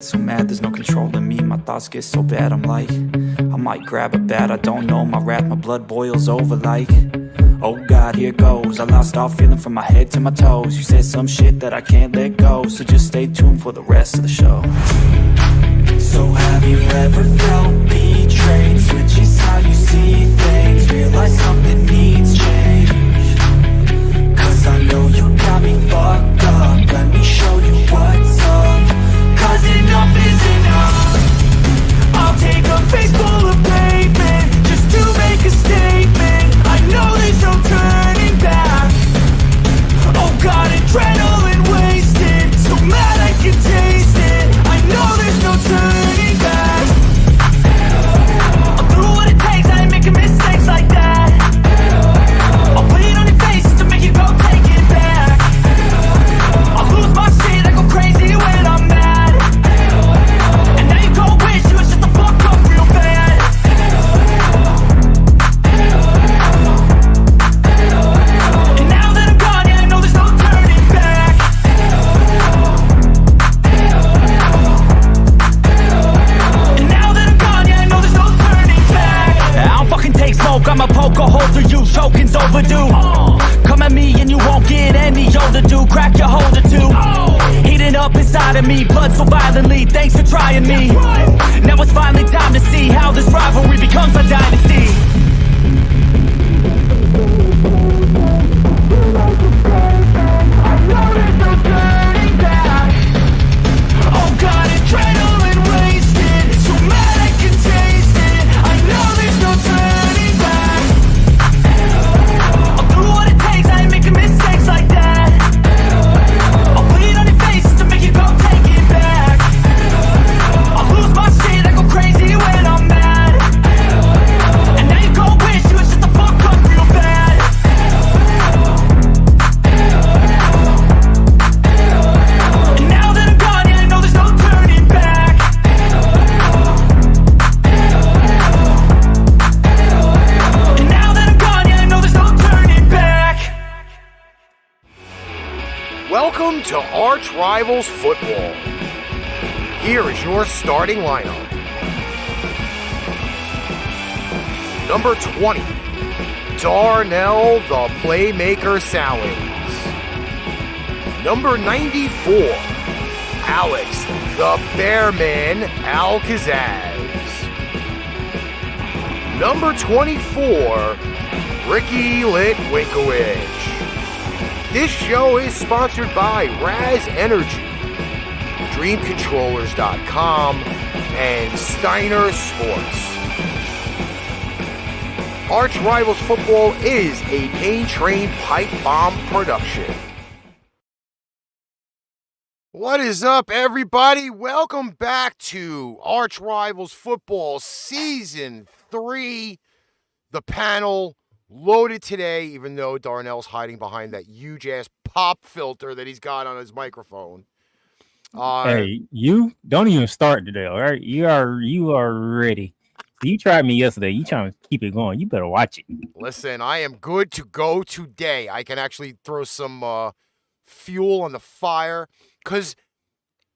So mad, there's no controlling me. My thoughts get so bad, I'm like, I might grab a bat, I don't know. My wrath, my blood boils over like, oh God, here goes. I lost all feeling from my head to my toes. You said some shit that I can't let go, so just stay tuned for the rest of the show. So have you ever felt betrayed? Switches how you see things, realize something needs change. Cause I know you got me fucked up, let me show you what's up. Cause enough is enough. I'll take a face full of pavement just to make a statement. I know there's no turning back. Oh God, adrenaline wasted, so mad I can taste it. I know there's no turning back. I'll do what it takes, I ain't making mistakes like that. I'll put it on your face to make you go take it back. I'll lose my shit, I go crazy when I'm mad. I'ma poke a hole through you, choking's overdue. Come at me and you won't get any older, dude. Crack your holder too. Heating up inside of me, blood so violently. Thanks for trying me. Now it's finally time to see how this rivalry becomes a dynasty. Oh God, adrenaline wasted, so mad I can taste it. I know there's no turning back. I'll do what it takes, I ain't making mistakes like that. I'll put it on your face to make you go take it back. I'll lose my shit, I go crazy when I'm mad. And now you go wish you would shut the fuck up real bad. And now that I'm gone, yeah, I know there's no turning back. And now that I'm gone, yeah, I know there's no turning back. Welcome to ArchRivals Football. Here is your starting lineup. Number 20, Darnell the Playmaker Salins. Number 94, Alex the Bearman Alcazaz. Number 24, Ricky Litwinkowicz. This show is sponsored by Raz Energy, DreamControllers.com, and Steiner Sports. ArchRivals Football is a Pain Train Pipe Bomb production. What is up, everybody? Welcome back to ArchRivals Football Season 3. The panel loaded today, even though Darnell's hiding behind that huge-ass pop filter that he's got on his microphone. Hey, you don't even start today, all right? You are ready. You tried me yesterday. You trying to keep it going. You better watch it. Listen, I am good to go today. I can actually throw some fuel on the fire, because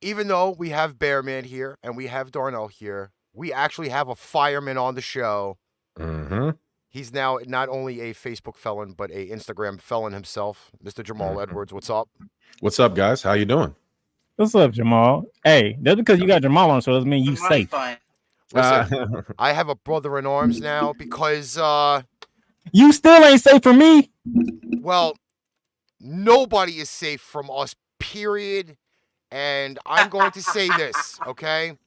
even though we have Bearman here and we have Darnell here, we actually have a fireman on the show. Mm-hmm. He's now not only a Facebook felon, but a Instagram felon himself. Mr. Jamal Edwards, what's up? What's up, guys? How you doing? What's up, Jamal? Hey, just because you got Jamal on the show doesn't mean you safe. Listen, I have a brother in arms now because, you still ain't safe from me. well, nobody is safe from us, period. And I'm going to say this, okay?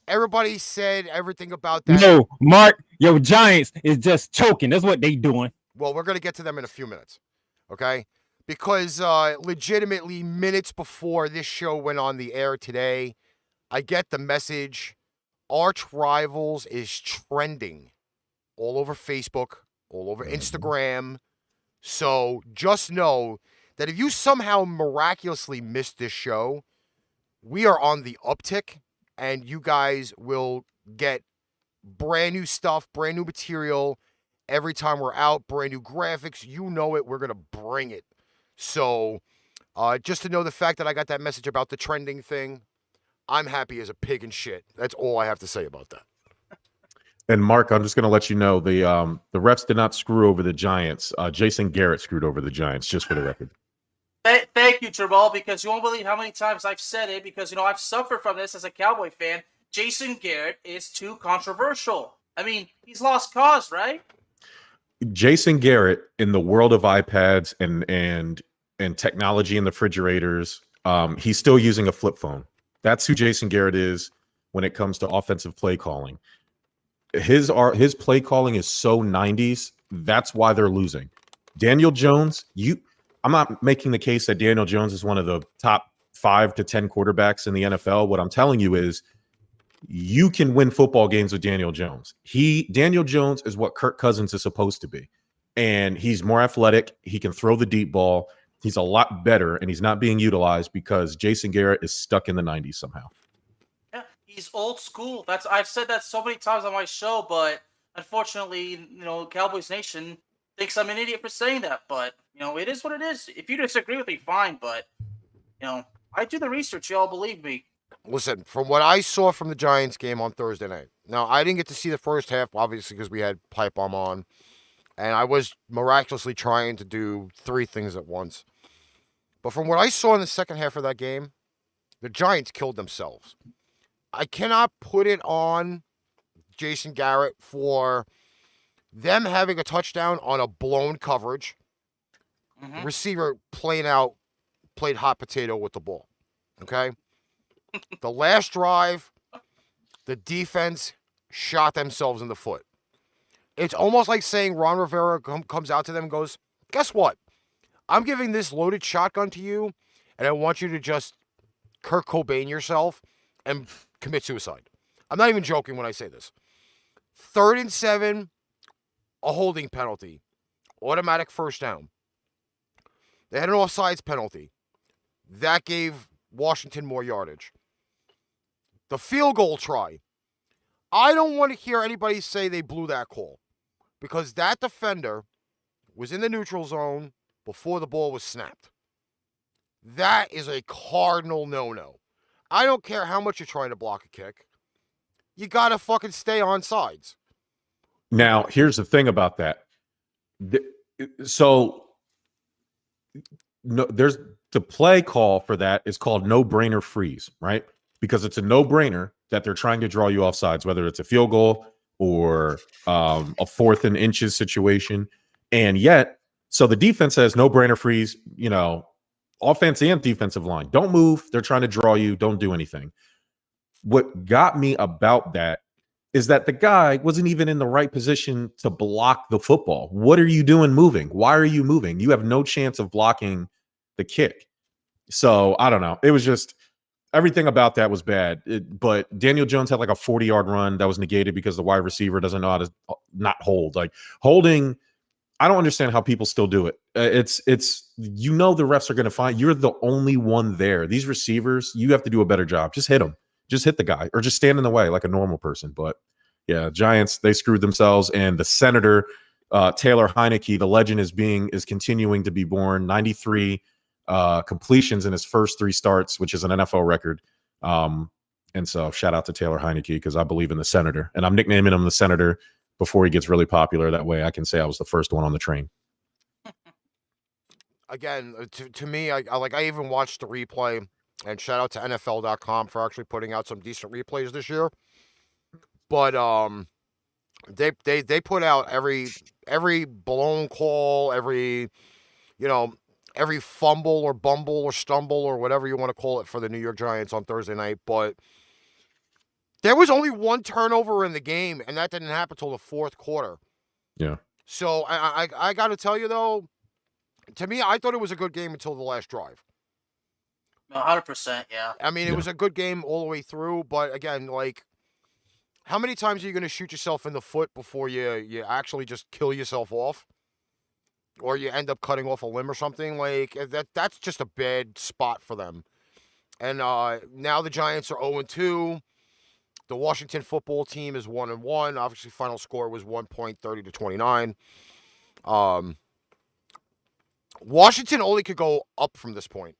Everybody said everything about that. No, Mark, your Giants is just choking. That's what they doing. Well, we're going to get to them in a few minutes, okay? Because legitimately minutes before this show went on the air today, I get the message, ArchRivals is trending all over Facebook, all over Instagram. So just know that if you somehow miraculously missed this show, we are on the uptick, and you guys will get brand new stuff, brand new material every time we're out, brand new graphics. You know it. We're going to bring it. So just to know the fact that I got that message about the trending thing, I'm happy as a pig in shit. That's all I have to say about that. And Mark, I'm just going to let you know the refs did not screw over the Giants. Jason Garrett screwed over the Giants, just for the record. Thank you, Jamal, because you won't believe how many times I've said it, because, I've suffered from this as a Cowboy fan. Jason Garrett is too controversial. I mean, he's lost cause, right? Jason Garrett, in the world of iPads and technology in the refrigerators, he's still using a flip phone. That's who Jason Garrett is when it comes to offensive play calling. His play calling is so 90s. That's why they're losing. Daniel Jones, I'm not making the case that Daniel Jones is one of the top 5 to 10 quarterbacks in the NFL. What I'm telling you is you can win football games with Daniel Jones. Daniel Jones is what Kirk Cousins is supposed to be. And he's more athletic. He can throw the deep ball. He's a lot better, and he's not being utilized because Jason Garrett is stuck in the 90s somehow. Yeah, he's old school. I've said that so many times on my show, but unfortunately, Cowboys Nation thinks I'm an idiot for saying that. But, it is what it is. If you disagree with me, fine. But, I do the research. Y'all believe me. Listen, from what I saw from the Giants game on Thursday night, now I didn't get to see the first half, obviously, because we had Pipe Bomb on, and I was miraculously trying to do 3 things at once. But from what I saw in the second half of that game, the Giants killed themselves. I cannot put it on Jason Garrett for them having a touchdown on a blown coverage. The receiver played hot potato with the ball. Okay? The last drive, the defense shot themselves in the foot. It's almost like saying Ron Rivera comes out to them and goes, guess what? I'm giving this loaded shotgun to you, and I want you to just Kurt Cobain yourself and commit suicide. I'm not even joking when I say this. 3rd and 7, a holding penalty. Automatic first down. They had an offsides penalty. That gave Washington more yardage. The field goal try. I don't want to hear anybody say they blew that call, because that defender was in the neutral zone before the ball was snapped. That is a cardinal no-no. I don't care how much you're trying to block a kick. You got to fucking stay on sides. Now, here's the thing about that. There's the play call for that is called no-brainer freeze, right? Because it's a no-brainer that they're trying to draw you off sides, whether it's a field goal or a 4th and inches situation. And yet, so the defense says no-brainer freeze, offense and defensive line. Don't move. They're trying to draw you. Don't do anything. What got me about that is that the guy wasn't even in the right position to block the football. What are you doing moving? Why are you moving? You have no chance of blocking the kick. So I don't know. It was just everything about that was bad. But Daniel Jones had like a 40-yard run that was negated because the wide receiver doesn't know how to not hold. Like holding, I don't understand how people still do it. The refs are going to find you're the only one there. These receivers, you have to do a better job. Just hit them. Just hit the guy or just stand in the way like a normal person. But yeah, Giants, they screwed themselves. And the Senator, Taylor Heineke, the legend is continuing to be born. 93 completions in his first 3 starts, which is an NFL record. And so shout out to Taylor Heineke, because I believe in the Senator, and I'm nicknaming him the Senator before he gets really popular. That way I can say I was the first one on the train. Again, to me, I even watched the replay, and shout out to NFL.com for actually putting out some decent replays this year. But they put out every blown call, every fumble or bumble or stumble or whatever you want to call it for the New York Giants on Thursday night. But there was only 1 turnover in the game, and that didn't happen until the 4th quarter. Yeah. So I got to tell you, though, to me, I thought it was a good game until the last drive. 100%, yeah. I mean, it was a good game all the way through, but again, like, how many times are you going to shoot yourself in the foot before you actually just kill yourself off? Or you end up cutting off a limb or something? Like, that's just a bad spot for them. And now the Giants are 0-2. The Washington football team is 1-1. Obviously, final score was 30-29. Washington only could go up from this point.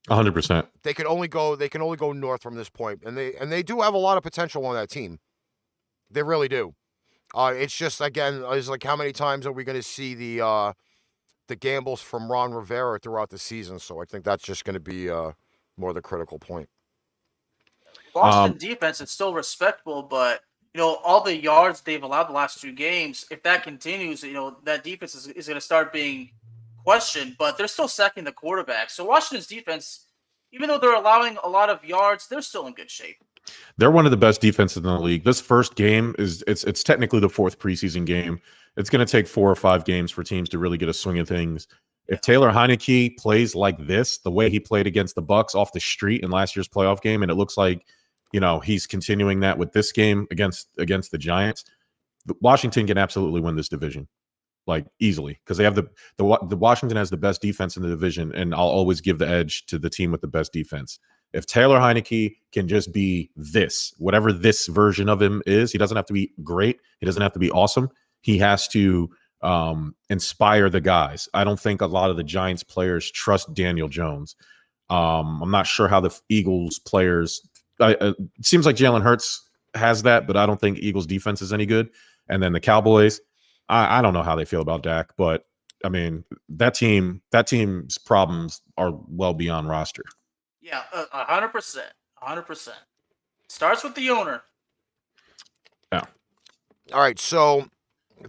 100%. They can only go north from this point, and they do have a lot of potential on that team. They really do. It's just, again, it's like, how many times are we going to see the gambles from Ron Rivera throughout the season? So I think that's just going to be more the critical point. Washington defense is still respectable, but all the yards they've allowed the last 2 games, if that continues, that defense is going to start being questioned. But they're still sacking the quarterback. So Washington's defense, even though they're allowing a lot of yards, they're still in good shape. They're one of the best defenses in the league. This first game it's technically the 4th preseason game. It's going to take 4 or 5 games for teams to really get a swing of things. If Taylor Heineke plays like this, the way he played against the Bucs off the street in last year's playoff game, and it looks like he's continuing that with this game against the Giants, Washington can absolutely win this division, like, easily, because they have the Washington has the best defense in the division, and I'll always give the edge to the team with the best defense. If Taylor Heineke can just be this, whatever this version of him is, he doesn't have to be great. He doesn't have to be awesome. He has to inspire the guys. I don't think a lot of the Giants players trust Daniel Jones. I'm not sure how the Eagles players. It seems like Jalen Hurts has that, but I don't think Eagles defense is any good. And then the Cowboys, I don't know how they feel about Dak, but I mean that team's problems are well beyond roster. Yeah, 100%. 100%. Starts with the owner. Yeah. All right, so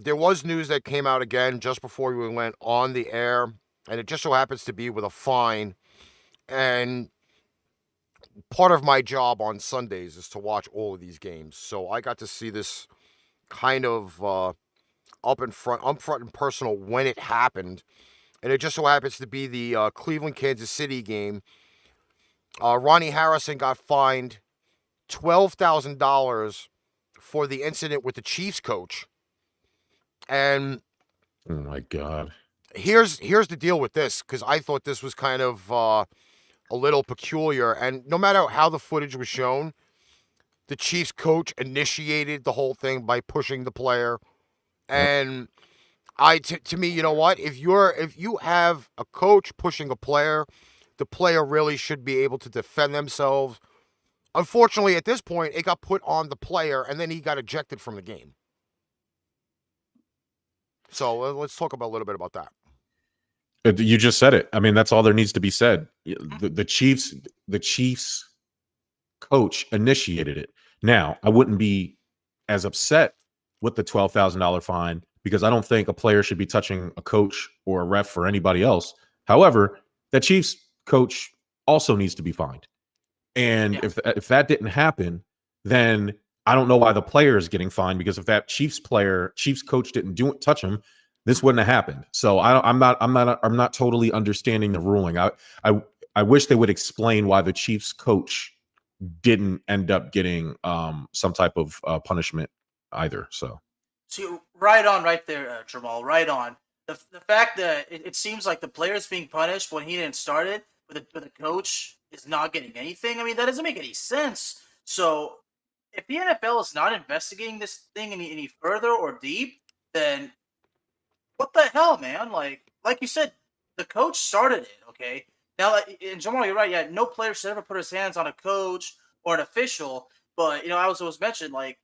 there was news that came out again just before we went on the air, and it just so happens to be with a fine. And part of my job on Sundays is to watch all of these games. So I got to see this kind of up front and personal when it happened. And it just so happens to be the Cleveland-Kansas City game. Ronnie Harrison got fined $12,000 for the incident with the Chiefs coach. And oh my God, here's the deal with this, because I thought this was kind of a little peculiar. And no matter how the footage was shown, the Chiefs coach initiated the whole thing by pushing the player. And to me, you know what? If you have a coach pushing a player, the player really should be able to defend themselves. Unfortunately, at this point, it got put on the player, and then he got ejected from the game. So let's talk about a little bit about that. You just said it. I mean, that's all there needs to be said. The Chiefs coach initiated it. Now, I wouldn't be as upset with the $12,000 fine, because I don't think a player should be touching a coach or a ref or anybody else. However, the Chiefs coach also needs to be fined. And if that didn't happen, then I don't know why the player is getting fined, because if that Chiefs coach didn't touch him, this wouldn't have happened. So I'm not totally understanding the ruling. I wish they would explain why the Chiefs coach didn't end up getting some type of punishment either. So right on, right there, Jamal. Right on. The fact that it seems like the player's being punished when he didn't start it, but the coach is not getting anything. I mean, that doesn't make any sense. So if the NFL is not investigating this thing any further or deep, then what the hell, man? Like you said, the coach started it, okay? Now, and Jamal, you're right. Yeah, no player should ever put his hands on a coach or an official. But, as it was mentioned, like,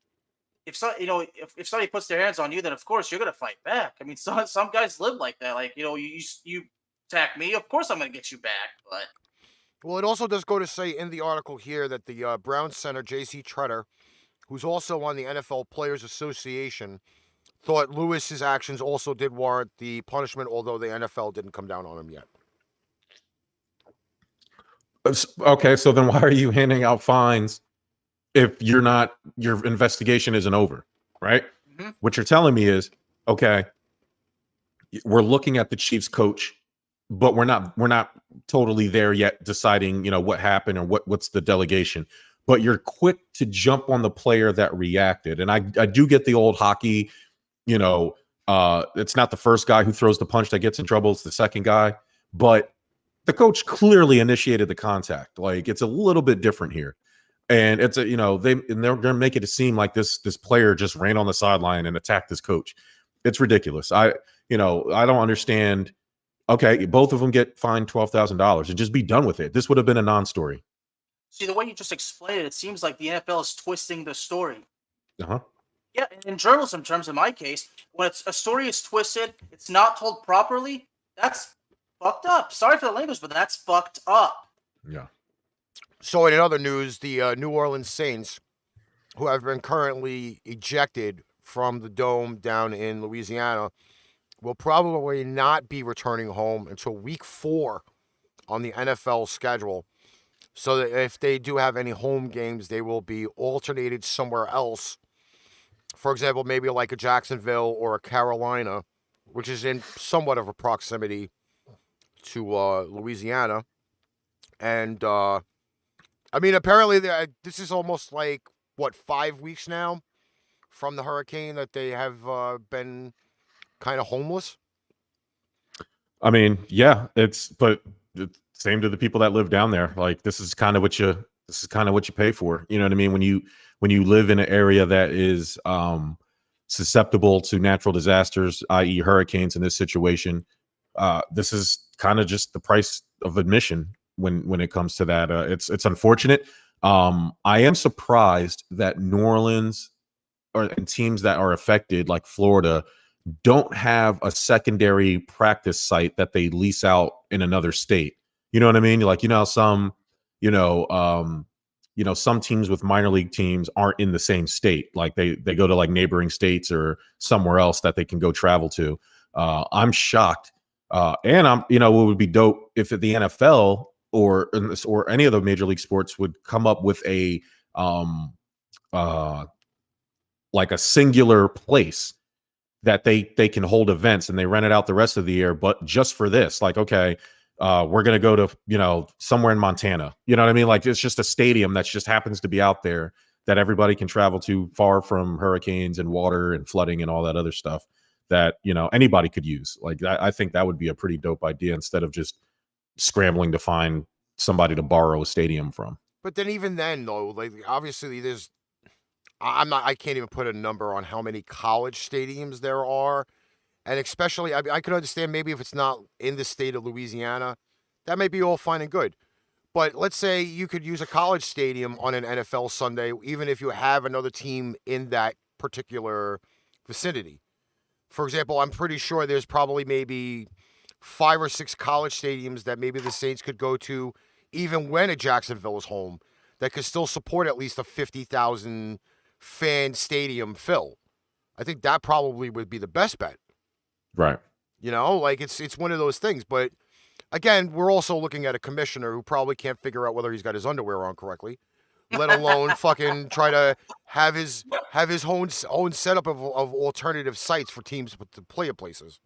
if somebody puts their hands on you, then of course you're gonna fight back. I mean, some guys live like that. Like, you attack me, of course I'm gonna get you back. But well, it also does go to say in the article here that the Browns center J.C. Tretter, who's also on the NFL Players Association, thought Lewis's actions also did warrant the punishment, although the NFL didn't come down on him yet. Okay, so then why are you handing out fines if your investigation isn't over, right? Mm-hmm. What you're telling me is, okay, we're looking at the Chiefs coach, but we're not totally there yet deciding, what happened or what's the delegation. But you're quick to jump on the player that reacted. And I do get the old hockey, it's not the first guy who throws the punch that gets in trouble, it's the second guy. But the coach clearly initiated the contact. Like, it's a little bit different here. And it's they're going to make it seem like this player just ran on the sideline and attacked this coach. It's ridiculous. I don't understand Okay, both of them get fined $12,000 and just be done with it. This would have been a non-story. See, the way you just explained it, it seems like the NFL is twisting the story. Uh-huh. Yeah, in journalism terms, in my case, when a story is twisted, it's not told properly, that's fucked up. Sorry for the language, but that's fucked up. Yeah. So in other news, the New Orleans Saints, who have been currently ejected from the Dome down in Louisiana, will probably not be returning home until week 4 on the NFL schedule. So that if they do have any home games, they will be alternated somewhere else. For example, maybe like a Jacksonville or a Carolina, which is in somewhat of a proximity to Louisiana. And, I mean, apparently this is almost like, 5 weeks now from the hurricane that they have been kind of homeless. I mean, yeah, but it's same to the people that live down there. Like this is kind of what you pay for. You know what I mean? When you live in an area that is susceptible to natural disasters, i.e. hurricanes in this situation, this is kind of just the price of admission when it comes to that. It's unfortunate. I am surprised that New Orleans and teams that are affected, like Florida, don't have a secondary practice site that they lease out in another state. You know what I mean? Like, some teams with minor league teams aren't in the same state. Like they go to like neighboring states or somewhere else that they can go travel to. I'm shocked. And what would be dope if the NFL or any of the major league sports would come up with a like a singular place that they can hold events and they rent it out the rest of the year, but just for this, like, okay, we're going to go to, somewhere in Montana, you know what I mean? Like it's just a stadium that just happens to be out there that everybody can travel to, far from hurricanes and water and flooding and all that other stuff that, anybody could use. Like, I think that would be a pretty dope idea instead of just scrambling to find somebody to borrow a stadium from. But then even then, though, like obviously I can't even put a number on how many college stadiums there are. And especially, I could understand maybe if it's not in the state of Louisiana, that may be all fine and good. But let's say you could use a college stadium on an NFL Sunday, even if you have another team in that particular vicinity. For example, I'm pretty sure there's probably maybe 5 or 6 college stadiums that maybe the Saints could go to, even when a Jacksonville is home, that could still support at least a 50,000 fan stadium fill. I think that probably would be the best bet. Right. Like it's one of those things. But again, we're also looking at a commissioner who probably can't figure out whether he's got his underwear on correctly, let alone fucking try to have his own setup of alternative sites for teams to play at places.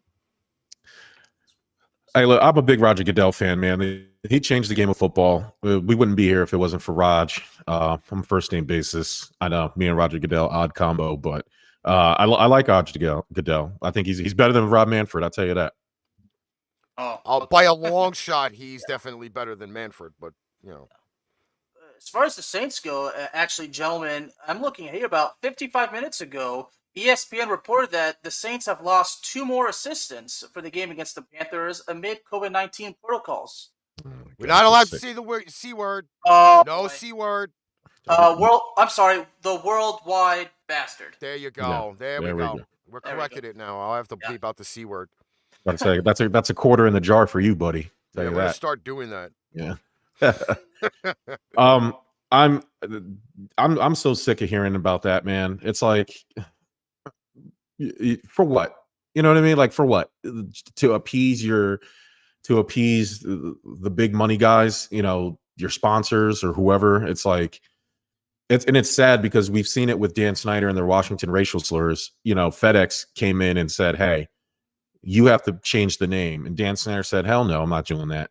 Hey, look, I'm a big Roger Goodell fan, man. He changed the game of football. We wouldn't be here if it wasn't for Raj. I'm a first name basis. I know me and Roger Goodell, odd combo, but I like Roger Goodell. I think he's better than Rob Manfred. I'll tell you that. By a long shot, he's definitely better than Manfred. But as far as the Saints go, actually, gentlemen, I'm looking here about 55 minutes ago. ESPN reported that the Saints have lost 2 more assistants for the game against the Panthers amid COVID-19 protocols. We're not allowed to say the C word. No C word. I'm sorry, the worldwide bastard. There you go. Yeah, there we go. We're corrected it now. I'll have to bleep out the C word. I'd say that's a quarter in the jar for you, buddy. Yeah, we're gonna start doing that. Yeah. I'm so sick of hearing about that, man. It's like, for what? You know what I mean? Like, for what? To appease the big money guys, your sponsors or whoever. It's like, it's sad because we've seen it with Dan Snyder and their Washington racial slurs. FedEx came in and said, hey, you have to change the name. And Dan Snyder said, hell no, I'm not doing that.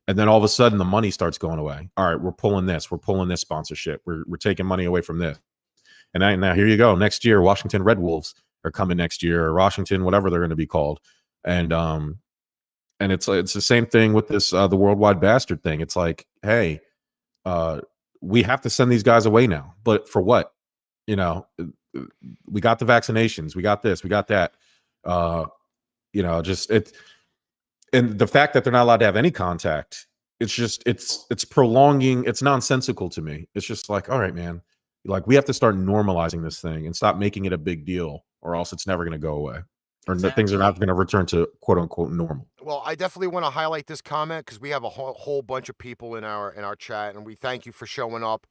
And then all of a sudden the money starts going away. All right, we're pulling this sponsorship. We're taking money away from this. And now here you go. Next year, Washington Red Wolves are coming next year, or Washington, whatever they're going to be called. And it's the same thing with this, the worldwide bastard thing. It's like, hey, we have to send these guys away now, but for what? We got the vaccinations, we got this, we got that. And the fact that they're not allowed to have any contact, it's just it's prolonging. It's nonsensical to me. It's just like, all right, man, like we have to start normalizing this thing and stop making it a big deal, or else it's never going to go away, or things are not going to return to quote unquote normal. Well, I definitely want to highlight this comment because we have a whole bunch of people in our chat, and we thank you for showing up.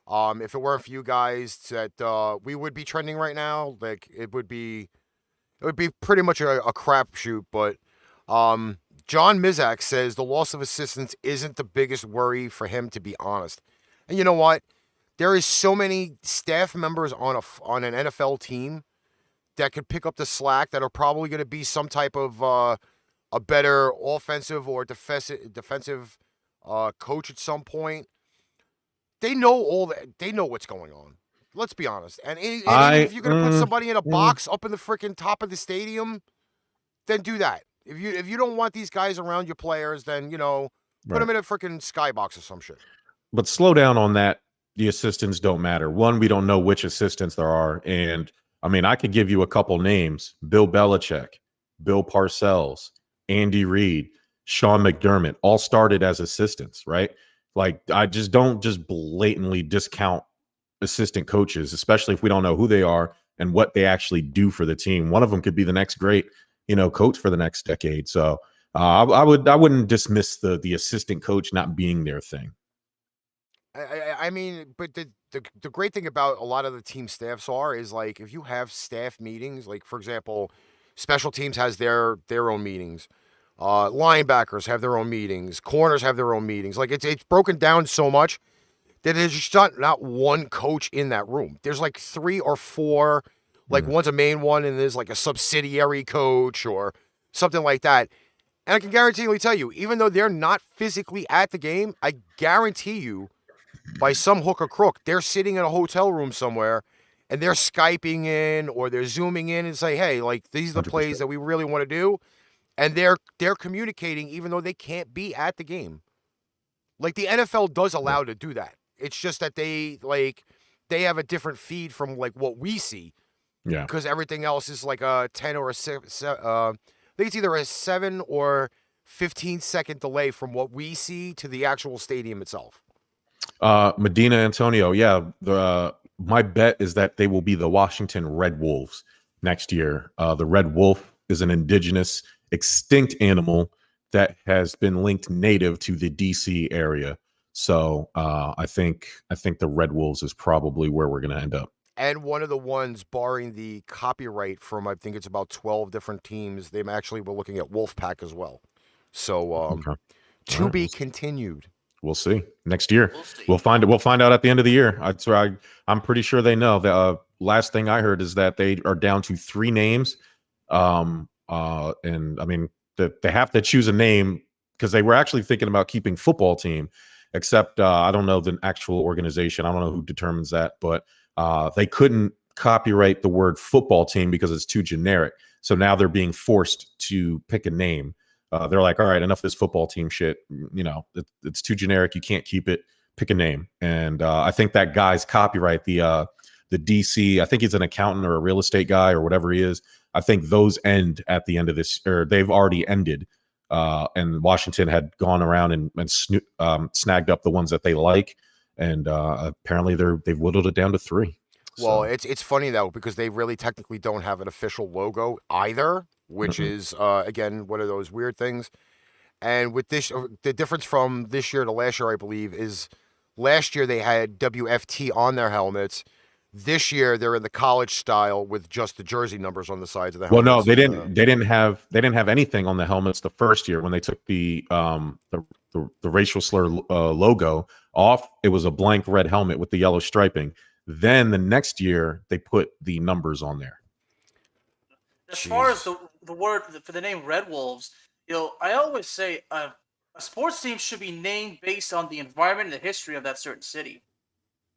If it weren't for you guys, that we would be trending right now. Like it would be pretty much a crapshoot. But John Mizak says the loss of assistants isn't the biggest worry for him, to be honest. And you know what? There is so many staff members on an NFL team that could pick up the slack that are probably going to be some type of a better offensive or defensive coach at some point. They know all that. They know what's going on. Let's be honest. And if you're going to put somebody in a box up in the freaking top of the stadium, then do that. If you don't want these guys around your players, then put them in a freaking skybox or some shit. But slow down on that. The assistants don't matter. One, we don't know which assistants there are, and I mean, I could give you a couple names: Bill Belichick, Bill Parcells, Andy Reid, Sean McDermott, all started as assistants, right? Like, I just don't just blatantly discount assistant coaches, especially if we don't know who they are and what they actually do for the team. One of them could be the next great, coach for the next decade. So I wouldn't dismiss the assistant coach not being their thing. I mean, but the great thing about a lot of the team staffs is like if you have staff meetings, like for example, special teams has their own meetings, linebackers have their own meetings, corners have their own meetings. Like it's broken down so much that there's just not one coach in that room. There's like 3 or 4, like one's a main one and there's like a subsidiary coach or something like that. And I can guaranteedly tell you, even though they're not physically at the game, I guarantee you, by some hook or crook, they're sitting in a hotel room somewhere and they're Skyping in or they're Zooming in and say, hey, like these are the 100%. Plays that we really want to do. And they're communicating even though they can't be at the game. Like the NFL does allow to do that. It's just that they have a different feed from like what we see. Yeah. Because everything else is like a 10 or a 6, I think it's either a 7 or 15-second delay from what we see to the actual stadium itself. Medina Antonio, my bet is that they will be the Washington Red Wolves next year. The red wolf is an indigenous extinct animal that has been linked native to the DC area. So I think the Red Wolves is probably where we're going to end up. And one of the ones barring the copyright from, I think it's about 12 different teams, they actually were looking at Wolfpack as well. So to be continued. We'll see next year. We'll find out at the end of the year. I'm pretty sure they know. The last thing I heard is that they are down to 3 names. And I mean, they have to choose a name because they were actually thinking about keeping football team, except I don't know the actual organization. I don't know who determines that, but they couldn't copyright the word football team because it's too generic. So now they're being forced to pick a name. They're like, all right, enough of this football team shit. It's too generic. You can't keep it. Pick a name. And I think that guy's copyright, the DC, I think he's an accountant or a real estate guy or whatever he is. I think those end at the end of this, or they've already ended. And Washington had gone around and snagged up the ones that they like. And apparently they've whittled it down to 3. Well, it's funny though, because they really technically don't have an official logo either, which is, again, one of those weird things. And with this, the difference from this year to last year, I believe, is last year they had WFT on their helmets. This year they're in the college style with just the jersey numbers on the sides of the helmets. Well, no, they didn't have anything on the helmets the first year when they took the racial slur logo off. It was a blank red helmet with the yellow striping. Then the next year they put the numbers on there. As far as the word for the name Red Wolves, I always say a sports team should be named based on the environment and the history of that certain city.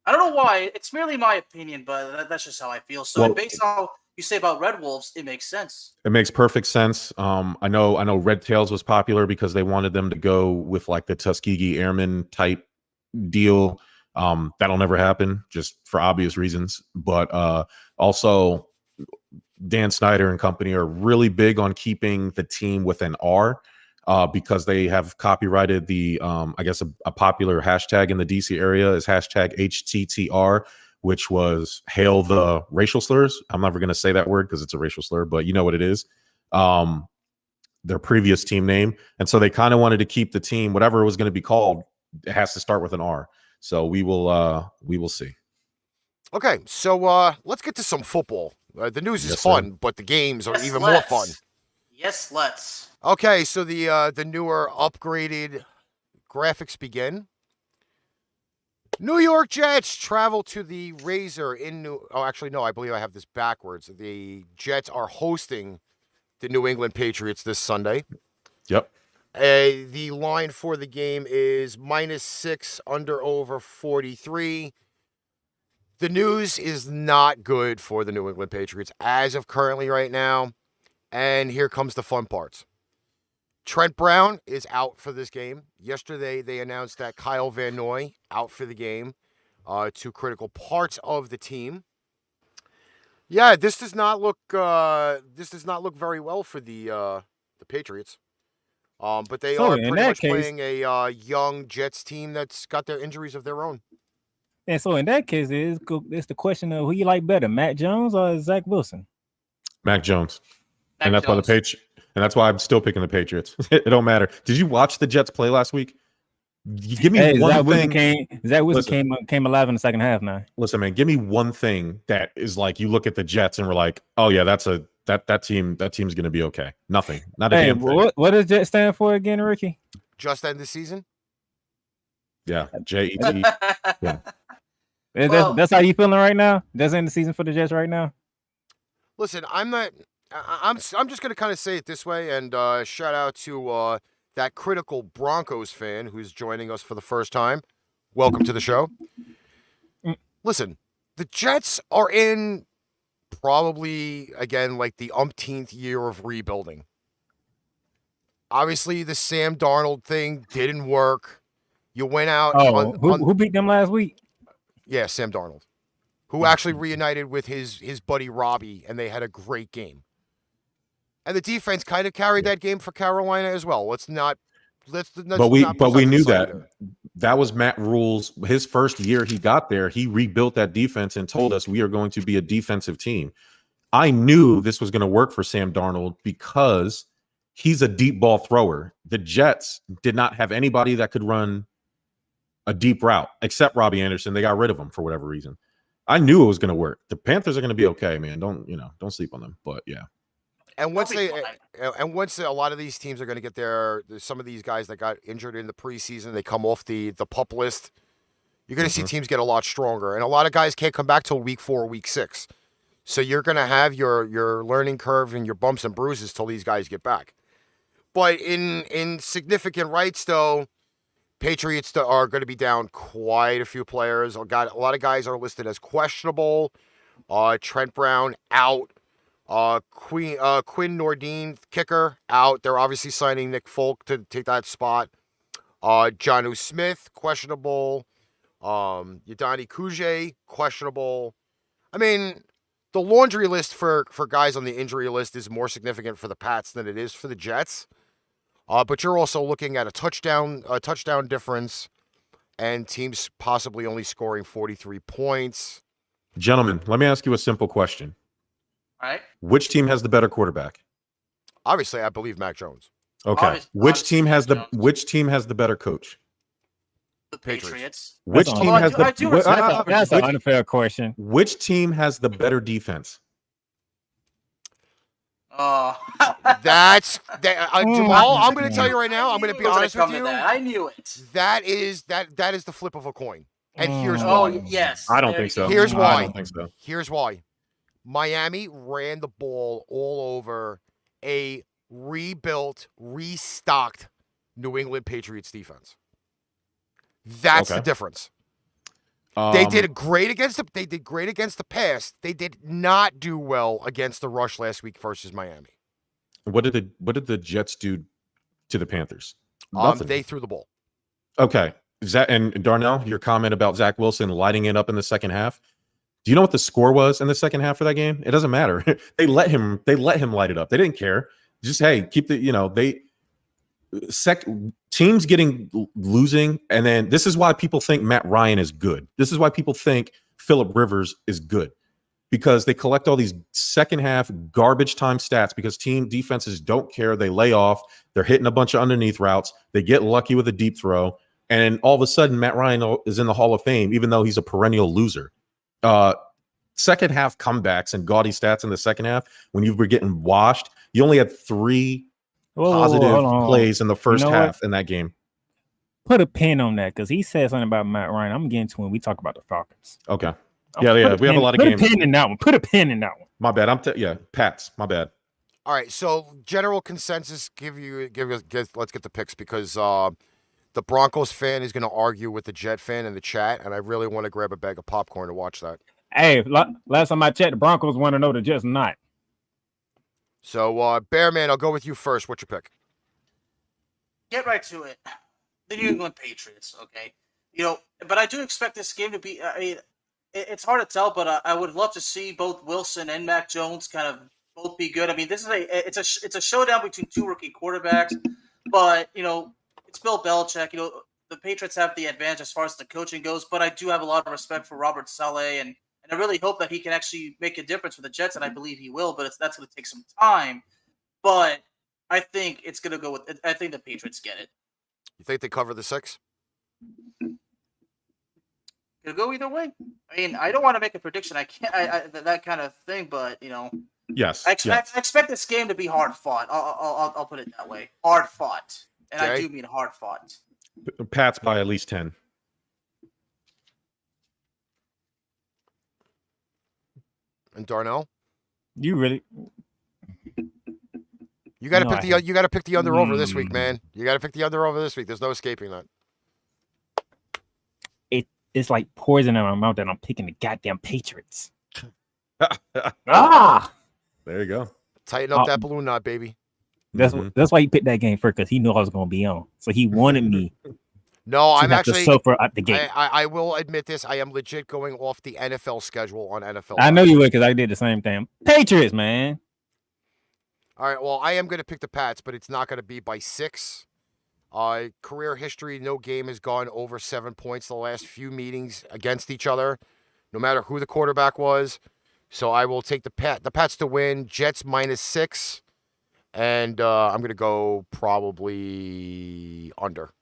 I don't know why. It's merely my opinion, but that's just how I feel. So based on how you say about Red Wolves, it makes sense. It makes perfect sense. I know Red Tails was popular because they wanted them to go with like the Tuskegee Airmen type deal. That'll never happen just for obvious reasons. But also Dan Snyder and company are really big on keeping the team with an R. because they have copyrighted the, I guess, a popular hashtag in the DC area is hashtag HTTR, which was hail the racial slurs. I'm never going to say that word because it's a racial slur, but you know what it is. Their previous team name. And so they kind of wanted to keep the team, whatever it was going to be called, it has to start with an R. So we will see. Okay, so let's get to some football. The news is Yes, fun, sir. but the games are Yes, even let's. more fun. Yes, let's. Okay, so the newer upgraded graphics begin. New York Jets travel to the Razor in New. Oh, actually, no, I believe I have this backwards. The Jets are hosting the New England Patriots this Sunday. Yep. The line for the game is -6 under over 43. The news is not good for the New England Patriots as of currently right now. And here comes the fun parts. Trent Brown is out for this game. Yesterday, they announced that Kyle Van Noy out for the game. Two critical parts of the team. Yeah, this does not look very well for the Patriots. But they So are in pretty that much case- playing a young Jets team that's got their injuries of their own. And so in that case, it's the question of who you like better, Matt Jones or Zach Wilson? Mac Jones. Mac And that's why Jones. and that's why I'm still picking the Patriots. It don't matter. Did you watch the Jets play last week? Give me Hey, one Zach Wilson thing. came alive in the second half now. Listen, man, give me one thing that is like you look at the Jets and we're like, oh yeah, that team's gonna be okay. Nothing. Not a Hey, damn thing. what does Jet stand for again, Ricky? Just end the season. Yeah. JET. Yeah. Well- That's how you feeling right now? That's in the season for the Jets right now. Listen, I'm not. I'm just gonna kind of say it this way, and shout out to that critical Broncos fan who's joining us for the first time. Welcome to the show. Listen, the Jets are in probably again like the umpteenth year of rebuilding. Obviously, the Sam Darnold thing didn't work. You went out. Who beat them last week? Yeah, Sam Darnold, who actually reunited with his buddy Robbie, and they had a great game. And the defense kind of carried that game for Carolina as well. Let's not But we not put knew to the side that. either. That was Matt Rule's his first year he got there. He rebuilt that defense and told us we are going to be a defensive team. I knew this was going to work for Sam Darnold because he's a deep ball thrower. The Jets did not have anybody that could run a deep route except Robbie Anderson. They got rid of him for whatever reason. I knew it was going to work. The Panthers are going to be okay, man. Don't sleep on them. But yeah. And once They'll be fine. a lot of these teams are going to get some of these guys that got injured in the preseason, they come off the PUP list. You're going to see teams get a lot stronger, and a lot of guys can't come back till week 4, week 6. So you're going to have your learning curve and your bumps and bruises till these guys get back. But in significant rights, though, Patriots are going to be down quite a few players. A lot of guys are listed as questionable. Trent Brown out. Quinn Nordine, kicker, out. They're obviously signing Nick Folk to take that spot. Jonnu Smith, questionable. Yadani Kuje, questionable. I mean, the laundry list for guys on the injury list is more significant for the Pats than it is for the Jets. But you're also looking at a touchdown difference and teams possibly only scoring 43 points. Gentlemen, let me ask you a simple question. All right. Which team has the better quarterback? Obviously, I believe Mac Jones. Okay. Which team has the better coach? The Patriots. Patriots. Which That's team all. has I do respect That's an unfair question. which team has the better defense? Oh. Jamal, I'm going to tell you right now. I'm going to be honest with you. I knew it. That is the flip of a coin. And here's Oh, why. yes. I don't There think you so. go. Here's I why. don't think so. Here's why. Miami ran the ball all over a rebuilt, restocked New England Patriots defense. That's Okay. the difference. They did great against the pass. They did not do well against the rush last week versus Miami. What did the Jets do to the Panthers? Nothing. They threw the ball. Okay. And Darnell, your comment about Zach Wilson lighting it up in the second half. Do you know what the score was in the second half of that game? It doesn't matter. They let him light it up. They didn't care. Just, hey, keep teams losing, and then this is why people think Matt Ryan is good. This is why people think Phillip Rivers is good, because they collect all these second half garbage time stats because team defenses don't care. They lay off. They're hitting a bunch of underneath routes. They get lucky with a deep throw. And all of a sudden, Matt Ryan is in the Hall of Fame, even though he's a perennial loser. Second half comebacks and gaudy stats in the second half, when you were getting washed, you only had 3 positive plays in the first half in that game. Put a pin on that, because he said something about Matt Ryan. I'm getting to when we talk about the Falcons. Okay. Yeah. We have a lot of games. Put a pin in that one. Put a pin in that one. My bad. Pats. My bad. All right. So general consensus. Let's get the picks, because the Broncos fan is going to argue with the Jet fan in the chat, and I really want to grab a bag of popcorn to watch that. Hey, last time I checked, the Broncos want to know, the Jets not. So, Bearman, I'll go with you first. What's your pick? Get right to it. The New England Patriots, okay? But I do expect this game to be, it's hard to tell, but I would love to see both Wilson and Mac Jones kind of both be good. I mean, this is it's a showdown between 2 rookie quarterbacks, but, it's Bill Belichick. The Patriots have the advantage as far as the coaching goes, but I do have a lot of respect for Robert Saleh, and I really hope that he can actually make a difference for the Jets, and I believe he will, but that's going to take some time. But I think it's going to go with – I think the Patriots get it. You think they cover the 6? It'll go either way. I mean, I don't want to make a prediction. I can't that kind of thing, but, Yes. I expect this game to be hard fought. I'll put it that way. Hard fought. And okay. I do mean hard fought. Pats by at least 10. And Darnell? You really? You got to pick you got to pick the under over this week, man. You got to pick the under over this week. There's no escaping that. It's like poison in my mouth that I'm picking the goddamn Patriots. There you go. Tighten up that balloon knot, baby. That's why he picked that game first, because he knew I was going to be on. So he wanted me. No, I'm actually suffer at the game. I will admit this. I am legit going off the NFL schedule on NFL. I know you would, because I did the same thing. Patriots, man. All right. Well, I am going to pick the Pats, but it's not going to be by 6. Career history, no game has gone over 7 points the last few meetings against each other, no matter who the quarterback was. So I will take the Pats to win. Jets -6, and I'm going to go probably under.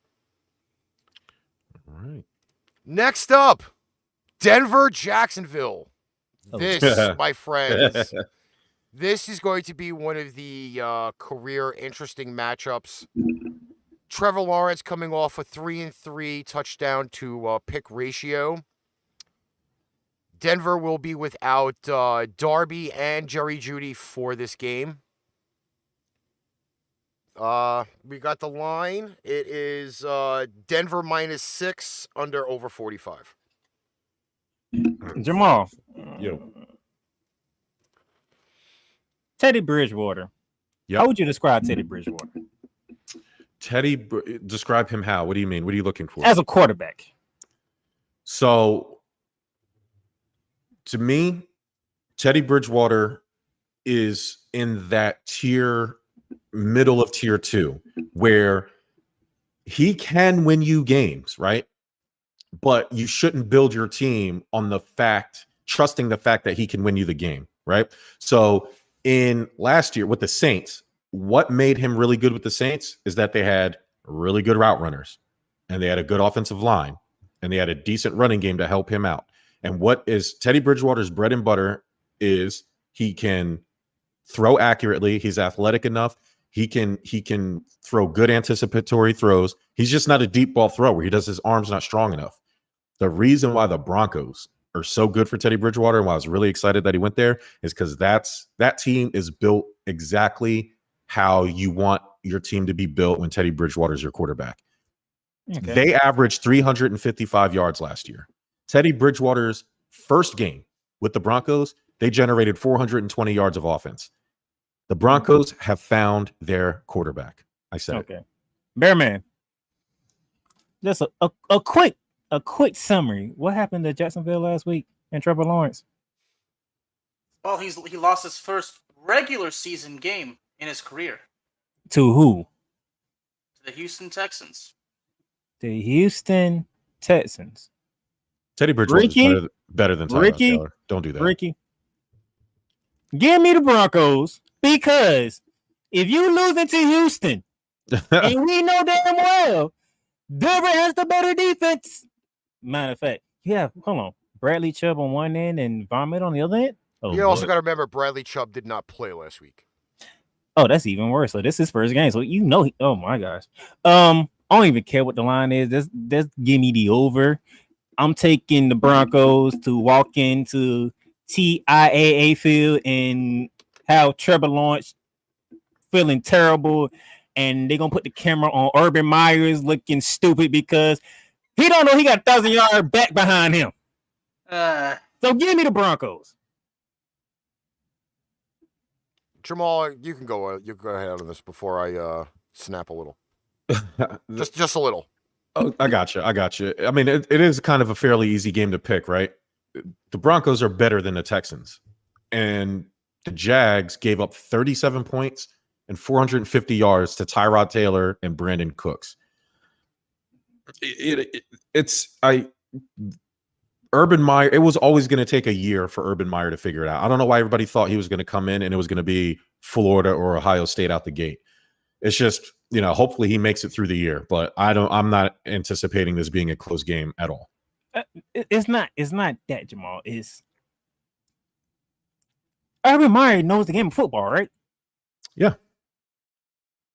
All right. Next up, Denver, Jacksonville. This, my friends, this is going to be one of the career interesting matchups. Trevor Lawrence coming off a 3-3 touchdown to pick ratio. Denver will be without Darby and Jerry Jeudy for this game. We got the line. It is Denver -6, under over 45. Jamal. Yo. Teddy Bridgewater. Yep. How would you describe Teddy Bridgewater? Describe him how? What do you mean? What are you looking for? As a quarterback. So, to me, Teddy Bridgewater is in that middle of tier 2, where he can win you games, right? But you shouldn't build your team on trusting the fact that he can win you the game, right? So in last year with the Saints, what made him really good with the Saints is that they had really good route runners, and they had a good offensive line, and they had a decent running game to help him out. And what is Teddy Bridgewater's bread and butter is he can throw accurately. He's athletic enough. He can throw good anticipatory throws. He's just not a deep ball thrower. His arm's not strong enough. The reason why the Broncos are so good for Teddy Bridgewater, and why I was really excited that he went there, is because that team is built exactly how you want your team to be built when Teddy Bridgewater is your quarterback. Okay. They averaged 355 yards last year. Teddy Bridgewater's first game with the Broncos, they generated 420 yards of offense. The Broncos have found their quarterback. I said okay. Bearman, just a quick summary. What happened to Jacksonville last week and Trevor Lawrence? Well, he lost his first regular season game in his career. To who? The Houston Texans. The Houston Texans. Teddy Bridgewater's better than Tyrod Taylor. Don't do that. Ricky, give me the Broncos, because if you lose into Houston, and we know damn well Denver has the better defense. Matter of fact, hold on. Bradley Chubb on one end and Vomit on the other end. You also got to remember Bradley Chubb did not play last week. Oh, that's even worse. So this is his first game. So oh my gosh. I don't even care what the line is. Just give me the over. I'm taking the Broncos to walk into TIAA field and have Trevor Lawrence feeling terrible, and they're gonna put the camera on Urban Myers looking stupid because he don't know he got 1,000-yard back behind him. So give me the Broncos. Jamal, you can go. You go ahead on this before I snap a little. just a little. Oh, I got you. I mean, it is kind of a fairly easy game to pick, right? The Broncos are better than the Texans, and the Jags gave up 37 points and 450 yards to Tyrod Taylor and Brandon Cooks. Urban Meyer, it was always going to take a year for Urban Meyer to figure it out. I don't know why everybody thought he was going to come in and it was going to be Florida or Ohio State out the gate. It's just, hopefully he makes it through the year, but I'm not anticipating this being a close game at all. It's not that, Jamal. It's Urban Meyer knows the game of football, right? Yeah.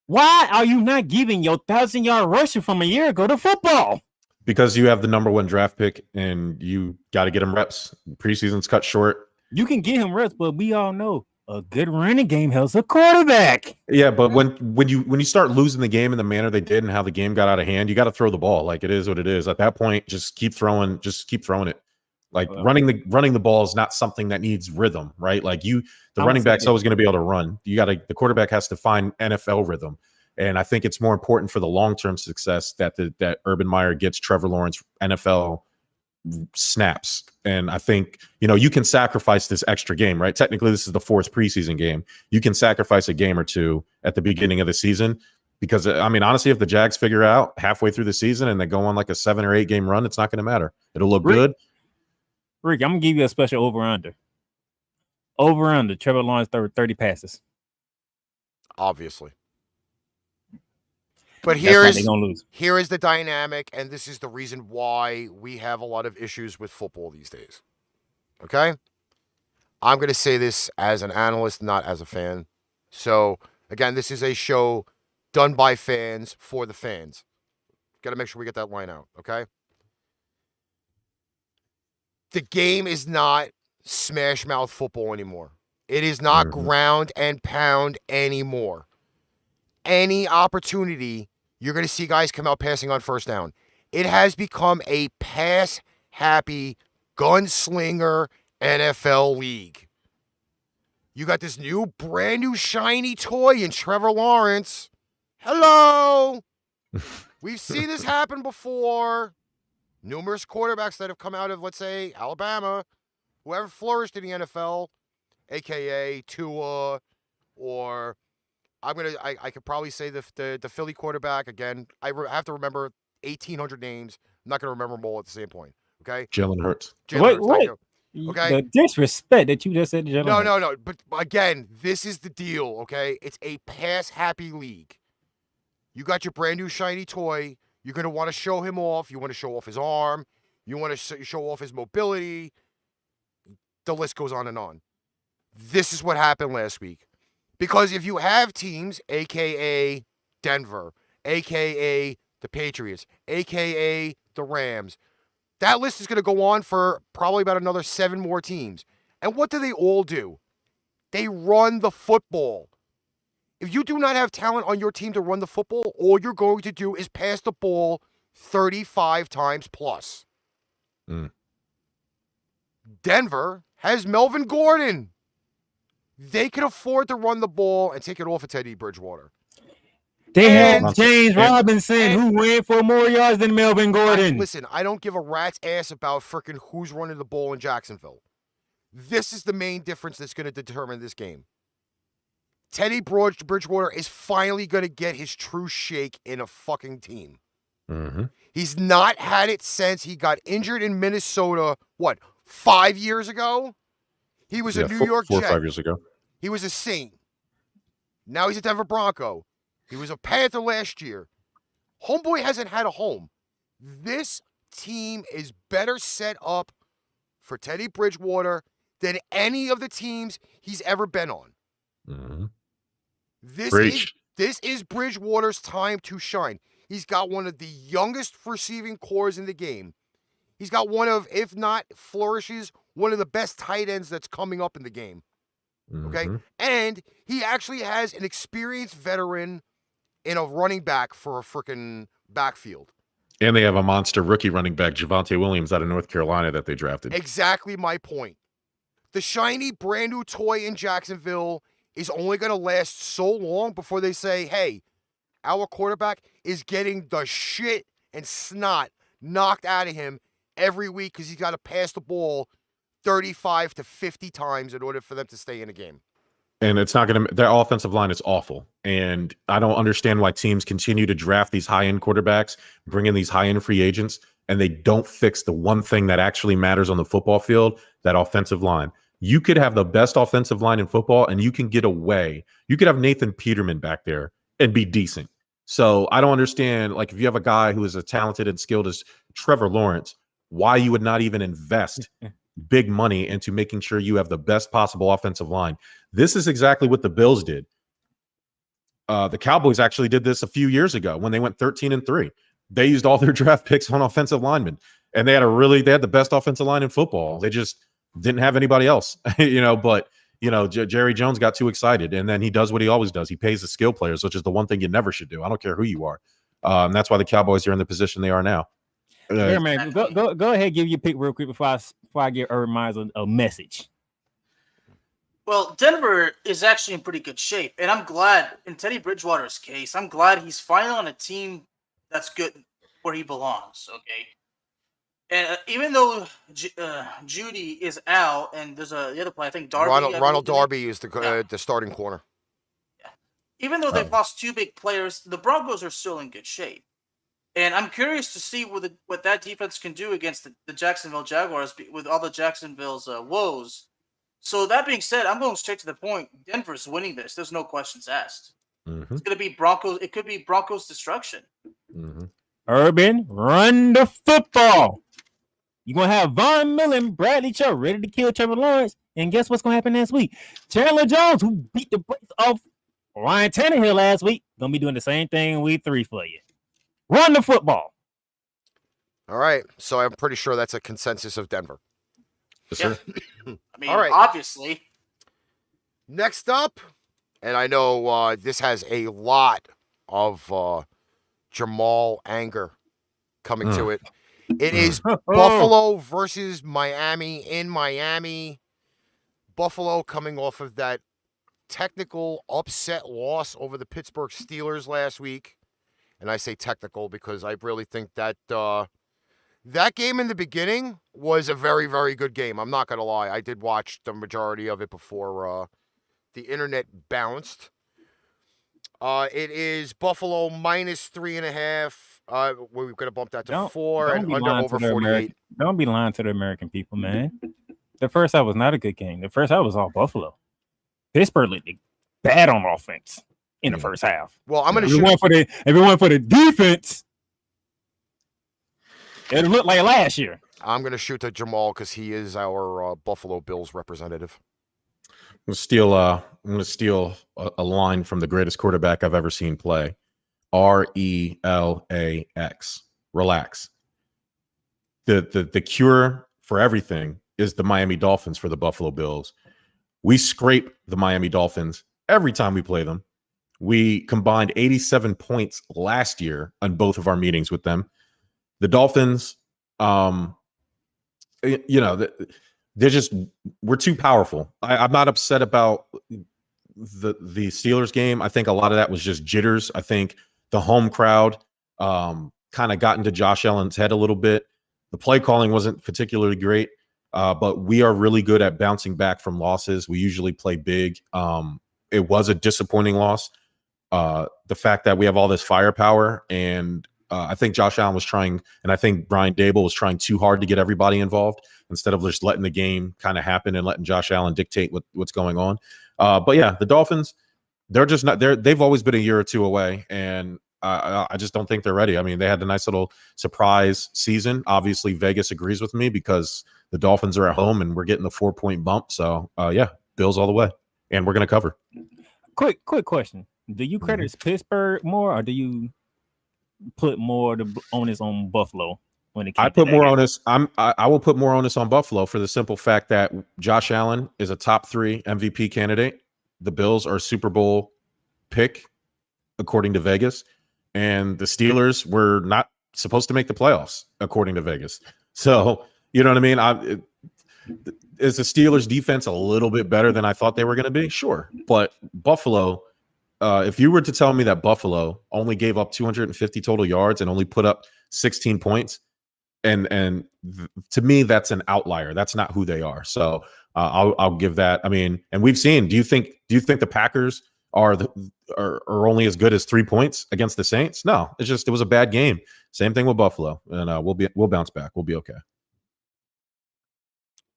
Why are you not giving your 1,000-yard rusher from a year ago to football? Because you have the number 1 draft pick and you got to get him reps. Preseason's cut short. You can get him reps, but we all know a good running game helps a quarterback. Yeah, but when you start losing the game in the manner they did and how the game got out of hand, you got to throw the ball. Like, it is what it is. At that point, just keep throwing it. Like, running the ball is not something that needs rhythm, right? Like, the running back's always going to be able to run. The quarterback has to find NFL rhythm. And I think it's more important for the long-term success that Urban Meyer gets Trevor Lawrence NFL snaps. And I think, you can sacrifice this extra game, right? Technically, this is the 4th preseason game. You can sacrifice a game or two at the beginning of the season because, honestly, if the Jags figure out halfway through the season and they go on like a 7 or 8 game run, it's not going to matter. It'll look good. Rick, I'm going to give you a special over-under. Over-under, Trevor Lawrence 30 passes. Obviously. But here is the dynamic, and this is the reason why we have a lot of issues with football these days. Okay? I'm going to say this as an analyst, not as a fan. So, again, this is a show done by fans for the fans. Got to make sure we get that line out, okay? The game is not smash mouth football anymore. It is not ground and pound anymore. Any opportunity, you're going to see guys come out passing on first down. It has become a pass-happy, gunslinger NFL league. You got this brand new shiny toy in Trevor Lawrence. Hello! We've seen this happen before. Numerous quarterbacks that have come out of, let's say, Alabama, whoever flourished in the NFL, a.k.a. Tua, or I could probably say the Philly quarterback. Again, I have to remember 1,800 names. I'm not going to remember them all at the same point. Okay? Jalen Hurts. Wait. Okay? The disrespect that you just said to Jalen Hurts. No. But again, this is the deal, okay? It's a pass-happy league. You got your brand new shiny toy. You're going to want to show him off. You want to show off his arm. You want to show off his mobility. The list goes on and on. This is what happened last week. Because if you have teams, a.k.a. Denver, a.k.a. the Patriots, a.k.a. the Rams, that list is going to go on for probably about another 7 more teams. And what do they all do? They run the football. If you do not have talent on your team to run the football, all you're going to do is pass the ball 35 times plus. Denver has Melvin Gordon. They can afford to run the ball and take it off of Teddy Bridgewater. They had James Robinson, who ran for more yards than Melvin Gordon. Listen, I don't give a rat's ass about freaking who's running the ball in Jacksonville. This is the main difference that's going to determine this game. Teddy Bridgewater is finally going to get his true shake in a fucking team. Mm-hmm. He's not had it since he got injured in Minnesota, 5 years ago? He was a New York Jet. 4 or 5 years ago. He was a Saint. Now he's a Denver Bronco. He was a Panther last year. Homeboy hasn't had a home. This team is better set up for Teddy Bridgewater than any of the teams he's ever been on. Mm-hmm. This is Bridgewater's time to shine. He's got one of the youngest receiving cores in the game. He's got one of, if not flourishes, one of the best tight ends that's coming up in the game. Okay? Mm-hmm. And he actually has an experienced veteran in a running back for a freaking backfield. And they have a monster rookie running back, Javonte Williams, out of North Carolina that they drafted. Exactly my point. The shiny brand new toy in Jacksonville is only going to last so long before they say, hey, our quarterback is getting the shit and snot knocked out of him every week because he's got to pass the ball 35 to 50 times in order for them to stay in a game. And it's not going to, their offensive line is awful. And I don't understand why teams continue to draft these high-end quarterbacks, bring in these high-end free agents, and they don't fix the one thing that actually matters on the football field, that offensive line. You could have the best offensive line in football, and you can get away. You could have Nathan Peterman back there and be decent. So I don't understand, like, if you have a guy who is as talented and skilled as Trevor Lawrence, why you would not even invest big money into making sure you have the best possible offensive line. This is exactly what the Bills did. The Cowboys actually did this a few years ago when they went 13-3. They used all their draft picks on offensive linemen, and they had the best offensive line in football. They just didn't have anybody else, but Jerry Jones got too excited, and then he does what he always does. He pays the skill players, which is the one thing you never should do. I don't care who you are. And that's why the Cowboys are in the position they are now. Yeah, man. Go ahead, give your pick real quick before I give Urban Myers a message. Well, Denver is actually in pretty good shape, and I'm glad, in Teddy Bridgewater's case, I'm glad he's finally on a team that's good where he belongs, okay? And even though Judy is out, and there's the other player, I think Darby. Ronald Darby is the starting corner. Yeah. Even though they've lost two big players, the Broncos are still in good shape. And I'm curious to see what that defense can do against the Jacksonville Jaguars with all the Jacksonville's woes. So that being said, I'm going straight to the point. Denver's winning this. There's no questions asked. Mm-hmm. It's going to be Broncos. It could be Broncos destruction. Mm-hmm. Urban, run the football. You're going to have Von Miller and Bradley Chubb ready to kill Trevor Lawrence. And guess what's going to happen next week? Chandler Jones, who beat the brakes off Ryan Tannehill last week, going to be doing the same thing in week 3 for you. Run the football. All right. So I'm pretty sure that's a consensus of Denver. Yes, sir. I mean, All right. obviously. Next up, and I know this has a lot of Jamal anger coming to it. It is Buffalo versus Miami in Miami. Buffalo coming off of that technical upset loss over the Pittsburgh Steelers last week. And I say technical because I really think that that game in the beginning was a very, very good game. I'm not going to lie. I did watch the majority of it before the internet bounced. It is Buffalo minus 3.5. We're going to bump that to 4 and under over 48. Don't be lying to the American people, man. The first half was not a good game. The first half was all Buffalo. Pittsburgh looked bad on offense in the first half. Well, I'm going to shoot. Everyone for the defense. It looked like last year. I'm going to shoot to Jamal because he is our Buffalo Bills representative. I'm going to steal a line from the greatest quarterback I've ever seen play. RELAX. Relax. The cure for everything is the Miami Dolphins for the Buffalo Bills. We scrape the Miami Dolphins every time we play them. We combined 87 points last year on both of our meetings with them. The Dolphins, they're just, we're too powerful. I'm not upset about the Steelers game. I think a lot of that was just jitters. I think the home crowd kind of got into Josh Allen's head a little bit. The play calling wasn't particularly great, but we are really good at bouncing back from losses. We usually play big. it was a disappointing loss. The fact that we have all this firepower, and I think Josh Allen was trying, and I think Brian Dable was trying too hard to get everybody involved instead of just letting the game kind of happen and letting Josh Allen dictate what's going on. But yeah, the Dolphins, they're just not there. They've always been a year or two away, and I just don't think they're ready. I mean, they had a nice little surprise season. Obviously, Vegas agrees with me because the Dolphins are at home and we're getting the 4-point bump. So yeah, Bills all the way, and we're going to cover. Quick question. Do you credit Pittsburgh more, or do you put more the onus on Buffalo when it came I put more onus. I will put more onus on Buffalo for the simple fact that Josh Allen is a top 3 MVP candidate. The Bills are a Super Bowl pick according to Vegas, and the Steelers were not supposed to make the playoffs according to Vegas. So you know what I mean? Is the Steelers defense a little bit better than I thought they were going to be? Sure, but Buffalo. If you were to tell me that Buffalo only gave up 250 total yards and only put up 16 points, and to me that's an outlier. That's not who they are. So I'll give that. I mean, and we've seen. Do you think the Packers are only as good as 3 points against the Saints? No, it was a bad game. Same thing with Buffalo, and we'll bounce back. We'll be okay.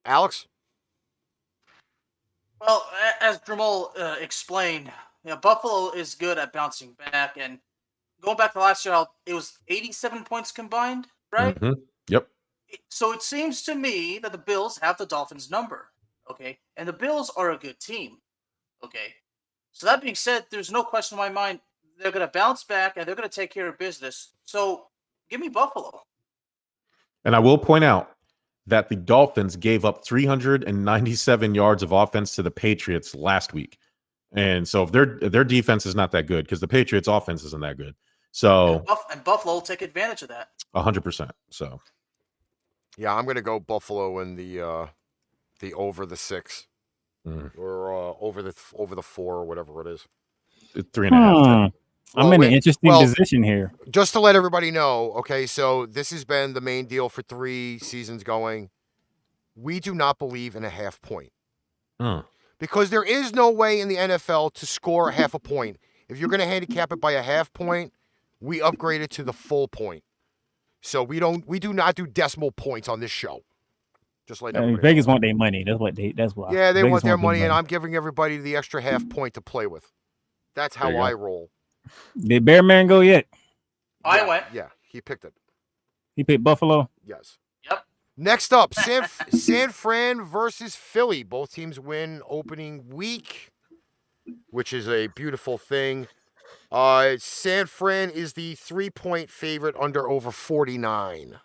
Alex? Well, as Jamal explained, Buffalo is good at bouncing back, and going back to last year, it was 87 points combined, right? Mm-hmm. Yep. So it seems to me that the Bills have the Dolphins' number, okay? And the Bills are a good team, okay? So that being said, there's no question in my mind they're going to bounce back and they're going to take care of business. So give me Buffalo. And I will point out that the Dolphins gave up 397 yards of offense to the Patriots last week. And so if their defense is not that good, because the Patriots offense isn't that good. So and Buffalo will take advantage of that. 100%. So yeah, I'm gonna go Buffalo in the over the 6 or over the 4 or whatever it is. 3.5. I'm in an interesting position here. Just to let everybody know, okay, so this has been the main deal for 3 seasons going. We do not believe in a half point. Because there is no way in the NFL to score a half a point. If you're going to handicap it by a half point, we upgrade it to the full point. So we do not do decimal points on this show. Just like Vegas want their money. That's why. Yeah, they want their money, and I'm giving everybody the extra half point to play with. That's how I roll. Did Bear Man go yet? I went. Yeah, he picked it. He picked Buffalo? Yes. Yep. Next up, San Fran versus Philly. Both teams win opening week, which is a beautiful thing. San Fran is the 3-point favorite under over 49.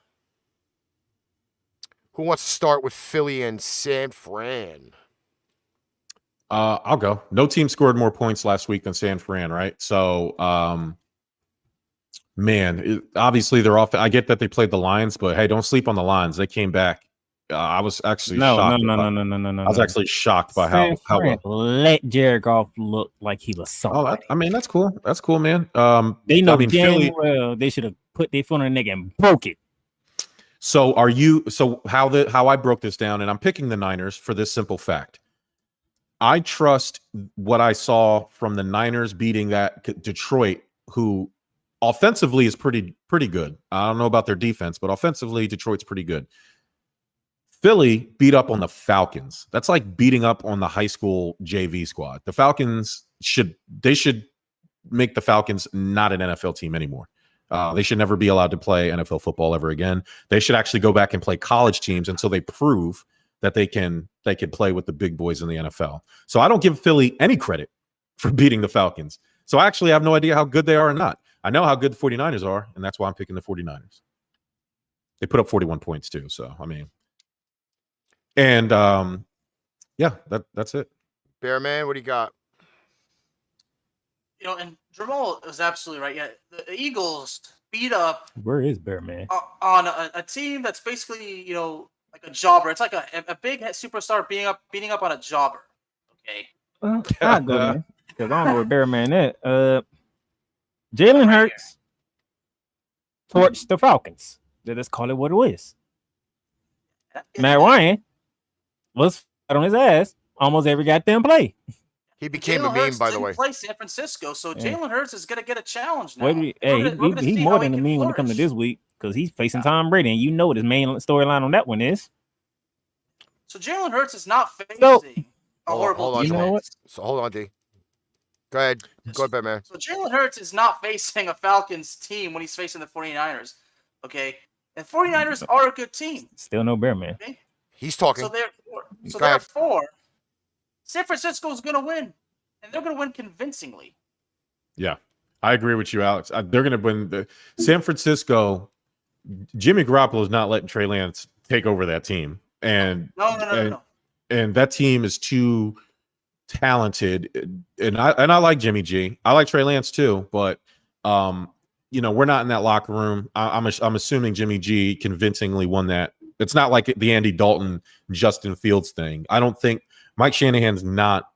Who wants to start with Philly and San Fran? I'll go. No team scored more points last week than San Fran, right? So, obviously they're off. I get that they played the Lions, but hey, don't sleep on the Lions. They came back. I was actually shocked. No. I was actually shocked by how well. Let Jared Goff look like he was somebody. I mean, that's cool. That's cool, man. They know Philly, well they should have put their foot on the neck and broke it. So how I broke this down, and I'm picking the Niners for this simple fact. I trust what I saw from the Niners beating that Detroit, who offensively is pretty good. I don't know about their defense, but offensively, Detroit's pretty good. Philly beat up on the Falcons. That's like beating up on the high school JV squad. The Falcons should make the Falcons not an NFL team anymore. They should never be allowed to play NFL football ever again. They should actually go back and play college teams until they prove that they can play with the big boys in the NFL. So I don't give Philly any credit for beating the Falcons. So I actually have no idea how good they are or not. I know how good the 49ers are, and that's why I'm picking the 49ers. They put up 41 points too. So, I mean, and that's it. Bear Man, what do you got? And Jamal is absolutely right. Yeah, the Eagles beat up. Where is Bear Man? On a team that's basically, like a jobber. It's like a big superstar beating up on a jobber. Okay. Well, I'll go there because I don't know where Bear Man is. Jalen Hurts torched the Falcons. Let's call it what it is. Matt Ryan was flat on his ass almost every goddamn play. He became a Jalen meme, Hurts by the didn't way. play San Francisco, so Yeah. Jalen Hurts is gonna get a challenge now. Wait, We're gonna he see more how than a can meme when it comes to flourish. this week because he's facing Tom Brady, and you know what his main storyline on that one is. So Jalen Hurts is not facing So- a horrible hold on, You know defense. what? So hold on, D. Go ahead, man. So Jalen Hurts is not facing a Falcons team when he's facing the 49ers. Okay, and 49ers are a good team. Still no bear, man. Okay, He's talking. so Go ahead. therefore, San Francisco is gonna win, and they're gonna win convincingly. Yeah, I agree with you, Alex. They're going to win. The San Francisco. Jimmy Garoppolo is not letting Trey Lance take over that team, and No. and that team is too talented. And I like Jimmy G. I like Trey Lance too, but we're not in that locker room. I'm assuming Jimmy G convincingly won that. It's not like the Andy Dalton, Justin Fields thing. I don't think Mike Shanahan's not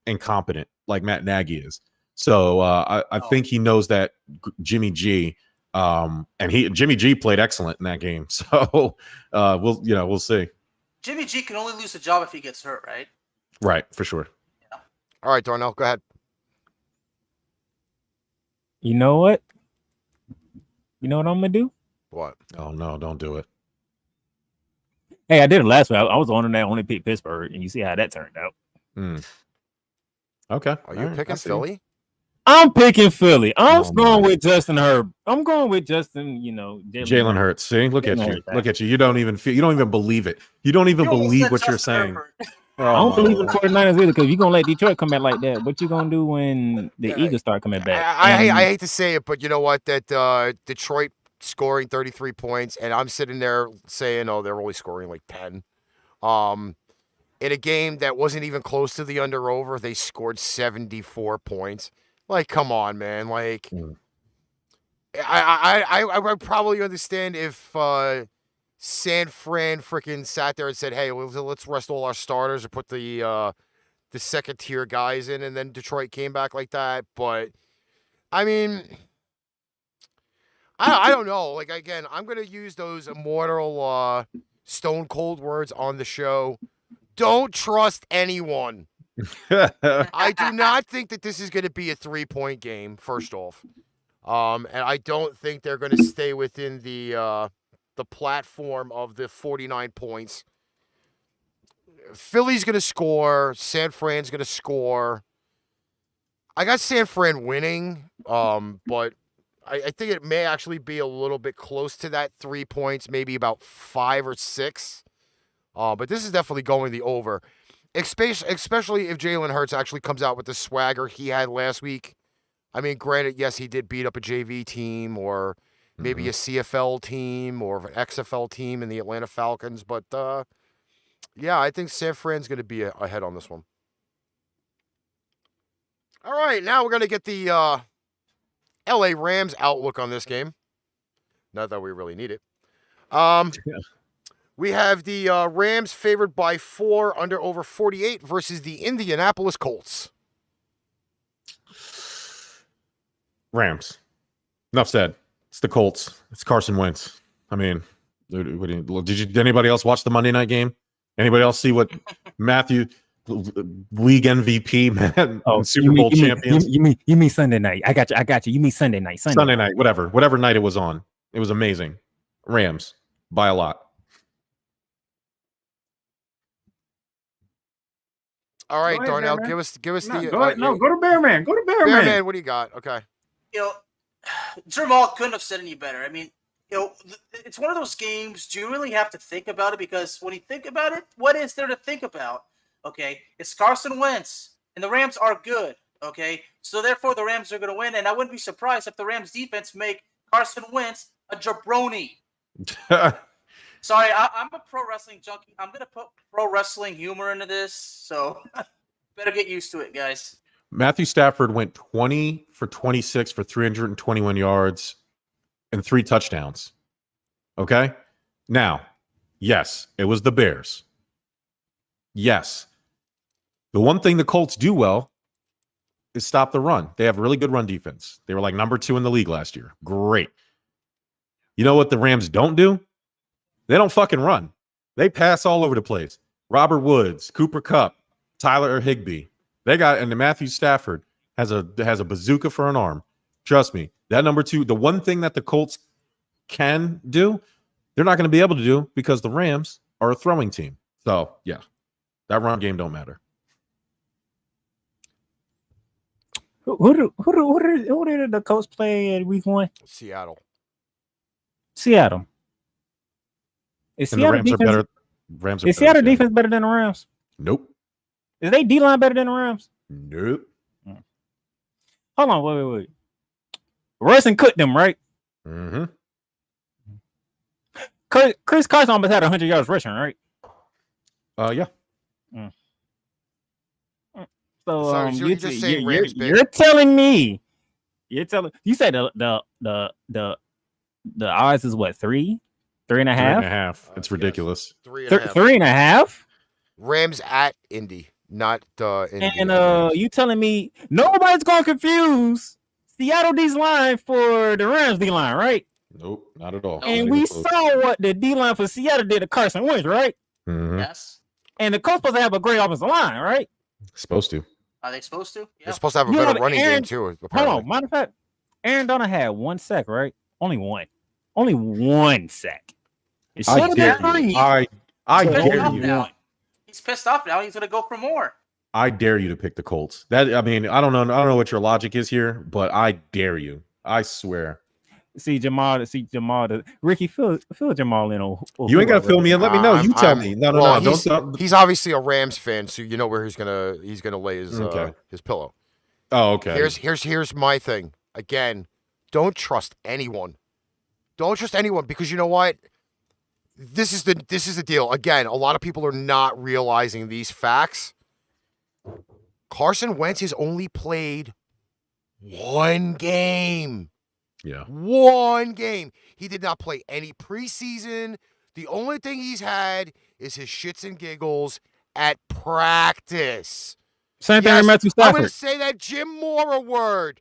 incompetent like Matt Nagy is. So I think he knows that Jimmy G, and Jimmy G played excellent in that game. So we'll see. Jimmy G can only lose a job if he gets hurt, right? Right, for sure. Yeah. All right, Darnell, go ahead. You know what? You know what I'm gonna do? What? Oh no, don't do it. Hey, I did it last week. I was on that only pick Pittsburgh, and you see how that turned out. Okay. Are you picking Philly? I'm picking Philly. I'm Oh, going my. with Justin Herbert. I'm going with Justin. Jalen Hurts. See, look at you. Look at you. You don't even believe it. You don't even You almost believe said what you're Justin saying. Herbert. I don't believe in the 49ers either because you're going to let Detroit come back like that. What you going to do when the Eagles start coming back? I hate to say it, but you know what? That Detroit scoring 33 points, and I'm sitting there saying, oh, they're only scoring like 10. In a game that wasn't even close to the under-over, they scored 74 points. Like, come on, man. Like, I would probably understand if San Fran freaking sat there and said, hey, let's rest all our starters or put the second-tier guys in, and then Detroit came back like that. But, I mean, I don't know. Like, again, I'm going to use those immortal stone-cold words on the show. Don't trust anyone. I do not think that this is going to be a 3-point game, first off. And I don't think they're going to stay within the platform of the 49 points. Philly's going to score. San Fran's going to score. I got San Fran winning, but I think it may actually be a little bit close to that 3 points, maybe about 5 or 6. But this is definitely going the over. Especially if Jalen Hurts actually comes out with the swagger he had last week. I mean, granted, yes, he did beat up a JV team or maybe a CFL team or an XFL team in the Atlanta Falcons. But, yeah, I think San Fran's going to be ahead on this one. All right, now we're going to get the LA Rams outlook on this game. Not that we really need it. We have the Rams favored by 4 under over 48 versus the Indianapolis Colts. Rams. Enough said. It's the Colts. It's Carson Wentz. I mean, did anybody else watch the Monday night game? Anybody else see what Matthew, league MVP, man, Super Bowl champions? You mean Sunday night? I got you. You mean Sunday night? Sunday night, whatever night it was on. It was amazing. Rams by a lot. All right, ahead, Darnell, Bear give us Go the. to Bear Man. Go to Bear Bear Man. Man, what do you got? Okay. Jamal couldn't have said any better. I mean, it's one of those games. Do you really have to think about it? Because when you think about it, what is there to think about? Okay, it's Carson Wentz, and the Rams are good. Okay, so therefore the Rams are going to win, and I wouldn't be surprised if the Rams defense make Carson Wentz a jabroni. Sorry, I'm a pro wrestling junkie. I'm going to put pro wrestling humor into this, so better get used to it, guys. Matthew Stafford went 20 for 26 for 321 yards and 3 touchdowns. Okay? Now, yes, it was the Bears. Yes. The one thing the Colts do well is stop the run. They have really good run defense. They were like number 2 in the league last year. Great. You know what the Rams don't do? They don't fucking run. They pass all over the place. Robert Woods, Cooper Kupp, Tyler Higbee. They got, and the Matthew Stafford has a bazooka for an arm. Trust me, that number 2, the one thing that the Colts can do, they're not going to be able to do because the Rams are a throwing team. So yeah, that run game don't matter. Who did the Colts play in week 1? Seattle. Is And Seattle the Rams defense, are better. Rams are is better, Seattle yeah. defense better than the Rams? Nope. Is they D-line better than the Rams? Nope. Hold on, wait. Russell cooked them, right? Mm-hmm. Chris Carson almost had 100 yards rushing, right? Yeah. So So you're just saying Rams big? you're telling me you said the odds is what, 3.5? 3.5. It's ridiculous. 3.5. 3.5? Rams at Indy, not Indy. And you telling me nobody's gonna confuse Seattle D's line for the Rams D line, right? Nope, not at all. And we saw what the D line for Seattle did to Carson Wentz, right? Mm-hmm. Yes. And the Colts supposed to have a great offensive line, right? Supposed to. Are they supposed to? They're Yeah. supposed to have a You better have running Aaron- game too. Hold Apparently. on, matter of fact, Aaron Donald had 1 sack, right? Only one sack. It I should've dare been you. 3. I He's pissed dare off you. now. He's pissed off now. He's gonna go for more. I dare you to pick the Colts. That, I mean, I don't know what your logic is here, but I dare you. I swear. See Jamal. Ricky, fill Jamal in. You ain't gotta fill me in. Let me know. You tell me. No. Don't. He's obviously a Rams fan, so you know where he's gonna lay his pillow. Oh, okay. Here's my thing. Again, don't trust anyone. Don't trust anyone because you know what? This is the deal. Again, a lot of people are not realizing these facts. Carson Wentz has only played 1 game. Yeah. 1 game. He did not play any preseason. The only thing he's had is his shits and giggles at practice. Same thing with Matthew I'm going Stafford. to say that Jim Mora word.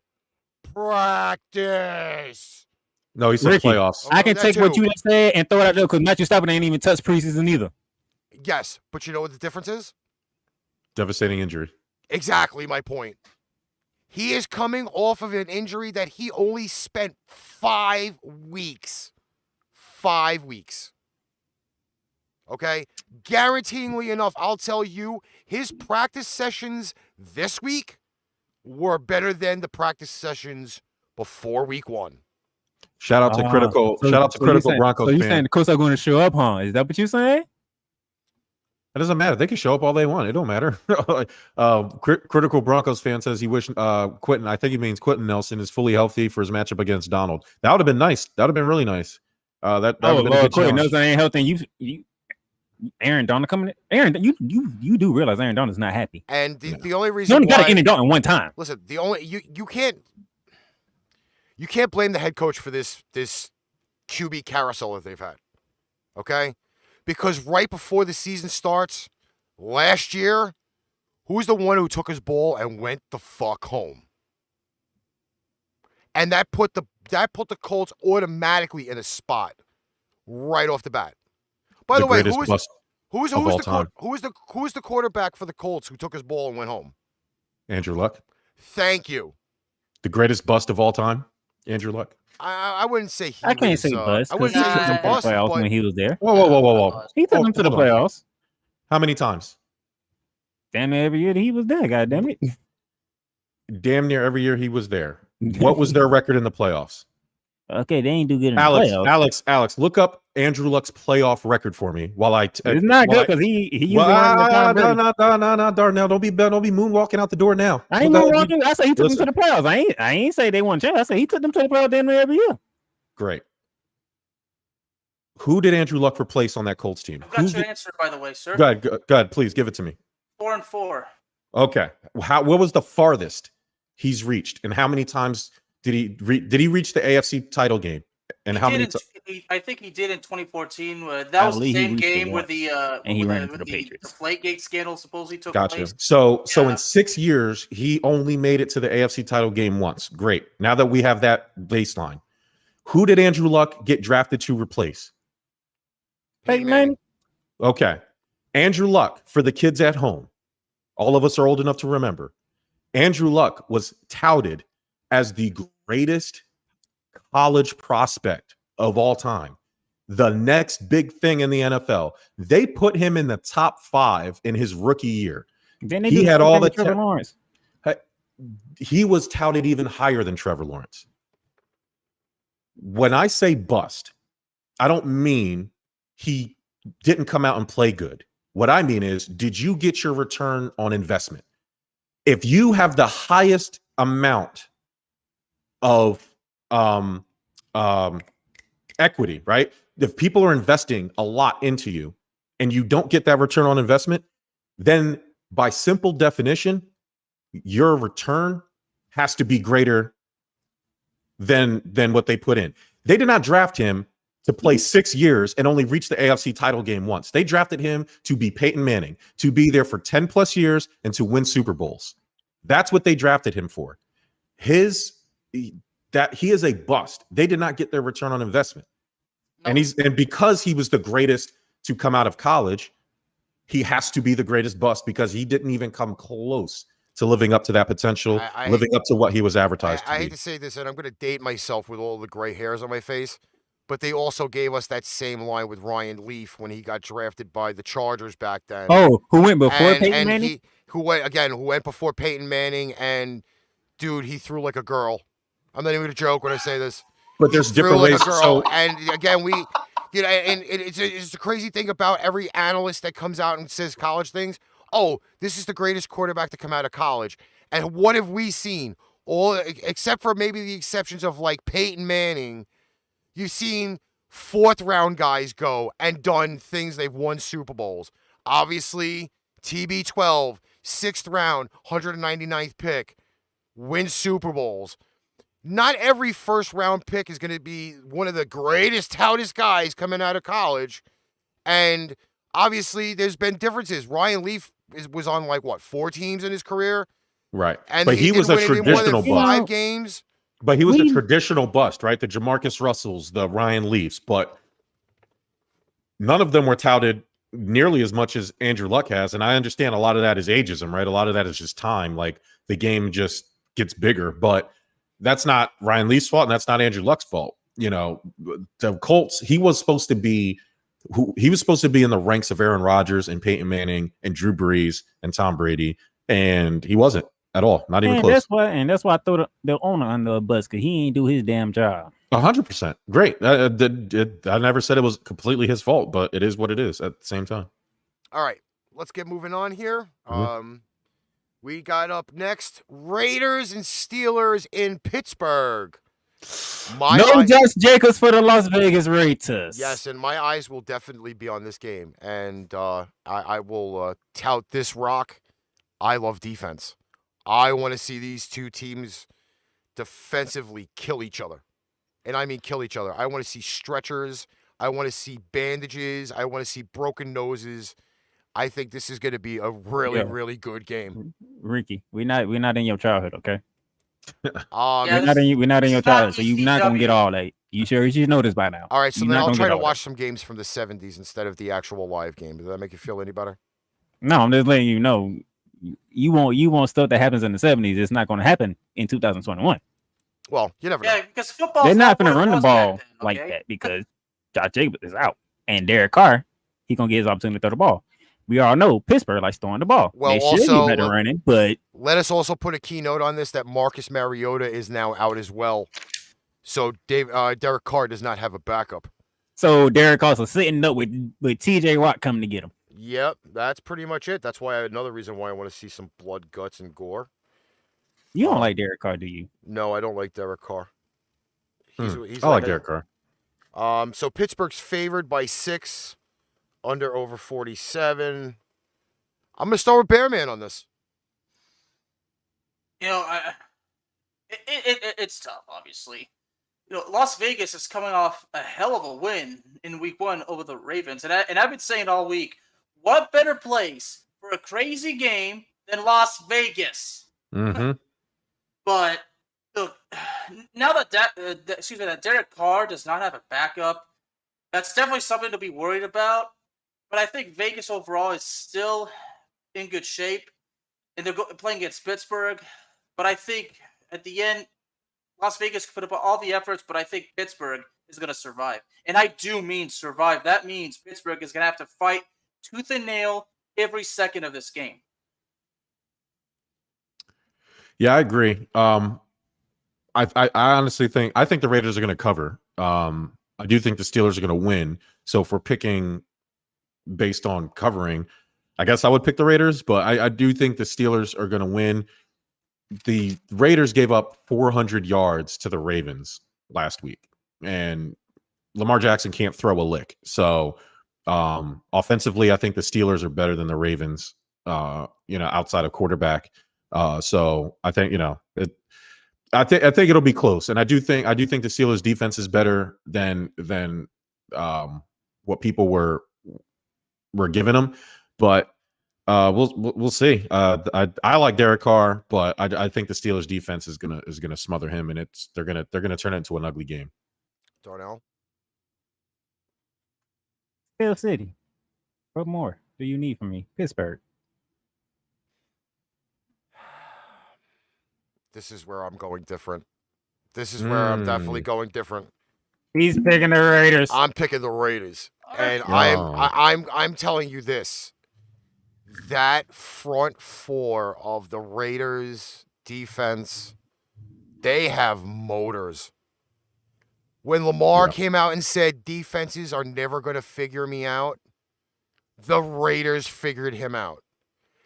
Practice. No, he said Ricky, playoffs. I can that take what too. you just said and throw it out there because Matthew Stafford ain't even touched preseason either. Yes, but you know what the difference is? Devastating injury. Exactly my point. He is coming off of an injury that he only spent 5 weeks. 5 weeks. Okay? Guaranteeingly enough, I'll tell you, his practice sessions this week were better than the practice sessions before week 1. Shout out to critical Broncos So you fan. saying the Colts are going to show up, huh? Is that what you're saying? It doesn't matter. They can show up all they want. It don't matter. Critical Broncos fan says he wished Quentin, I think he means Quentin Nelson, is fully healthy for his matchup against Donald. That would have been nice. That would have been really nice. That would have been a good Quentin challenge. Nelson ain't healthy. You Aaron Donald coming in. Aaron, you do realize Aaron Donald's not happy. And the only You reason only got why, to Andy Dalton one time. listen, the only you can't blame the head coach for this QB carousel that they've had. Okay? Because right before the season starts last year, who's the one who took his ball and went the fuck home? And that put the Colts automatically in a spot right off the bat. By the way, who is the quarterback for the Colts who took his ball and went home? Andrew Luck. Thank you. The greatest bust of all time, Andrew Luck. I wouldn't say he I can't was, say bust. I 'Cause wouldn't he say took he was them a to the bust, playoffs but when he was there. Whoa. He took them to the hold on. playoffs. How many times? Damn near every year that he was there. God damn it. Damn near every year he was there. What was their record in the playoffs? Okay, they ain't do good in the playoffs. Alex, look up Andrew Luck's playoff record for me while I. It's not good because he usually runs the time. No, Darnell, don't be moonwalking out the door now. I ain't moonwalking. I said he took them to the playoffs. I ain't say they won champ. I said he took them to the playoffs damn near every year. Great. Who did Andrew Luck replace on that Colts team? I've got your answer, by the way, sir. Go ahead, please give it to me. 4-4. Okay. What was the farthest he's reached, and how many times did he reach the AFC title game? And how many? I think he did in 2014. That was the same game where the and he ran into the Patriots. The Flakegate scandal supposedly took Gotcha. place. So in 6 years, he only made it to the AFC title game once. Great. Now that we have that baseline, who did Andrew Luck get drafted to replace? Peyton Manning. Okay. Andrew Luck, for the kids at home, All of us are old enough to remember. Andrew Luck was touted as the greatest college prospect of all time. The next big thing in the NFL. They put him in the top 5 in his rookie year. Then they He do had the all same the with Trevor Lawrence. He was touted even higher than Trevor Lawrence. When I say bust, I don't mean he didn't come out and play good. What I mean is, did you get your return on investment? If you have the highest amount of equity, right? If people are investing a lot into you and you don't get that return on investment, then by simple definition, your return has to be greater than what they put in. They did not draft him to play 6 years and only reach the AFC title game once. They drafted him to be Peyton Manning, to be there for 10 plus years and to win Super Bowls. That's what they drafted him for. He is a bust. They did not get their return on investment. No. And because he was the greatest to come out of college, he has to be the greatest bust because he didn't even come close to living up to that potential, living up to what he was advertised to I be. hate to say this, and I'm going to date myself with all the gray hairs on my face, but they also gave us that same line with Ryan Leaf when he got drafted by the Chargers back then. Oh, who went before Peyton and Manning? who went before Peyton Manning, and dude, he threw like a girl. I'm not even going to joke when I say this. But there's He threw different like ways. a girl. So And again, and it's the crazy thing about every analyst that comes out and says college things. Oh, this is the greatest quarterback to come out of college. And what have we seen? All except for maybe the exceptions of like Peyton Manning, you've seen 4th round guys go and done things. They've won Super Bowls. Obviously, TB12, 6th round, 199th pick, wins Super Bowls. Not every 1st round pick is going to be one of the greatest, stoutest guys coming out of college. And obviously, there's been differences. Ryan Leaf was on 4 teams in his career. right, And but he was a traditional bust. 5 games. But he was a traditional bust, right? The Jamarcus Russells, the Ryan Leafs, but none of them were touted nearly as much as Andrew Luck has. And I understand a lot of that is ageism, right? A lot of that is just time. Like the game just gets bigger, but that's not Ryan Leaf's fault, and that's not Andrew Luck's fault. You know, the Colts, he was supposed to be in the ranks of Aaron Rodgers and Peyton Manning and Drew Brees and Tom Brady, and he wasn't at all, not even close. That's why I threw the owner under a bus, because he ain't do his damn job. 100%. Great. I never said it was completely his fault, but it is what it is at the same time. All right, let's get moving on here. We got up next Raiders and Steelers in Pittsburgh. Josh Jacobs for the Las Vegas Raiders. Yes, and my eyes will definitely be on this game. And I will tout this rock. I love defense. I want to see these two teams defensively kill each other. And I mean kill each other. I want to see stretchers. I want to see bandages. I want to see broken noses. I think this is going to be a really, really good game. Ricky, we're not in your childhood, okay? We're not in your childhood, so you're not gonna get all that. You should know this by now. All right, so then I'll try to watch some games from the 70s instead of the actual live game. Does that make you feel any better? No, I'm just letting you know. You want stuff that happens in the 70s. It's not going to happen in 2021. Well, you never know. Yeah, because football. They're not going to run the ball like that because Josh Jacobs is out, and Derek Carr, he's gonna get his opportunity to throw the ball. We all know Pittsburgh likes throwing the ball. Well, they should be better running, but let us also put a keynote on this that Marcus Mariota is now out as well. So Derek Carr does not have a backup. So Derek Carr's sitting up with TJ Watt coming to get him. Yep, that's pretty much it. That's why another reason why I want to see some blood, guts, and gore. You don't like Derek Carr, do you? No, I don't like Derek Carr. I like Derek Carr. So Pittsburgh's favored by 6, under over 47. I'm gonna start with Bearman on this. You know, it's tough, obviously. You know, Las Vegas is coming off a hell of a win in Week 1 over the Ravens, and I've been saying all week, what better place for a crazy game than Las Vegas? Mm-hmm. But look, now that Derek Carr does not have a backup, that's definitely something to be worried about. But I think Vegas overall is still in good shape. and they're playing against Pittsburgh. But I think at the end, Las Vegas put up all the efforts, but I think Pittsburgh is going to survive. And I do mean survive. That means Pittsburgh is going to have to fight tooth and nail every second of this game. Yeah, I agree. I honestly think the Raiders are going to cover. I do think the Steelers are going to win. So if we're picking based on covering, I guess I would pick the Raiders, but I do think the Steelers are going to win. The Raiders gave up 400 yards to the Ravens last week, and Lamar Jackson can't throw a lick. So offensively, I think the Steelers are better than the Ravens, outside of quarterback. So I think, I think it'll be close. And I do think the Steelers defense is better than what people were giving them. But we'll see. I like Derek Carr, but I think the Steelers defense is gonna smother him, and they're gonna turn it into an ugly game. Darnell? Steel City. What more do you need from me? Pittsburgh. This is where I'm going different. This is where I'm definitely going different. He's picking the Raiders. I'm picking the Raiders, and I'm telling you this: that front four of the Raiders defense, they have motors. When Lamar came out and said defenses are never going to figure me out, the Raiders figured him out.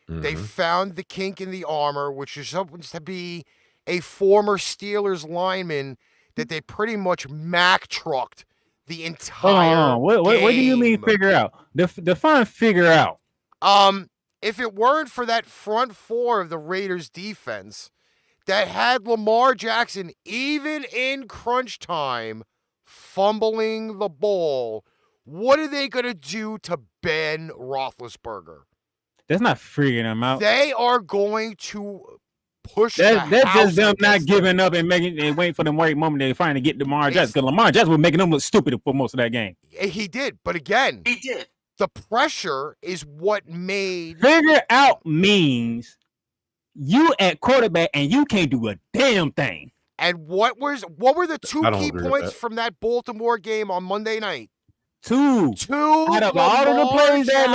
Mm-hmm. They found the kink in the armor, which is supposed to be a former Steelers lineman that they pretty much Mack trucked the entire What do you mean figure out? Define figure out. If it weren't for that front four of the Raiders defense that had Lamar Jackson, even in crunch time, fumbling the ball, what are they going to do to Ben Roethlisberger? That's not figuring them out. They are going to push that's just them not giving up and waiting for the right moment they finally get Lamar Jackson. Because Lamar Jackson was making them look stupid for most of that game. He did, but again, he did. The pressure is what made figure out means you at quarterback and you can't do a damn thing. And what were the two key points from that Baltimore game on Monday night? Two out of all of the plays that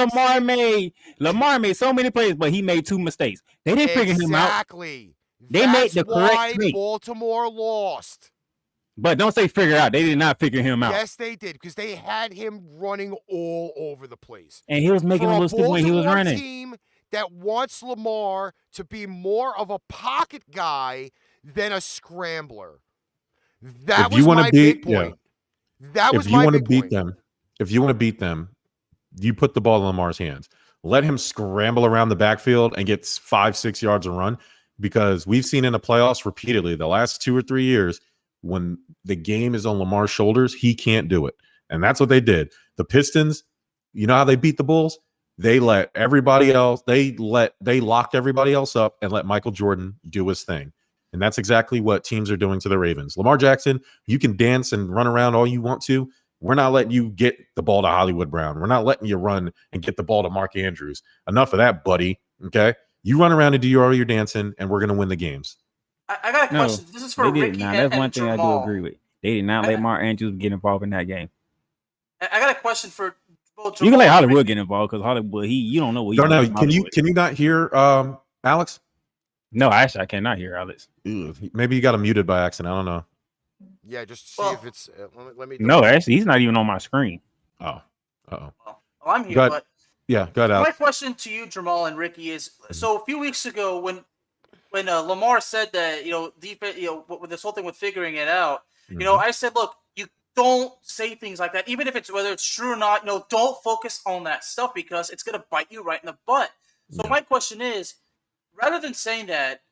Lamar made so many plays, but he made two mistakes. They didn't figure him out. Exactly. They made the correct play. Baltimore lost. But don't say figure out. They did not figure him out. Yes, they did, because they had him running all over the place. And he was making a mistake when he was running. Team that wants Lamar to be more of a pocket guy than a scrambler. That was my big point. That was my big point. If you want to beat them, you put the ball in Lamar's hands. Let him scramble around the backfield and get 5-6 yards a run, because we've seen in the playoffs repeatedly the last 2 or 3 years when the game is on Lamar's shoulders, he can't do it. And that's what they did. The Pistons, you know how they beat the Bulls? They let everybody else, they locked everybody else up and let Michael Jordan do his thing. And that's exactly what teams are doing to the Ravens. Lamar Jackson, you can dance and run around all you want to. We're not letting you get the ball to Hollywood Brown. We're not letting you run and get the ball to Mark Andrews. Enough of that, buddy. Okay? You run around and do all your dancing, and we're going to win the games. I got a question. This is for Ricky That's one thing Jamal. I do agree with. They did not let Mark Andrews get involved in that game. I got a question for both Jamal. You can let Hollywood get involved, because Hollywood, you don't know what he's doing. Can you not hear Alex? No, actually, I cannot hear Alex. Maybe you got him muted by accident. I don't know. Yeah, just see if it's. Let me. No, actually, he's not even on my screen. Oh, well, I'm here. But yeah, go ahead. My question to you, Jamal and Ricky, is: so a few weeks ago, when Lamar said that defense, with this whole thing with figuring it out, I said, look, you don't say things like that, even if whether it's true or not. Don't focus on that stuff, because it's gonna bite you right in the butt. So my question is, rather than saying that,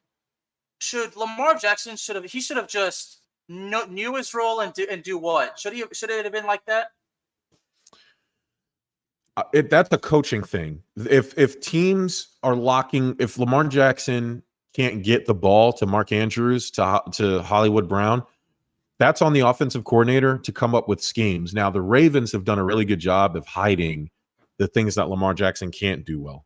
should Lamar Jackson should have just knew his role and do what? Should it have been like that? That's a coaching thing. If teams are locking, if Lamar Jackson can't get the ball to Mark Andrews to Hollywood Brown, that's on the offensive coordinator to come up with schemes. Now the Ravens have done a really good job of hiding the things that Lamar Jackson can't do well.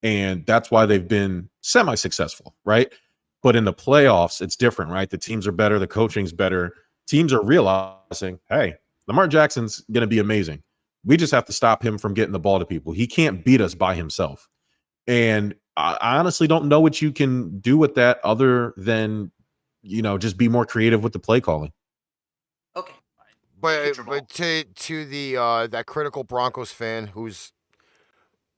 And that's why they've been semi-successful, right? But in the playoffs, it's different, right? The teams are better. The coaching's better. Teams are realizing, hey, Lamar Jackson's going to be amazing. We just have to stop him from getting the ball to people. He can't beat us by himself. And I honestly don't know what you can do with that other than, just be more creative with the play calling. Okay. But to the that critical Broncos fan who's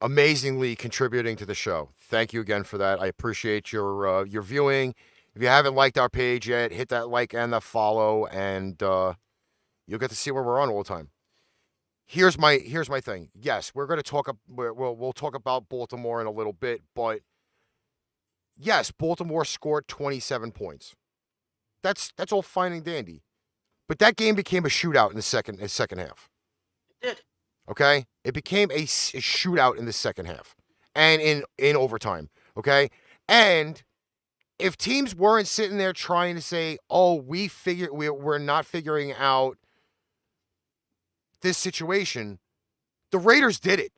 amazingly contributing to the show, thank you again for that. I appreciate your viewing. If you haven't liked our page yet, hit that like and the follow, and you'll get to see where we're on all the time. Here's my thing. Yes, we're going to talk. We'll talk about Baltimore in a little bit, but yes, Baltimore scored 27 points. That's all fine and dandy, but that game became a shootout in the second half. It did. Okay, it became a shootout in the second half, and in overtime. Okay, and if teams weren't sitting there trying to say, "Oh, we're not figuring out this situation," the Raiders did it.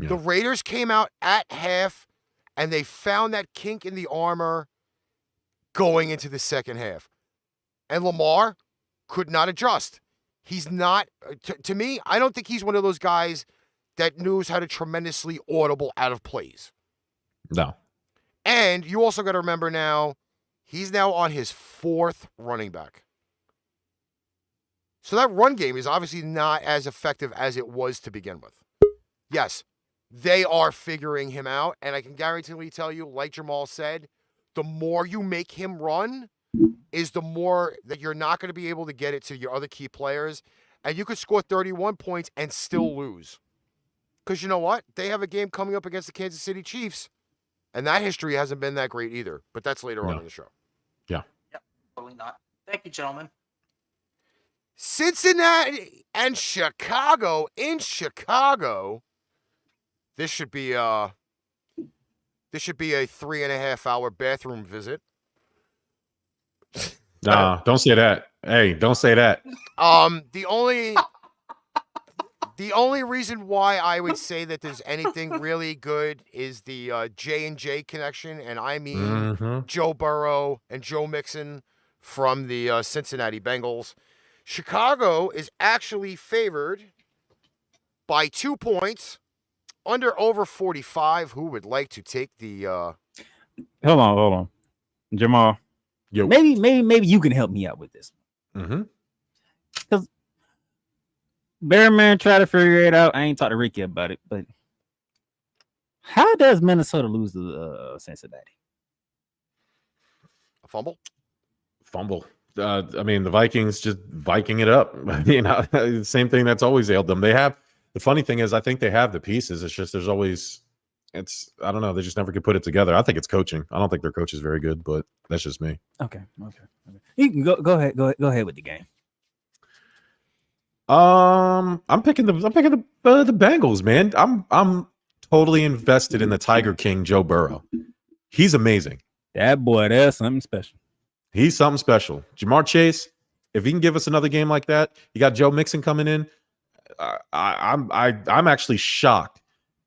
Yeah. The Raiders came out at half, and they found that kink in the armor going into the second half. And Lamar could not adjust. He's not, to me, I don't think he's one of those guys that knows how to tremendously audible out of plays. No. And you also got to remember now, he's now on his fourth running back. So that run game is obviously not as effective as it was to begin with. Yes, they are figuring him out, and I can guarantee tell you, like Jamal said, the more you make him run is the more that you're not going to be able to get it to your other key players, and you could score 31 points and still lose. Because you know what? They have a game coming up against the Kansas City Chiefs, and that history hasn't been that great either, but that's later on in the show. Yeah. Yeah, totally not. Thank you, gentlemen. Cincinnati and Chicago. In Chicago, this should be a 3.5 hour bathroom visit. Nah, don't say that. Hey, don't say that. The only reason why I would say that there's anything really good is the J&J connection, and I mean Joe Burrow and Joe Mixon from the Cincinnati Bengals. Chicago is actually favored by 2 points, under over 45. Who would like to take the? Hold on, Jamal. Yo. Maybe you can help me out with this. Because Bearman try to figure it out. I ain't talked to Ricky about it, but how does Minnesota lose to Cincinnati? A fumble. I mean, the Vikings just Viking it up. Same thing that's always ailed them. They have, the funny thing is, I think they have the pieces. It's just there's always, I don't know. They just never could put it together. I think it's coaching. I don't think their coach is very good, but that's just me. Okay. You can go ahead with the game. I'm picking the Bengals, man. I'm totally invested in the Tiger King, Joe Burrow. He's amazing. That boy, that's something special. He's something special. Jamar Chase, if he can give us another game like that, you got Joe Mixon coming in. I'm actually shocked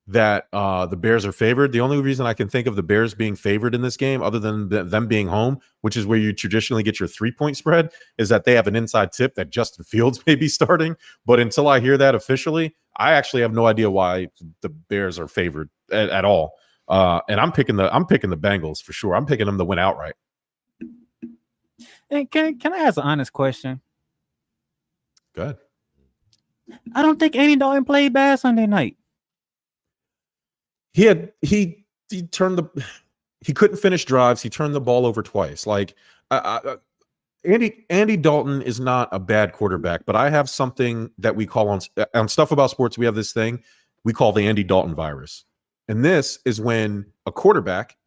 that the Bears are favored. The only reason I can think of the Bears being favored in this game, other than them being home, which is where you traditionally get your 3-point spread, is that they have an inside tip that Justin Fields may be starting. But until I hear that officially, I actually have no idea why the Bears are favored at all. And I'm picking the Bengals for sure. I'm picking them to win outright. And can I ask an honest question? Go ahead. I don't think Andy Dalton played bad Sunday night. He couldn't finish drives. He turned the ball over twice. Like Andy Dalton is not a bad quarterback, but I have something that we call on Stuff About Sports. We have this thing we call the Andy Dalton virus. And this is when a quarterback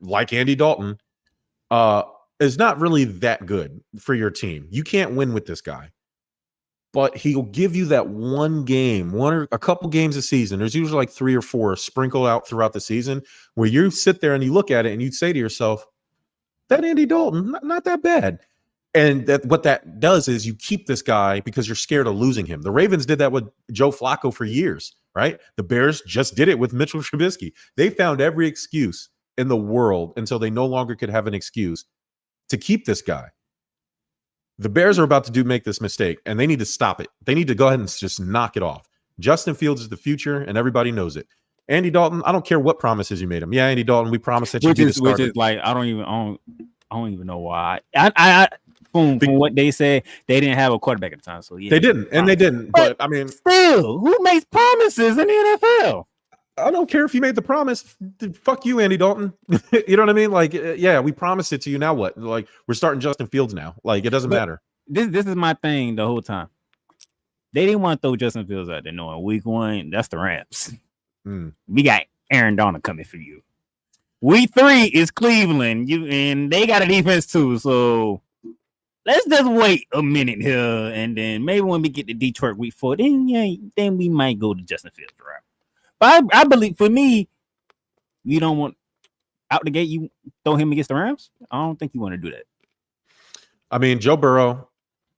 like Andy Dalton is not really that good for your team. You can't win with this guy, but he'll give you that one game, one or a couple games a season. There's usually like 3 or 4 sprinkled out throughout the season where you sit there and you look at it and you say to yourself, that Andy Dalton, not that bad. And what that does is you keep this guy because you're scared of losing him. The Ravens did that with Joe Flacco for years, right? The Bears just did it with Mitchell Trubisky. They found every excuse in the world until they no longer could have an excuse to keep this guy. The Bears are about to make this mistake, and they need to stop it. They need to go ahead and just knock it off. Justin Fields is the future, and everybody knows it. Andy Dalton, I don't care what promises you made him. Yeah, Andy Dalton, we promised that you'd be the starter. Which is like I don't even know why. From what they said, they didn't have a quarterback at the time. So yeah, they didn't. But I mean, still, who makes promises in the NFL? I don't care if you made the promise. Fuck you, Andy Dalton. You know what I mean? Like, yeah, we promised it to you. Now what? Like, we're starting Justin Fields now. Like, it doesn't matter. This is my thing the whole time. They didn't want to throw Justin Fields out there knowing week 1, that's the Rams. We got Aaron Donald coming for you. Week 3 is Cleveland. And they got a defense too. So let's just wait a minute here. And then maybe when we get to Detroit week 4, then we might go to Justin Fields route. But I believe for me, you don't want out the gate, you throw him against the Rams. I don't think you want to do that. I mean, Joe Burrow,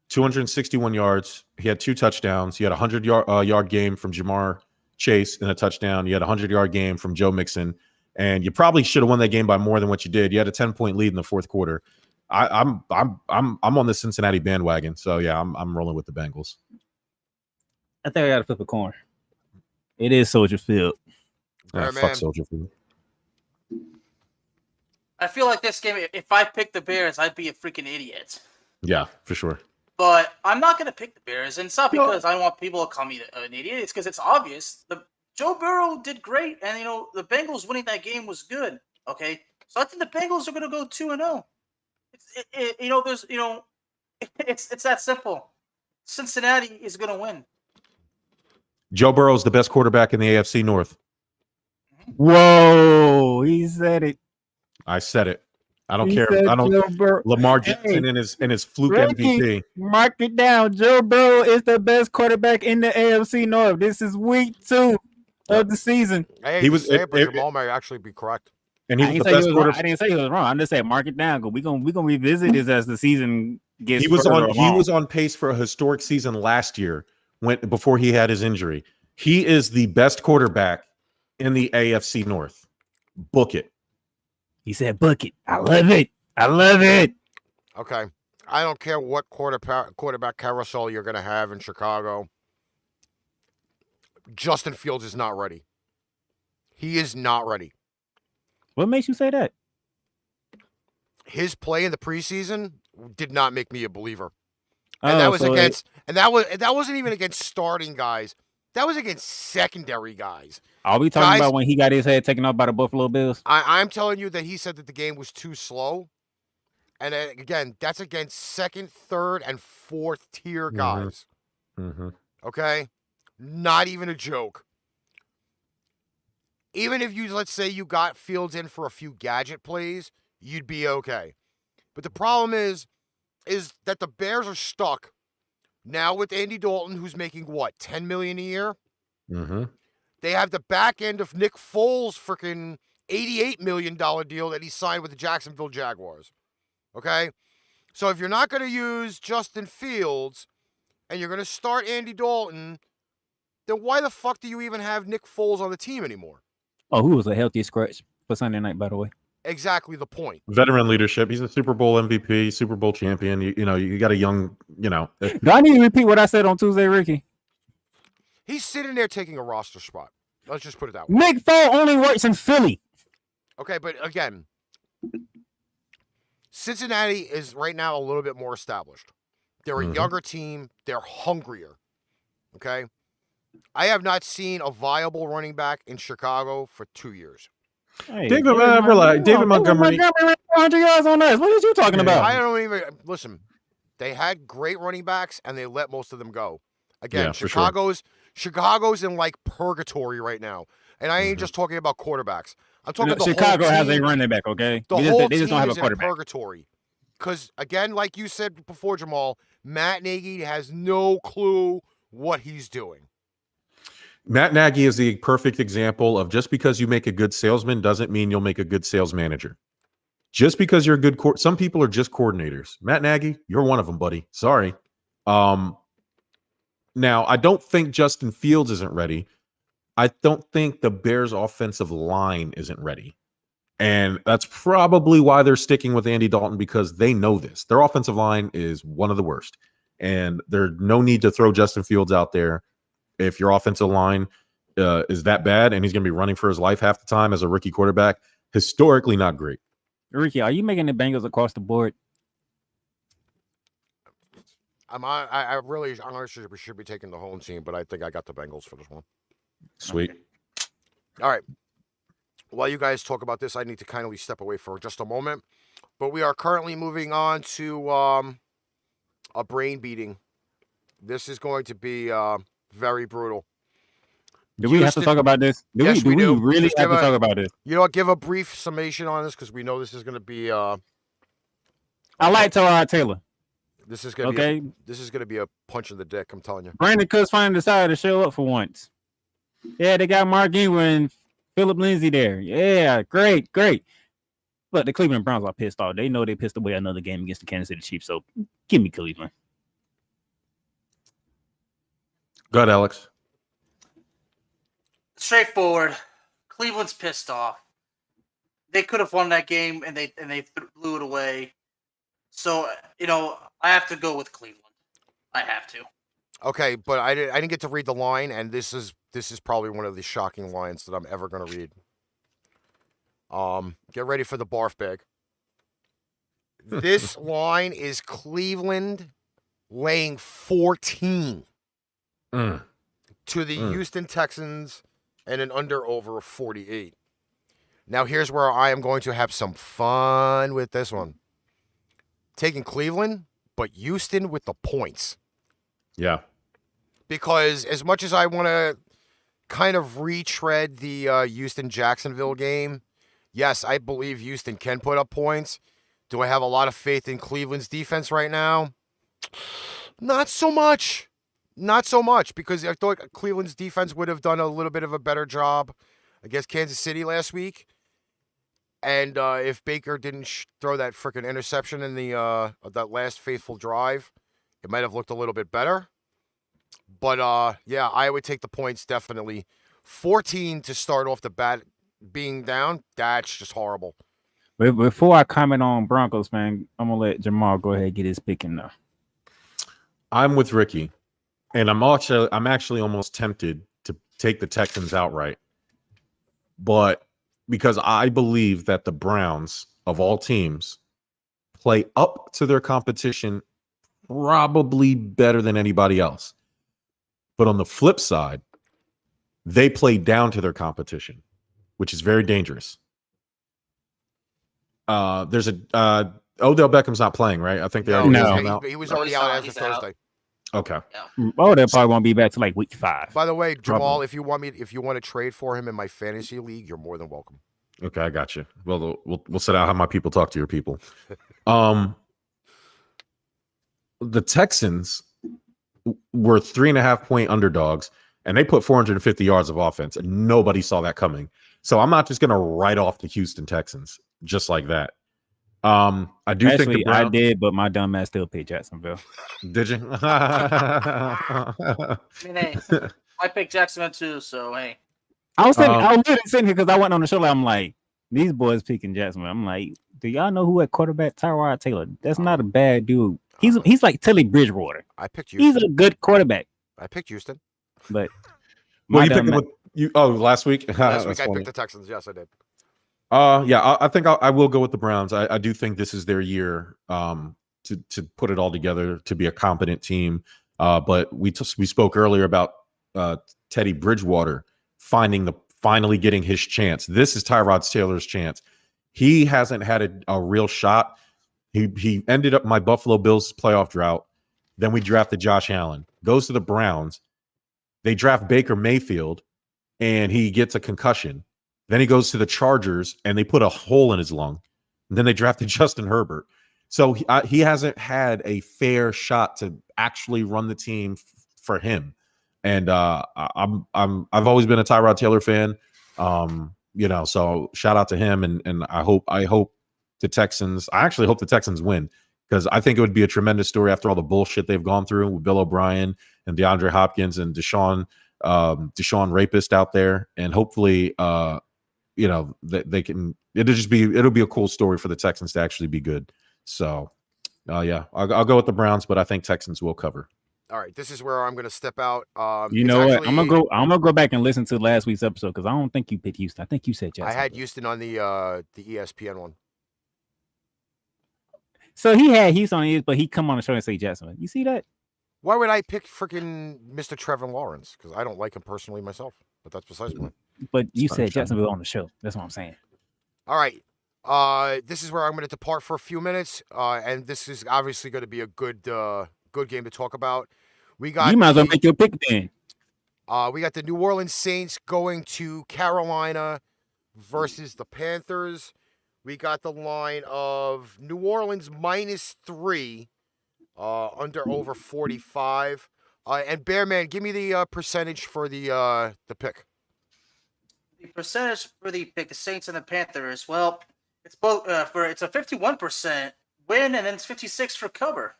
261 yards. He had 2 touchdowns. He had a 100-yard game from Jamar Chase and a touchdown. You had a 100-yard game from Joe Mixon. And you probably should have won that game by more than what you did. You had a 10-point lead in the fourth quarter. I'm on the Cincinnati bandwagon. So yeah, I'm rolling with the Bengals. I think I gotta flip a coin. It is Soldier Field. Fuck Soldier Field. I feel like this game, if I picked the Bears, I'd be a freaking idiot. Yeah, for sure. But I'm not going to pick the Bears. And it's not because I don't want people to call me an idiot. It's because it's obvious. Joe Burrow did great. And, the Bengals winning that game was good. Okay? So I think the Bengals are going to go 2-0. It's that simple. Cincinnati is going to win. Joe Burrow is the best quarterback in the AFC North. Whoa, he said it. I said it. I don't care. I don't. Lamar Jackson and his fluke MVP. Mark it down. Joe Burrow is the best quarterback in the AFC North. This is week 2 of the season. Hey, he was. Jamal may actually be correct. And he was the best quarterback. I didn't say he was wrong. I'm just saying mark it down. Because we gonna revisit this as the season gets. He was on pace for a historic season last year before he had his injury. He is the best quarterback in the AFC North. Book it. He said, book it. I love it. I love it. Okay. I don't care what quarterback carousel you're going to have in Chicago. Justin Fields is not ready. He is not ready. What makes you say that? His play in the preseason did not make me a believer. And that was that wasn't even against starting guys. That was against secondary guys. Are we talking about when he got his head taken off by the Buffalo Bills? I'm telling you that he said that the game was too slow. And again, that's against second, third, and fourth tier guys. Mm-hmm. Okay? Not even a joke. Even if let's say you got Fields in for a few gadget plays, you'd be okay. But the problem is that the Bears are stuck now with Andy Dalton, who's making what, $10 million a year? Mm-hmm. They have the back end of Nick Foles' freaking $88 million deal that he signed with the Jacksonville Jaguars. Okay? So if you're not going to use Justin Fields and you're going to start Andy Dalton, then why the fuck do you even have Nick Foles on the team anymore? Oh, who was a healthy scratch for Sunday night, by the way? Exactly the point. Veteran leadership. He's a Super Bowl MVP, Super Bowl champion. You got a young, Do I need to repeat what I said on Tuesday, Ricky? He's sitting there taking a roster spot. Let's just put it that way. Nick Foles only works in Philly. Okay, but again, Cincinnati is right now a little bit more established. They're a younger team. They're hungrier. Okay? I have not seen a viable running back in Chicago for 2 years. Hey, David Montgomery. 100 yards on us. What are you talking about? I don't even listen. They had great running backs and they let most of them go. Again, Chicago's in like purgatory right now, and I ain't just talking about quarterbacks. I'm talking about Chicago has a running back. Okay, they just don't have a quarterback. In purgatory, because again, like you said before, Jamal, Matt Nagy has no clue what he's doing. Matt Nagy is the perfect example of just because you make a good salesman doesn't mean you'll make a good sales manager. Just because you're a good some people are just coordinators. Matt Nagy, you're one of them, buddy. Sorry. Now, I don't think Justin Fields isn't ready, I don't think the Bears' offensive line isn't ready. And that's probably why they're sticking with Andy Dalton, because they know this. Their offensive line is one of the worst. And there's no need to throw Justin Fields out there if your offensive line is that bad and he's going to be running for his life half the time as a rookie quarterback. Historically not great. Ricky, are you making the Bengals across the board? I'm honestly should be taking the home team, but I think I got the Bengals for this one. Sweet. All right. While you guys talk about this, I need to kindly step away for just a moment. But we are currently moving on to a brain beating. This is going to be very brutal. Do we have to talk about this? Yes, we do. We really Just have to talk about this? You know what? Give a brief summation on this because we know this is going to be. I like Tyrod Taylor. This is going to be. This is going to be a punch in the dick. I'm telling you. Brandon Cooks finally decided to show up for once. Yeah, they got Mark Ingram and Philip Lindsay there. Yeah, great. But the Cleveland Browns are pissed off. They know they pissed away another game against the Kansas City Chiefs. So give me Cleveland. Go ahead, Alex. Straightforward. Cleveland's pissed off. They could have won that game, and they blew it away. So I have to go with Cleveland. I have to. Okay, but I didn't get to read the line, and this is probably one of the shocking lines that I'm ever going to read. Get ready for the barf bag. This line is Cleveland laying 14 to the Houston Texans and an over of 48. Now, here's where I am going to have some fun with this one. Taking Cleveland, but Houston with the points. Yeah. Because as much as I want to kind of retread the Houston-Jacksonville game, yes, I believe Houston can put up points. Do I have a lot of faith in Cleveland's defense right now? Not so much. Not so much, because I thought Cleveland's defense would have done a little bit of a better job against Kansas City last week. And if Baker didn't throw that freaking interception in the that last faithful drive, it might have looked a little bit better. But, yeah, I would take the points, definitely. 14 to start off the bat being down, that's just horrible. Before I comment on Broncos, man, I'm going to let Jamal go ahead and get his pick in there. I'm with Ricky, and I'm actually almost tempted to take the Texans outright. But because I believe that the Browns, of all teams, play up to their competition probably better than anybody else. But on the flip side, they play down to their competition, which is very dangerous. There's Odell Beckham's not playing, right? I think they already he was already out as of Thursday. Okay. Yeah. Odell probably won't be back to like week 5. By the way, Jamal, if you want to trade for him in my fantasy league, you're more than welcome. Okay, I got you. Well, we'll set out how my people talk to your people. The Texans were 3.5 point underdogs, and they put 450 yards of offense, and nobody saw that coming. So I'm not just going to write off the Houston Texans just like that. I think I did, but my dumb ass still picked Jacksonville. Did you? I mean, hey, I picked Jacksonville too, so hey. I was literally sitting here because I went on the show. I'm like, these boys picking Jacksonville. I'm like, do y'all know who at quarterback? Tyrod Taylor. That's not a bad dude. He's like Teddy Bridgewater. I picked Houston. He's a good quarterback. I picked Houston. But well, you picked him last week. Last week I picked the Texans. Yes, I did. Yeah, I think I will go with the Browns. I do think this is their year to put it all together, to be a competent team. But we spoke earlier about Teddy Bridgewater finally getting his chance. This is Tyrod Taylor's chance. He hasn't had a real shot. He ended up my Buffalo Bills playoff drought. Then we drafted Josh Allen. Goes to the Browns. They draft Baker Mayfield, and he gets a concussion. Then he goes to the Chargers, and they put a hole in his lung. And then they drafted Justin Herbert. So he hasn't had a fair shot to actually run the team for him. And I've always been a Tyrod Taylor fan. So shout out to him, and I hope the Texans. I actually hope the Texans win, because I think it would be a tremendous story after all the bullshit they've gone through with Bill O'Brien and DeAndre Hopkins and Deshaun Deshaun rapist out there, and hopefully, they can. It'll be a cool story for the Texans to actually be good. So, yeah, I'll go with the Browns, but I think Texans will cover. All right, this is where I'm going to step out. You know what? I'm gonna go back and listen to last week's episode because I don't think you picked Houston. I think you said Jacksonville. I had Houston on the ESPN one. So he had Houston on his, but he come on the show and say Jacksonville. You see that? Why would I pick freaking Mr. Trevor Lawrence? Because I don't like him personally myself. But that's besides the point. But you said Jacksonville on the show. That's what I'm saying. All right. This is where I'm going to depart for a few minutes, and this is obviously going to be a good game to talk about. You might as well make your pick then. We got the New Orleans Saints going to Carolina versus the Panthers. We got the line of New Orleans -3, under over 45. And Bearman, give me the percentage for the pick. The percentage for the pick, the Saints and the Panthers. Well, it's both it's a 51% win, and then it's 56 for cover.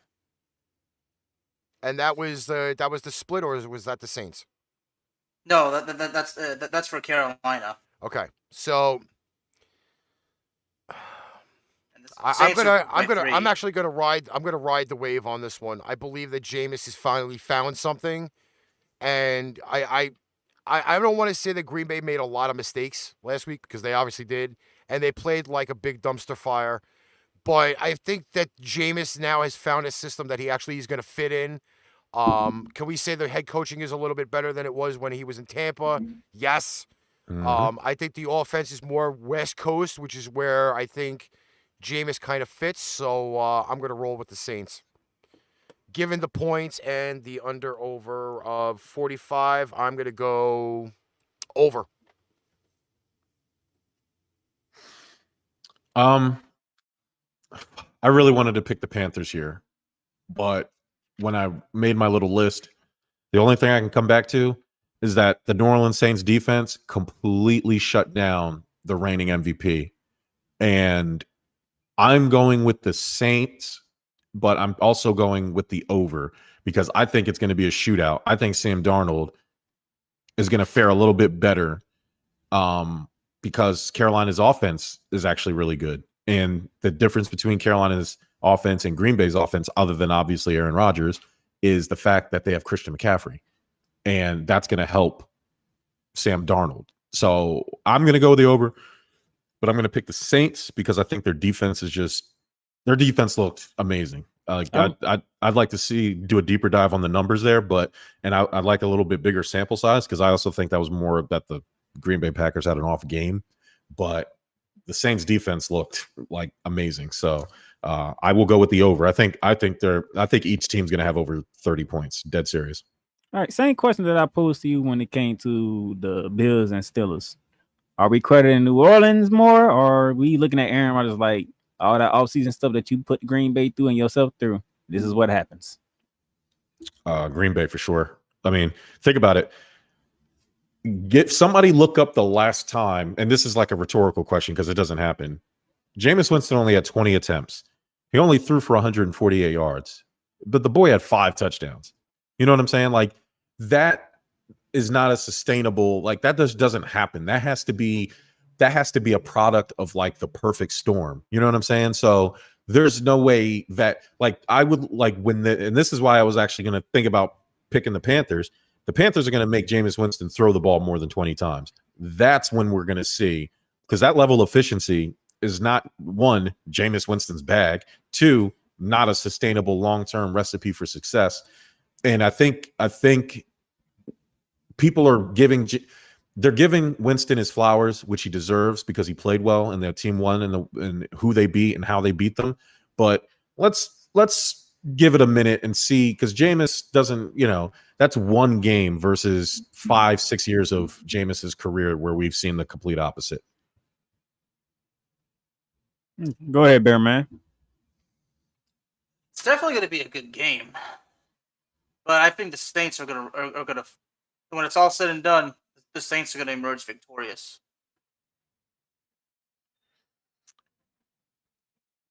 And that was the split, or was that the Saints? No, that's for Carolina. Okay, so I'm actually gonna ride the wave on this one. I believe that Jameis has finally found something, and I don't want to say that Green Bay made a lot of mistakes last week, because they obviously did, and they played like a big dumpster fire. But I think that Jameis now has found a system that he actually is going to fit in. Can we say the head coaching is a little bit better than it was when he was in Tampa? Yes. I think the offense is more West Coast, which is where I think Jameis kind of fits. So I'm going to roll with the Saints. Given the points and the under/over of 45, I'm going to go over. I really wanted to pick the Panthers here, but when I made my little list, the only thing I can come back to is that the New Orleans Saints defense completely shut down the reigning MVP. And I'm going with the Saints, but I'm also going with the over because I think it's going to be a shootout. I think Sam Darnold is going to fare a little bit better because Carolina's offense is actually really good. And the difference between Carolina's offense and Green Bay's offense, other than obviously Aaron Rodgers, is the fact that they have Christian McCaffrey. And that's going to help Sam Darnold. So I'm going to go with the over, but I'm going to pick the Saints because I think their defense looked amazing. I'd like to do a deeper dive on the numbers there, and I'd like a little bit bigger sample size because I also think that was more that the Green Bay Packers had an off game, but the Saints defense looked like amazing. So I will go with the over. I think each team's going to have over 30 points. Dead serious. All right, same question that I posed to you when it came to the Bills and Steelers. Are we crediting New Orleans more, or are we looking at Aaron Rodgers like all that offseason stuff that you put Green Bay through and yourself through? This is what happens. Green Bay for sure. I mean, think about it. Get somebody look up the last time, and this is like a rhetorical question because it doesn't happen. Jameis Winston only had 20 attempts. He only threw for 148 yards, but the boy had 5 touchdowns. You know what I'm saying? Like, that is not a sustainable, like, that doesn't happen. That has to be a product of like the perfect storm. You know what I'm saying? So there's no way that, like, I would like and this is why I was actually going to think about picking the Panthers. The Panthers are going to make Jameis Winston throw the ball more than 20 times. That's when we're going to see, because that level of efficiency is not, 1, Jameis Winston's bag, 2, not a sustainable long-term recipe for success. And I think people are giving Winston his flowers, which he deserves because he played well and their team won and who they beat and how they beat them. But let's give it a minute and see, because Jameis doesn't, that's one game versus 5-6 years of Jameis's career where we've seen the complete opposite. Go ahead, Bear Man. It's definitely going to be a good game, but I think the Saints are going to, when it's all said and done, the Saints are going to emerge victorious.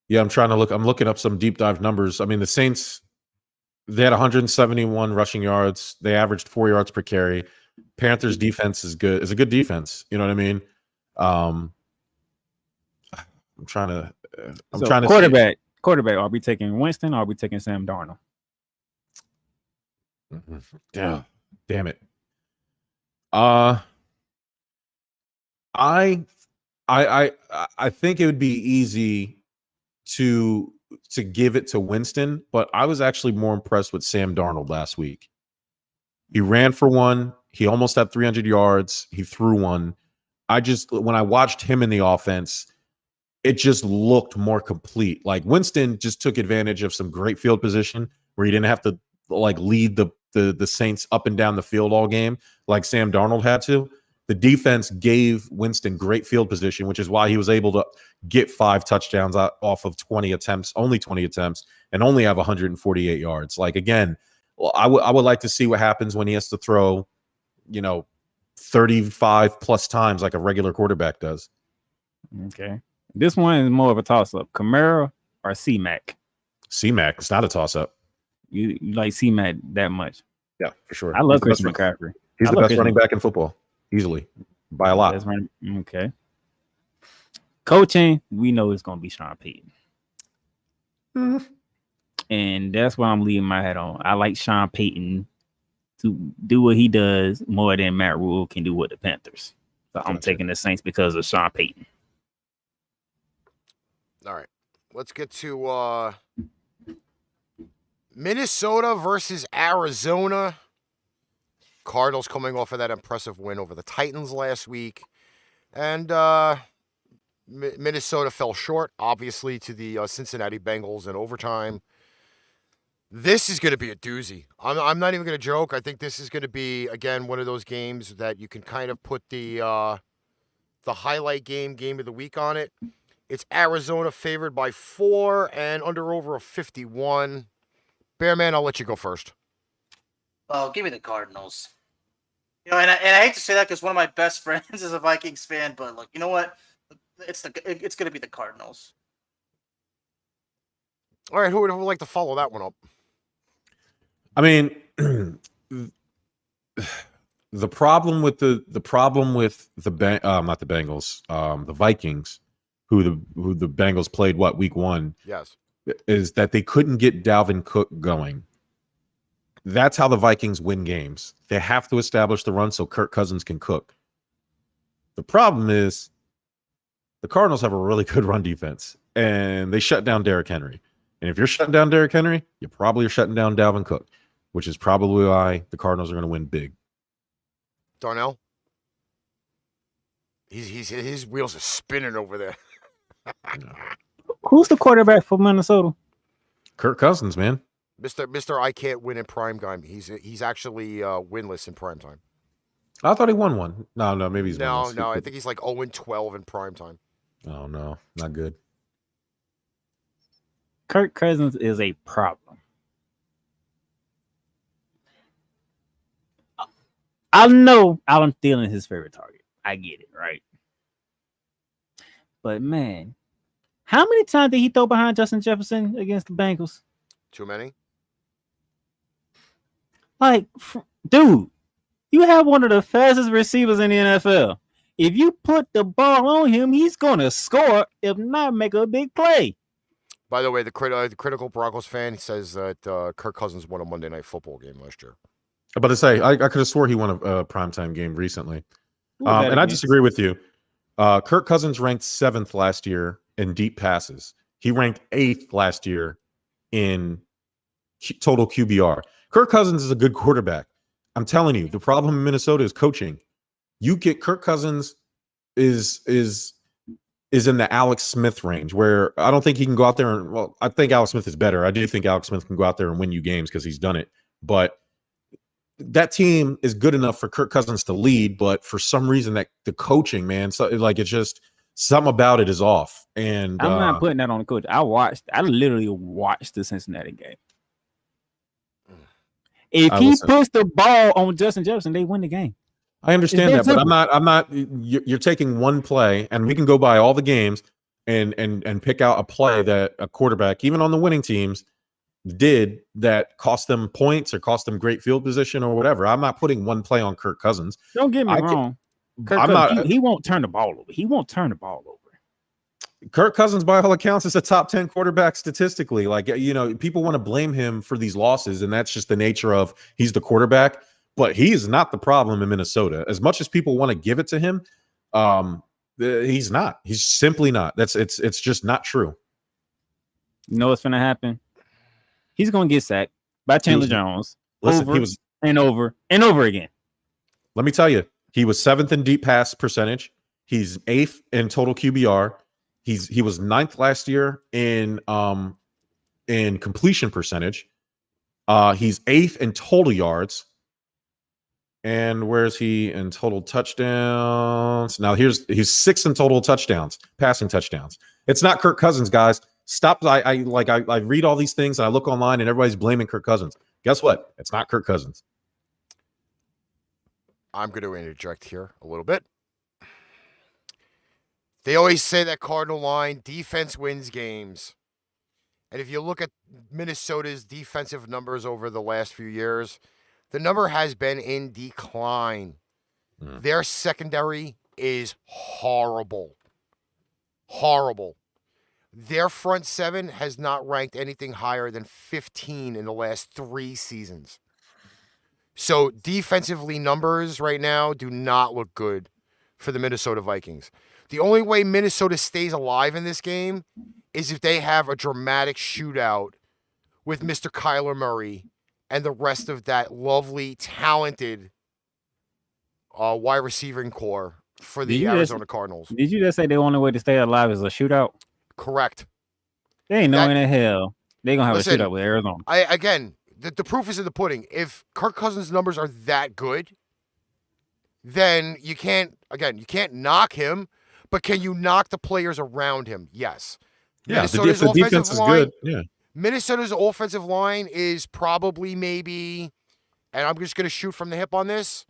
Yeah, I'm looking up some deep dive numbers. I mean, the Saints, they had 171 rushing yards. They averaged 4 yards per carry. Panthers defense is good. It's a good defense. You know what I mean? I'm trying to. I'm trying to quarterback. Quarterback. Are we taking Winston? Or are we taking Sam Darnold? Damn it. I think it would be easy to give it to Winston, but I was actually more impressed with Sam Darnold last week. He ran for one. He almost had 300 yards. He threw one. When I watched him in the offense, it just looked more complete. Like Winston just took advantage of some great field position where he didn't have to like lead the Saints up and down the field all game like Sam Darnold had to. The defense gave Winston great field position, which is why he was able to get 5 touchdowns off of 20 attempts, only 20 attempts, and only have 148 yards. Like, again, I would like to see what happens when he has to throw, 35 plus times like a regular quarterback does. Okay. This one is more of a toss-up. Kamara or C-Mac? C-Mac. It's not a toss-up. You like C-Mac that much? Yeah, for sure. I love Christian McCaffrey. He's the best running back in football. Easily. By a lot. Okay. Coaching, we know it's going to be Sean Payton. Mm-hmm. And that's why I'm leaving my hat on. I like Sean Payton to do what he does more than Matt Rule can do with the Panthers. So I'm taking the Saints because of Sean Payton. All right. Let's get to Minnesota versus Arizona. Cardinals coming off of that impressive win over the Titans last week. And Minnesota fell short, obviously, to the Cincinnati Bengals in overtime. This is going to be a doozy. I'm not even going to joke. I think this is going to be, again, one of those games that you can kind of put the highlight game of the week on it. It's Arizona favored by 4 and over a 51. Bearman, I'll let you go first. Oh, give me the Cardinals. And I hate to say that because one of my best friends is a Vikings fan, but look, you know what? It's going to be the Cardinals. All right, who would like to follow that one up? I mean, the problem with the not the Bengals, the Vikings, who the Bengals played week 1? Yes, is that they couldn't get Dalvin Cook going. That's how the Vikings win games. They have to establish the run so Kirk Cousins can cook. The problem is the Cardinals have a really good run defense, and they shut down Derrick Henry. And if you're shutting down Derrick Henry, you probably are shutting down Dalvin Cook, which is probably why the Cardinals are going to win big. Darnell? His wheels are spinning over there. Who's the quarterback for Minnesota? Kirk Cousins, man. Mr. I can't win in prime time. He's actually winless in prime time. I thought he won one. No, maybe he's winless. No. I think he's like 0-12 in prime time. Oh no, not good. Kirk Cousins is a problem. I know Adam Thielen is his favorite target. I get it, right? But man, how many times did he throw behind Justin Jefferson against the Bengals? Too many? Like, dude, you have one of the fastest receivers in the NFL. If you put the ball on him, he's going to score, if not make a big play. By the way, the critical Broncos fan says that Kirk Cousins won a Monday Night Football game last year. I'm about to say, I could have swore he won a primetime game recently. And I disagree with you. Kirk Cousins ranked 7th last year in deep passes. He ranked 8th last year in total QBR. Kirk Cousins is a good quarterback. I'm telling you, the problem in Minnesota is coaching. You get Kirk Cousins is in the Alex Smith range, where I don't think he can go out there and, well, I think Alex Smith is better. I do think Alex Smith can go out there and win you games because he's done it. But that team is good enough for Kirk Cousins to lead, but for some reason that the coaching, man, so like it's just something about it is off. And I'm not putting that on the coach. I literally watched the Cincinnati game. If he puts the ball on Justin Jefferson, they win the game. I understand that, but I'm not. You're taking one play, and we can go by all the games and pick out a play that a quarterback, even on the winning teams, did that cost them points or cost them great field position or whatever. I'm not putting one play on Kirk Cousins. Don't get me wrong. Kirk I'm Cousins, not. he won't turn the ball over. He won't turn the ball over. Kirk Cousins, by all accounts, is a top 10 quarterback statistically. Like, people want to blame him for these losses, and that's just the nature of he's the quarterback. But he is not the problem in Minnesota. As much as people want to give it to him, he's not. He's simply not. It's just not true. You know what's going to happen? He's going to get sacked by Chandler Jones over and over and over again. Let me tell you, he was 7th in deep pass percentage. He's 8th in total QBR. He was 9th last year in completion percentage. He's 8th in total yards. And where's he in total touchdowns? Now he's 6th in total touchdowns, passing touchdowns. It's not Kirk Cousins, guys. Stop. I read all these things and I look online and everybody's blaming Kirk Cousins. Guess what? It's not Kirk Cousins. I'm going to interject here a little bit. They always say that Cardinal line, defense wins games. And if you look at Minnesota's defensive numbers over the last few years, the number has been in decline. Their secondary is horrible. Horrible. Their front seven has not ranked anything higher than 15 in the last 3 seasons. So defensively, numbers right now do not look good for the Minnesota Vikings. The only way Minnesota stays alive in this game is if they have a dramatic shootout with Mr. Kyler Murray and the rest of that lovely, talented wide receiving core for the Arizona Cardinals. Did you just say the only way to stay alive is a shootout? Correct. They ain't knowing in hell they're going to have a shootout with Arizona. The proof is in the pudding. If Kirk Cousins' numbers are that good, then you can't knock him, but can you knock the players around him? Yes. Yeah, the defense is good. Yeah. Minnesota's offensive line is probably maybe, and I'm just going to shoot from the hip on this,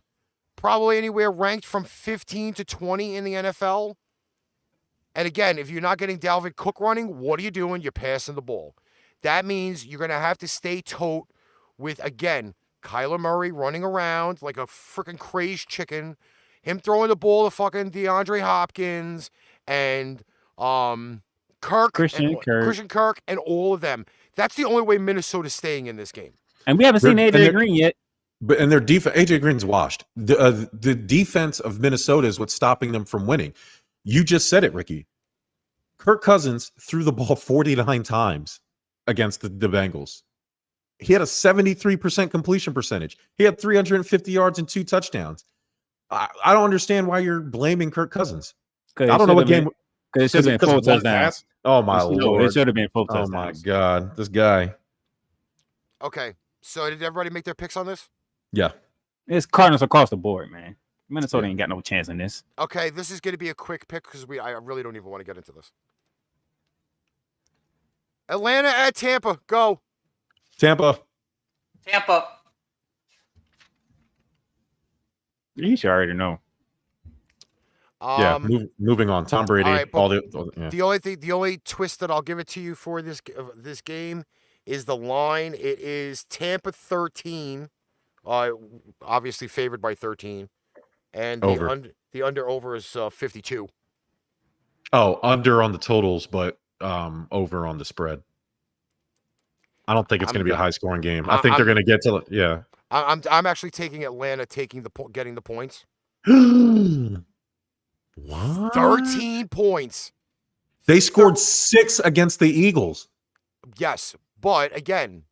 probably anywhere ranked from 15 to 20 in the NFL. And again, if you're not getting Dalvin Cook running, what are you doing? You're passing the ball. That means you're going to have to stay tote with, again, Kyler Murray running around like a freaking crazed chicken, him throwing the ball to fucking DeAndre Hopkins and Christian Kirk, and all of them. That's the only way Minnesota's staying in this game. And we haven't seen AJ Green yet. But their defense, AJ Green's washed. The defense of Minnesota is what's stopping them from winning. You just said it, Ricky. Kirk Cousins threw the ball 49 times against the Bengals. He had a 73% completion percentage. He had 350 yards and 2 touchdowns. I don't understand why you're blaming Kirk Cousins. I don't know what game. Because it should have been 4 touchdowns. Oh, my Lord. It should have been 4 touchdowns. Oh, my God. This guy. Okay. So did everybody make their picks on this? Yeah. It's Cardinals across the board, man. Minnesota ain't got no chance in this. Okay, this is going to be a quick pick because I really don't even want to get into this. Atlanta at Tampa. Go. Tampa. You should already know. Moving on. Tom Brady. Right, the only twist that I'll give it to you for this game is the line. It is Tampa 13, obviously favored by 13, and the under is 52. Oh, under on the totals, but over on the spread. I don't think it's going to be a high scoring game. I think they're going to get to I'm actually taking Atlanta getting the points. What? 13 points. They scored 6 against the Eagles. Yes, but again,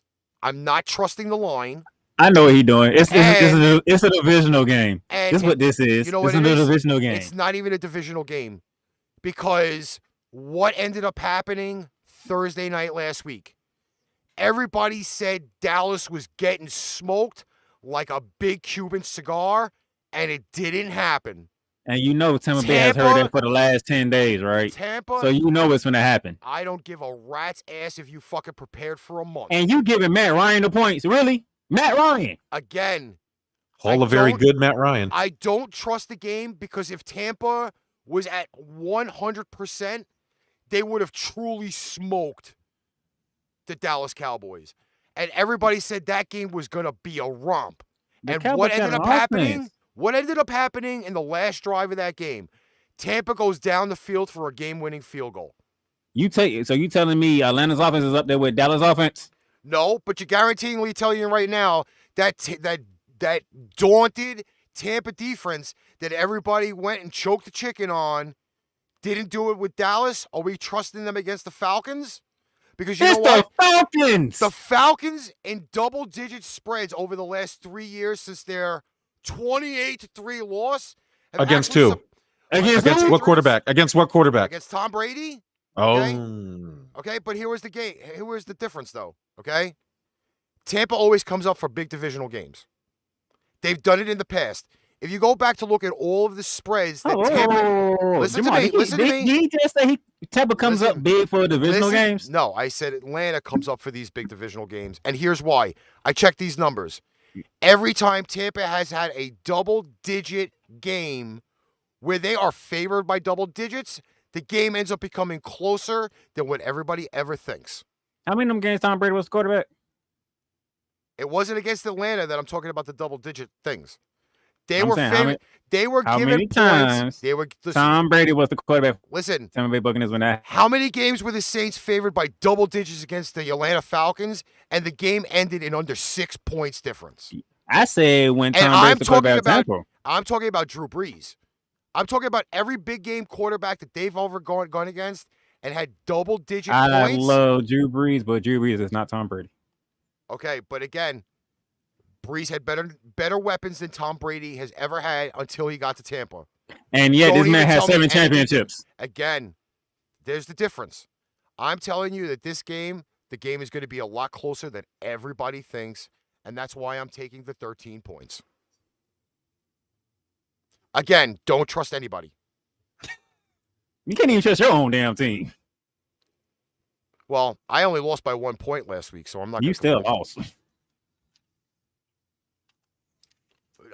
I'm not trusting the line. I know what he's doing. It's a divisional game. This is what this is. You know it's a divisional game. It's not even a divisional game because what ended up happening Thursday night last week? Everybody said Dallas was getting smoked like a big Cuban cigar, and it didn't happen. And you know Tampa Bay has heard that for the last 10 days, right? Tampa. So you know it's going to happen. I don't give a rat's ass if you fucking prepared for a month. And you giving Matt Ryan the points. Really? Matt Ryan. Again. Very good Matt Ryan. I don't trust the game because if Tampa was at 100%, they would have truly smoked the Dallas Cowboys. And everybody said that game was going to be a romp. The And Cowboys what got ended an up happening? offense. What ended up happening in the last drive of that game? Tampa goes down the field for a game-winning field goal. You telling me Atlanta's offense is up there with Dallas offense? No, but you're guaranteeingly telling you right now that that daunted Tampa defense that everybody went and choked the chicken on didn't do it with Dallas. Are we trusting them against the Falcons? Because you know what? The Falcons. The Falcons in double-digit spreads over the last 3 years since their 28-3 loss. Against who? Against what quarterback? Against what quarterback? Against Tom Brady. Okay? Okay, but here was the game. Here was the difference, though. Okay, Tampa always comes up for big divisional games. They've done it in the past. If you go back to look at all of the spreads that Tampa, listen to me. Did he just say Tampa comes up big for divisional games? No, I said Atlanta comes up for these big divisional games, and here's why. I checked these numbers. Every time Tampa has had a double-digit game where they are favored by double digits, the game ends up becoming closer than what everybody ever thinks. How many of them games Tom Brady was quarterback? It wasn't against Atlanta that I'm talking about the double-digit things. They were favored. They were given points. They were. Listen, Tom Brady was the quarterback. Listen, Tampa Bay Buccaneers win that. How many games were the Saints favored by double digits against the Atlanta Falcons, and the game ended in under 6 points difference? I say when Tom Brady's the quarterback. I'm talking about Drew Brees. I'm talking about every big game quarterback that they've ever gone against and had double-digit points. I love Drew Brees, but Drew Brees is not Tom Brady. Okay, but again, Brees had better weapons than Tom Brady has ever had until he got to Tampa. And yet this man has 7 championships. Again, there's the difference. I'm telling you that the game is going to be a lot closer than everybody thinks, and that's why I'm taking the 13 points. Again, don't trust anybody. You can't even trust your own damn team. Well, I only lost by 1 point last week, so I'm not. You still lost.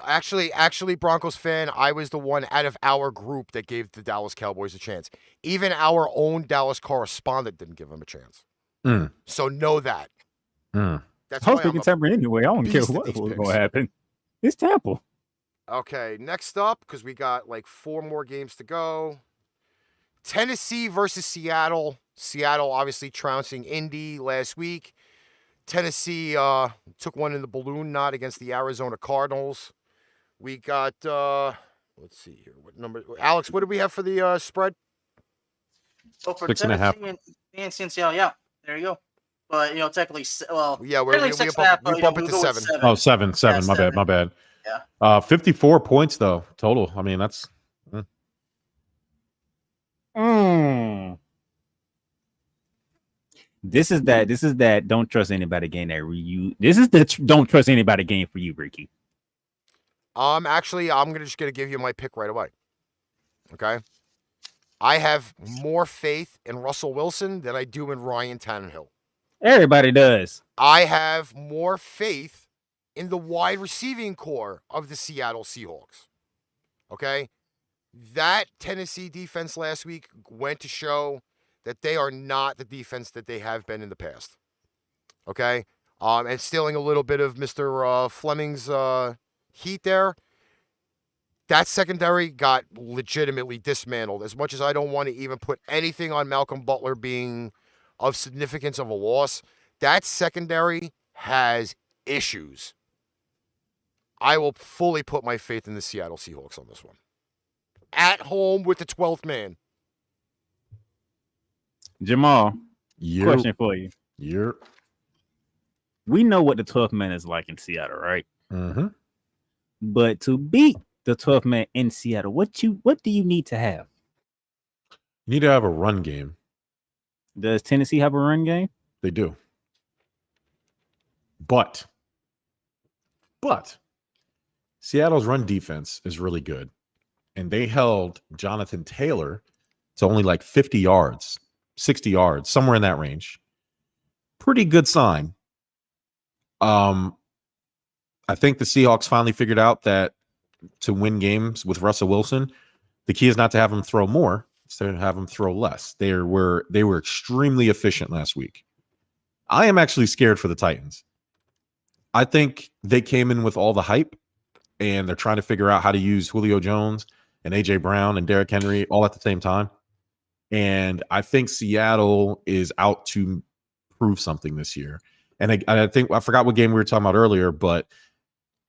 Actually, Broncos fan, I was the one out of our group that gave the Dallas Cowboys a chance. Even our own Dallas correspondent didn't give them a chance. So know that. That's why I'm Tampa anyway. I don't care what was going to happen. It's Tampa. Okay, next up, because we got like 4 more games to go. Tennessee versus Seattle. Seattle obviously trouncing Indy last week. Tennessee took one in the balloon knot against the Arizona Cardinals. We got, let's see here. What number? Alex, what do we have for the spread? Oh, for 6.5. And Seattle, yeah. There you go. But, technically, well, yeah, we bump it to 7. Oh, 7. Yeah, my bad. Yeah. 54 points, though, total. I mean, that's... This is that don't trust anybody game that this is the don't trust anybody game for you, Ricky. Actually, I'm just gonna give you my pick right away. Okay, I have more faith in Russell Wilson than I do in Ryan Tannehill. Everybody does. I have more faith in the wide receiving core of the Seattle Seahawks. Okay, that Tennessee defense last week went to show that they are not the defense that they have been in the past. Okay? And stealing a little bit of Mr. Fleming's heat there, that secondary got legitimately dismantled. As much as I don't want to even put anything on Malcolm Butler being of significance of a loss, that secondary has issues. I will fully put my faith in the Seattle Seahawks on this one. At home with the 12th man. Jamal, question for you. We know what the 12th man is like in Seattle, right? Mm-hmm. But to beat the 12th man in Seattle, what do you need to have? You need to have a run game. Does Tennessee have a run game? They do. But Seattle's run defense is really good. And they held Jonathan Taylor to only like 50 yards. 60 yards, somewhere in that range. Pretty good sign. I think the Seahawks finally figured out that to win games with Russell Wilson, the key is not to have him throw more, it's to have him throw less. They were extremely efficient last week. I am actually scared for the Titans. I think they came in with all the hype, and they're trying to figure out how to use Julio Jones and A.J. Brown and Derrick Henry all at the same time. And I think Seattle is out to prove something this year. And I think I forgot what game we were talking about earlier, but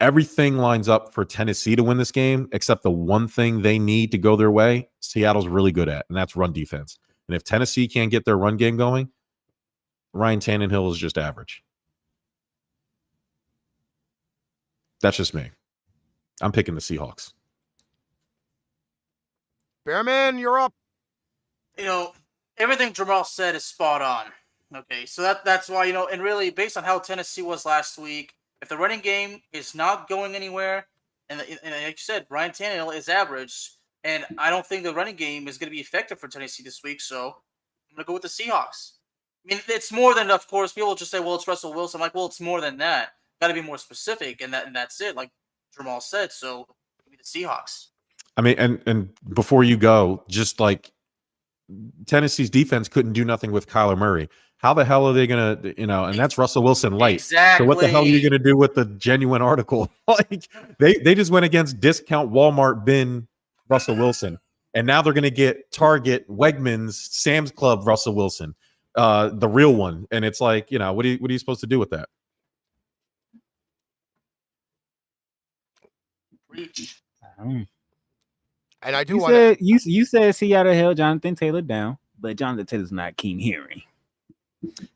everything lines up for Tennessee to win this game, except the one thing they need to go their way, Seattle's really good at, and that's run defense. And if Tennessee can't get their run game going, Ryan Tannehill is just average. That's just me. I'm picking the Seahawks. Bearman, you're up. Everything Jamal said is spot on. Okay, so that's why, and really based on how Tennessee was last week, if the running game is not going anywhere, and like you said, Ryan Tannehill is average, and I don't think the running game is going to be effective for Tennessee this week, so I'm going to go with the Seahawks. I mean, it's more than, of course, people just say, well, it's Russell Wilson. I'm like, well, it's more than that. Got to be more specific, and that's it, like Jamal said, so give me the Seahawks. I mean, and before you go, just like Tennessee's defense couldn't do nothing with Kyler Murray. How the hell are they going to, and that's Russell Wilson light. Exactly. So what the hell are you going to do with the genuine article? Like they just went against discount Walmart bin Russell Wilson. And now they're going to get Target, Wegmans, Sam's Club Russell Wilson, the real one. And it's like, what are you supposed to do with that? Reach. And I do you said Seattle held Jonathan Taylor down, but Jonathan Taylor's not King Henry.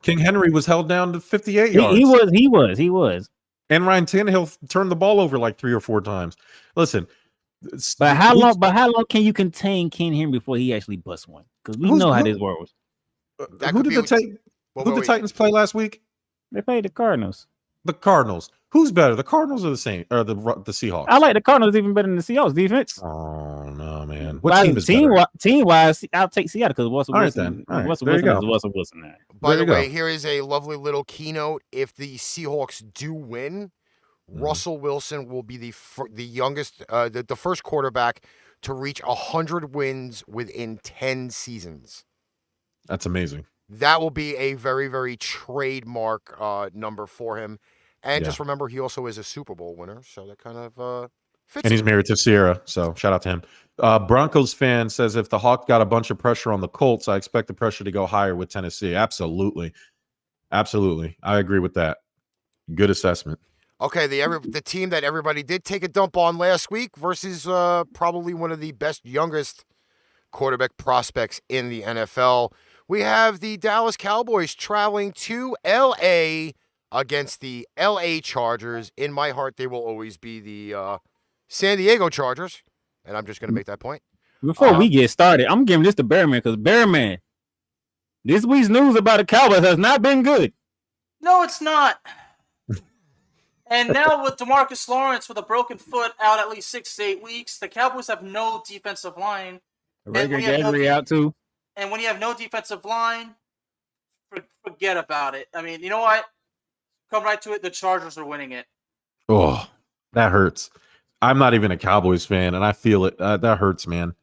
King Henry was held down to 58 yards. He was. And Ryan Tannehill turned the ball over like 3 or 4 times. Listen, but how long can you contain King Henry before he actually busts one? Because we know how this works. Who did the Titans play last week? They played the Cardinals. The Cardinals. Who's better, the Cardinals or the Saints or the Seahawks? I like the Cardinals even better than the Seahawks defense. Oh no, man! What team is better? Team wise, I'll take Seattle because Russell Wilson. All right, Russell Wilson is Russell Wilson now. By the way, here is a lovely little keynote. If the Seahawks do win, Russell Wilson will be the youngest, the first quarterback to reach 100 wins within 10 seasons. That's amazing. That will be a very, very trademark number for him. And just remember, he also is a Super Bowl winner, so that kind of fits. And he's married to Sierra, so shout out to him. Broncos fan says, if the Hawks got a bunch of pressure on the Colts, I expect the pressure to go higher with Tennessee. Absolutely. I agree with that. Good assessment. Okay, the team that everybody did take a dump on last week versus probably one of the best, youngest quarterback prospects in the NFL. We have the Dallas Cowboys traveling to L.A., against the L.A. Chargers. In my heart, they will always be the San Diego Chargers, and I'm just going to make that point. Before we get started, I'm giving this to Bearman because Bearman, this week's news about the Cowboys has not been good. No, it's not. And now with DeMarcus Lawrence with a broken foot out at least 6 to 8 weeks, the Cowboys have no defensive line. Out too. And when you have no defensive line, forget about it. I mean, you know what? Come right to it. The Chargers are winning it. Oh, that hurts. I'm not even a Cowboys fan, and I feel it. That hurts, man.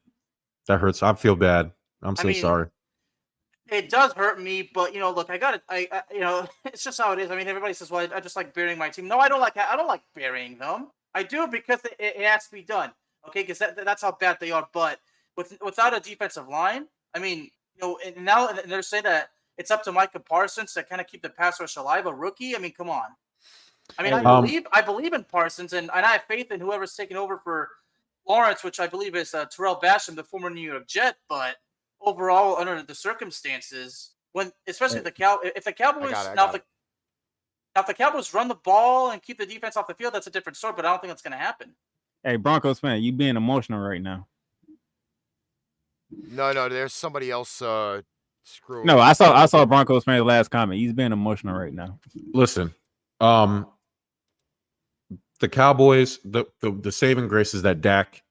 That hurts. I feel bad. I'm sorry. It does hurt me, but look, I got it. It's just how it is. I mean, everybody says, "Well, I just like burying my team." No, I don't like burying them. I do because it has to be done. Okay, because that's how bad they are. But without a defensive line, I mean, and now they're saying that it's up to Micah Parsons to kind of keep the pass rush alive. A rookie? I mean, come on. I mean, I believe in Parsons, and I have faith in whoever's taking over for Lawrence, which I believe is Terrell Basham, the former New York Jet. But overall, under the circumstances, especially if the Cowboys if the Cowboys run the ball and keep the defense off the field, that's a different story. But I don't think that's going to happen. Hey, Broncos fan, you being emotional right now. No, there's somebody else. No, I saw Broncos fan's last comment. He's being emotional right now. Listen, the Cowboys, the saving grace is that Dak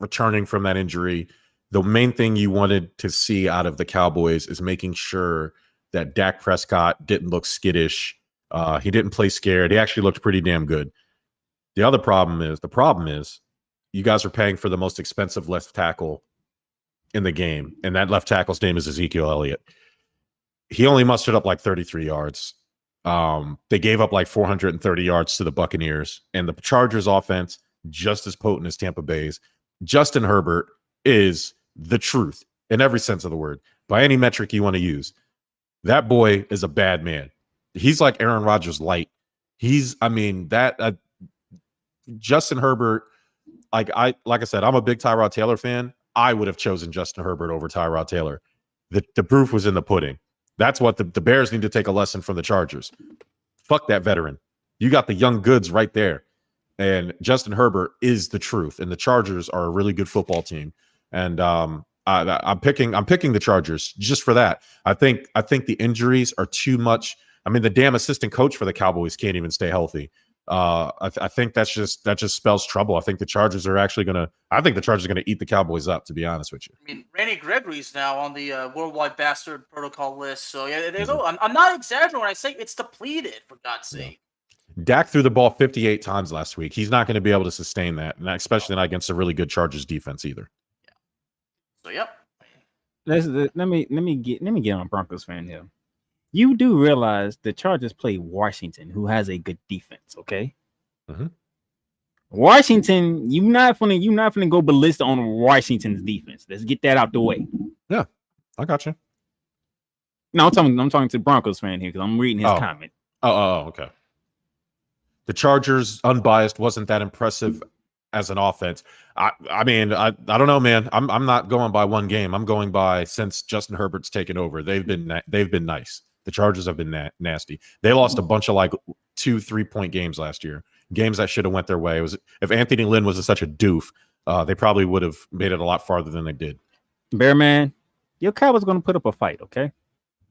returning from that injury. The main thing you wanted to see out of the Cowboys is making sure that Dak Prescott didn't look skittish. He didn't play scared. He actually looked pretty damn good. The problem is you guys are paying for the most expensive left tackle in the game, and that left tackle's name is Ezekiel Elliott. He only mustered up like 33 yards They gave up like 430 yards to the Buccaneers, and the Chargers offense just as potent as Tampa Bay's. Justin Herbert is the truth in every sense of the word, by any metric you want to use. That boy is a bad man. He's like Aaron Rodgers light. Justin Herbert, like I said, I'm a big Tyrod Taylor fan. I would have chosen Justin Herbert over Tyrod Taylor. The proof was in the pudding. That's what the Bears need to take a lesson from the Chargers. Fuck that veteran. You got the young goods right there. And Justin Herbert is the truth. And the Chargers are a really good football team. And I'm picking the Chargers just for that. I think the injuries are too much. I mean, the damn assistant coach for the Cowboys can't even stay healthy. I think that just spells trouble. I think the Chargers are gonna eat the Cowboys up, to be honest with you. I mean, Randy Gregory's now on the worldwide bastard protocol list. So yeah, there you go. I'm not exaggerating when I say it's depleted, for God's sake. Dak threw the ball 58 times last week. He's not going to be able to sustain that, and especially not against a really good Chargers defense either. Yeah. So yep. Let me get on Broncos fan here. You do realize the Chargers play Washington, who has a good defense, okay? Mm-hmm. Washington, you're not gonna go ballista on Washington's defense. Let's get that out the way. Yeah, I got you. No, I'm talking to the Broncos fan here because I'm reading his comment. Oh, okay. The Chargers, unbiased, wasn't that impressive as an offense. I mean, I don't know, man. I'm not going by one game. I'm going by since Justin Herbert's taken over. They've been nice. The Chargers have been nasty. They lost a bunch of like 2-3 point games last year. Games that should have went their way. It was if Anthony Lynn wasn't such a doof, they probably would have made it a lot farther than they did. Bear man, your Cowboys going to put up a fight, okay?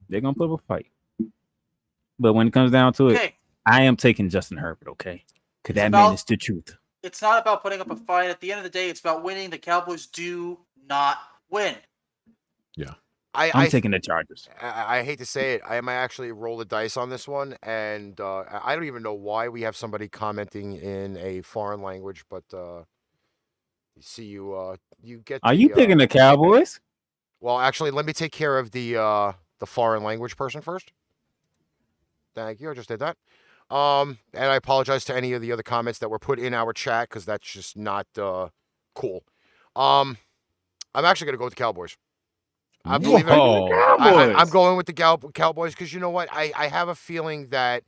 They're going to put up a fight. But when it comes down to it, I am taking Justin Herbert, okay? Because that man is the truth. It's not about putting up a fight. At the end of the day, it's about winning. The Cowboys do not win. Yeah. I'm taking the Chargers. I hate to say it. I might actually roll the dice on this one. And I don't even know why we have somebody commenting in a foreign language, but you see you get Are you picking the Cowboys? Well, actually, let me take care of the foreign language person first. Thank you. I just did that. And I apologize to any of the other comments that were put in our chat because that's just not cool. I'm actually going to go with the Cowboys. I'm going with the Cowboys because you know what? I have a feeling that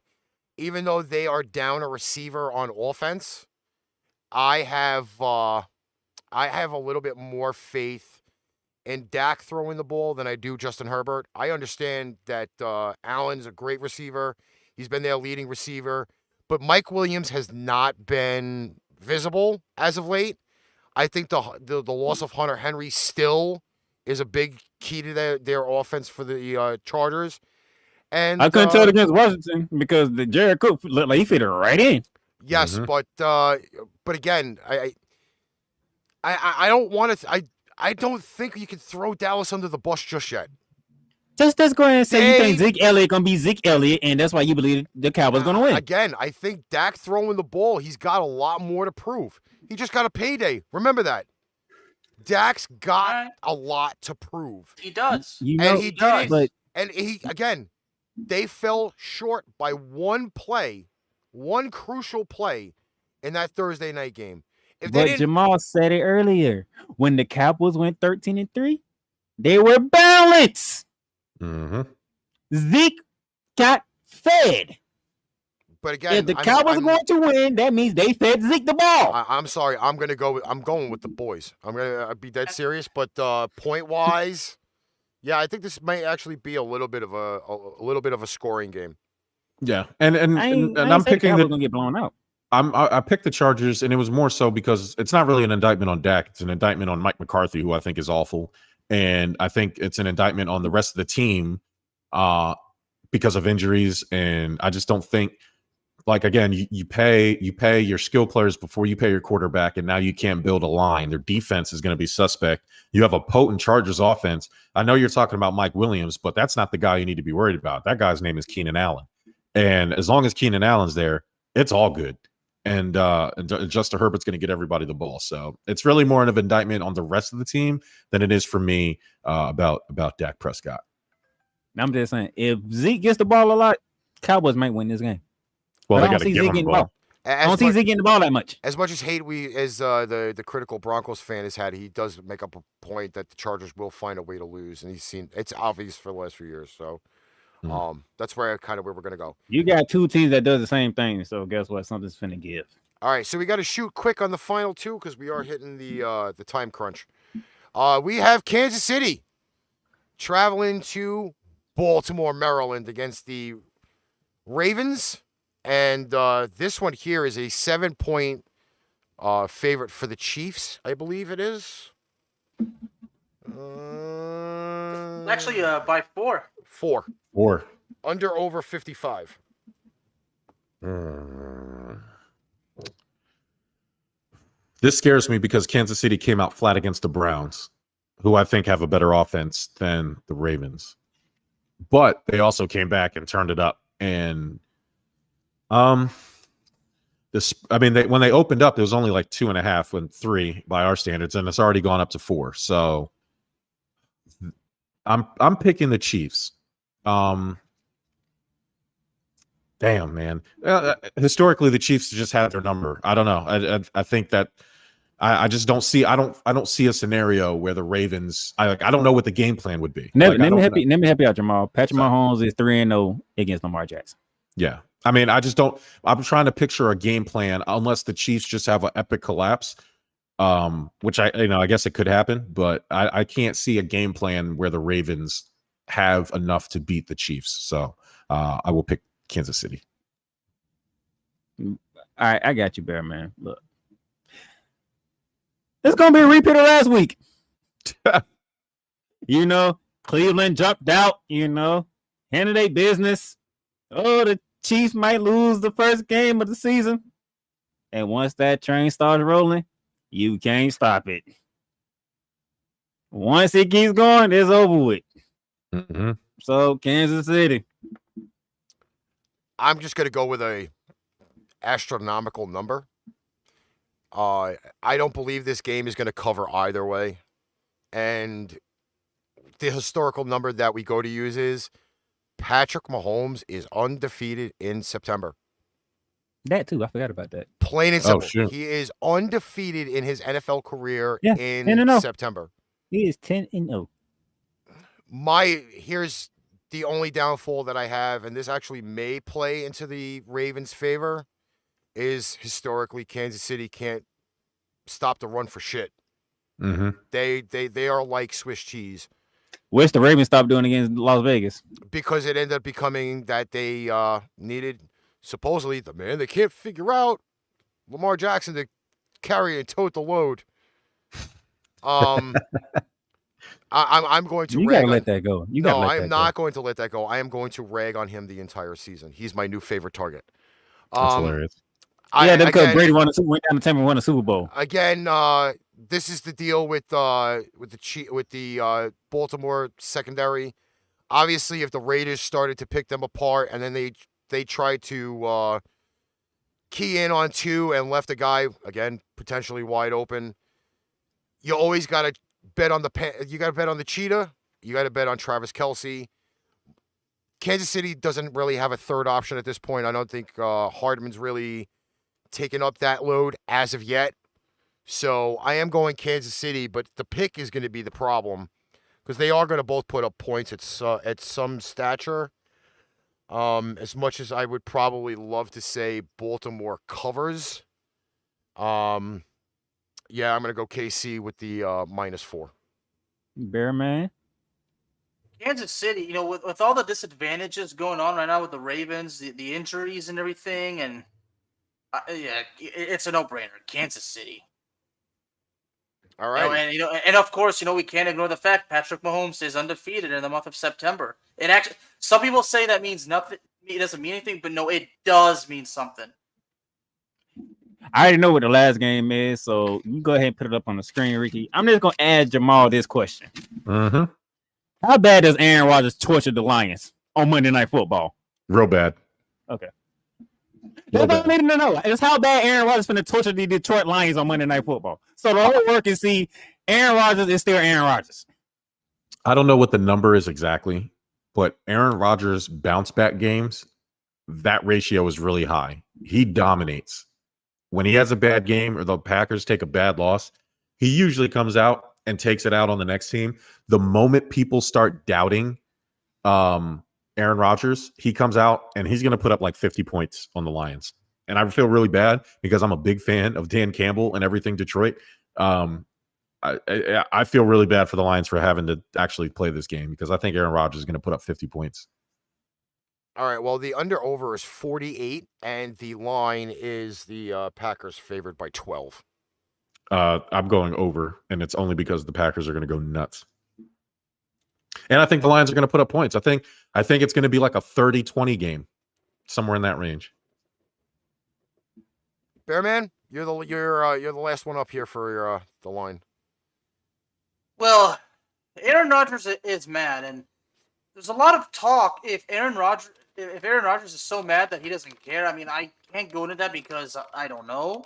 even though they are down a receiver on offense, I have a little bit more faith in Dak throwing the ball than I do Justin Herbert. I understand that Allen's a great receiver. He's been their leading receiver. But Mike Williams has not been visible as of late. I think the loss of Hunter Henry still is a big key to their offense for the Chargers. And I couldn't tell it against Washington because the Jared Cook looked like he fit right in. Yes, but again, I don't want to. I don't think you can throw Dallas under the bus just yet. Just go ahead and say you think Zeke Elliott gonna be Zeke Elliott, and that's why you believe the Cowboys gonna win. Again, I think Dak throwing the ball, he's got a lot more to prove. He just got a payday. Remember that. Dak's got a lot to prove. He does. He did. And they fell short by one crucial play in that Thursday night game. But Jamal said it earlier. When the Cowboys went 13-3, they were balanced. Mm-hmm. Zeke got fed. But again, if the Cowboys are going to win, that means they fed Zeke the ball. I'm sorry. I'm going with the boys. I'm going to be dead serious. But point wise, yeah, I think this might actually be a little bit of a scoring game. Yeah, and I'm picking the going to get blown out. I picked the Chargers, and it was more so because it's not really an indictment on Dak. It's an indictment on Mike McCarthy, who I think is awful. And I think it's an indictment on the rest of the team because of injuries. And I just don't think, like, again, you pay your skill players before you pay your quarterback, and now you can't build a line. Their defense is going to be suspect. You have a potent Chargers offense. I know you're talking about Mike Williams, but that's not the guy you need to be worried about. That guy's name is Keenan Allen. And as long as Keenan Allen's there, it's all good. And Justin Herbert's going to get everybody the ball. So it's really more of an indictment on the rest of the team than it is for me about Dak Prescott. I'm just saying, if Zeke gets the ball a lot, Cowboys might win this game. Well, But they I don't got to see give Zeke him the getting the ball. ball. I don't see Zeke getting the ball that much. As much as hate the critical Broncos fan has had, he does make up a point that the Chargers will find a way to lose, and it's obvious for the last few years. So, that's where we're gonna go. You got two teams that does the same thing, so guess what? Something's finna give. All right, so we got to shoot quick on the final two because we are hitting the time crunch. We have Kansas City traveling to Baltimore, Maryland against the Ravens. And this one here is a 7-point favorite for the Chiefs, I believe it is. Actually, by 4. 4. Or Under over 55. this scares me because Kansas City came out flat against the Browns, who I think have a better offense than the Ravens. But they also came back and turned it up. And when they opened up, it was only like 2.5 and 3 by our standards, and it's already gone up to 4. So I'm picking the Chiefs. Damn, man. Historically, the Chiefs just had their number. I don't know. I think that I just don't see. I don't see a scenario where the Ravens. I don't know what the game plan would be. Let me help you out, Jamal. Patrick Mahomes is 3-0 against Lamar Jackson. Yeah. I mean, I just don't. I'm trying to picture a game plan unless the Chiefs just have an epic collapse, which I guess it could happen, but I can't see a game plan where the Ravens have enough to beat the Chiefs. So I will pick Kansas City. All right, I got you, Bear Man. Look, it's gonna be a repeat of last week. Cleveland jumped out. Handled their business. Oh, the Chiefs might lose the first game of the season. And once that train starts rolling, you can't stop it. Once it keeps going, it's over with. Mm-hmm. So, Kansas City. I'm just going to go with a astronomical number. I don't believe this game is going to cover either way. And the historical number that we go to use is Patrick Mahomes is undefeated in September. That too. I forgot about that. Plain and simple. Sure. He is undefeated in his NFL career in 10-0. September. He is 10-0. Here's the only downfall that I have, and this actually may play into the Ravens' favor, is historically Kansas City can't stop the run for shit. Mm-hmm. They are like Swiss cheese. Which the Ravens stopped doing against Las Vegas. Because it ended up becoming that they needed, supposedly, the man they can't figure out, Lamar Jackson, to carry and tote the load. I'm going to You rag gotta on, let that go. I'm not going to let that go. I am going to rag on him the entire season. He's my new favorite target. That's hilarious. Because Brady went down to 10 and won a Super Bowl. Again, this is the deal with the Baltimore secondary. Obviously, if the Raiders started to pick them apart and then they tried to key in on 2 and left a guy again potentially wide open, you always got to bet on the cheetah. You got to bet on Travis Kelce. Kansas City doesn't really have a third option at this point. I don't think Hardman's really taken up that load as of yet. So I am going Kansas City, but the pick is going to be the problem because they are going to both put up points at some stature. As much as I would probably love to say Baltimore covers, yeah, I'm going to go KC with the -4. Bear Man. Kansas City, with all the disadvantages going on right now with the Ravens, the injuries and everything, and it's a no-brainer. Kansas City. All right. And of course, we can't ignore the fact Patrick Mahomes is undefeated in the month of September. It actually, some people say that means nothing. It doesn't mean anything, but no, it does mean something. I already know what the last game is, so you go ahead and put it up on the screen, Ricky. I'm just going to ask Jamal this question. Mm-hmm. How bad does Aaron Rodgers torture the Lions on Monday Night Football? Real bad. Okay. That's all I need to know. It's how bad Aaron Rodgers is going to torture the Detroit Lions on Monday Night Football. So the whole world can see Aaron Rodgers is still Aaron Rodgers. I don't know what the number is exactly, but Aaron Rodgers' bounce back games that ratio is really high. He dominates. When he has a bad game or the Packers take a bad loss, he usually comes out and takes it out on the next team. The moment people start doubting Aaron Rodgers, he comes out and he's going to put up like 50 points on the Lions. And I feel really bad because I'm a big fan of Dan Campbell and everything Detroit. I feel really bad for the Lions for having to actually play this game because I think Aaron Rodgers is going to put up 50 points. All right, well, the under-over is 48, and the line is the Packers favored by 12. I'm going over, and it's only because the Packers are going to go nuts. And I think the Lions are going to put up points. I think it's going to be like a 30-20 game, somewhere in that range. Bearman, you're the last one up here for the line. Well, Aaron Rodgers is mad, and there's a lot of talk if Aaron Rodgers is so mad that he doesn't care. I mean, I can't go into that because I don't know.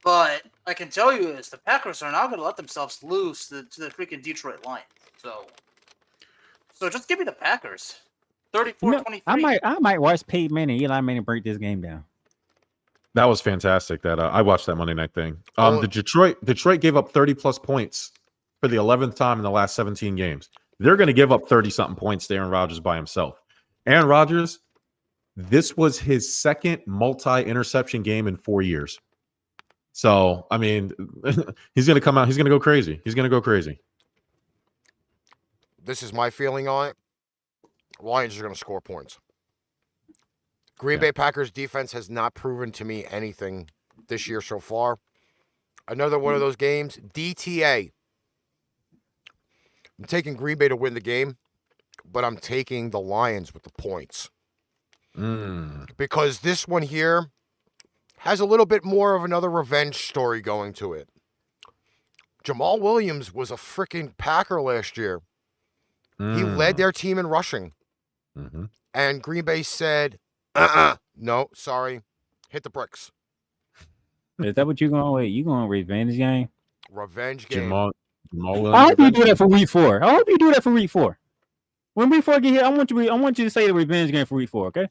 But I can tell you is the Packers are now going to let themselves loose to the freaking Detroit Lions. So just give me the Packers. 34-23. I might watch Peyton Manning and Eli Manning break this game down. That was fantastic. That I watched that Monday night thing. The Detroit gave up 30-plus points for the 11th time in the last 17 games. They're going to give up 30-something points to Aaron Rodgers by himself. Aaron Rodgers, this was his second multi-interception game in 4 years. So, I mean, he's going to come out. He's going to go crazy. This is my feeling on it. Lions are going to score points. Green Bay Packers defense has not proven to me anything this year so far. Another one of those games, DTA. I'm taking Green Bay to win the game, but I'm taking the Lions with the points. Because this one here has a little bit more of another revenge story going to it. Jamal Williams was a freaking Packer last year. He led their team in rushing. And Green Bay said, no, sorry, hit the bricks. Is that what you're going with? You going revenge game? Revenge game. Jamal Williams. I hope you do that for week 4. When week 4 get here, I want you to say the revenge game for week 4, okay?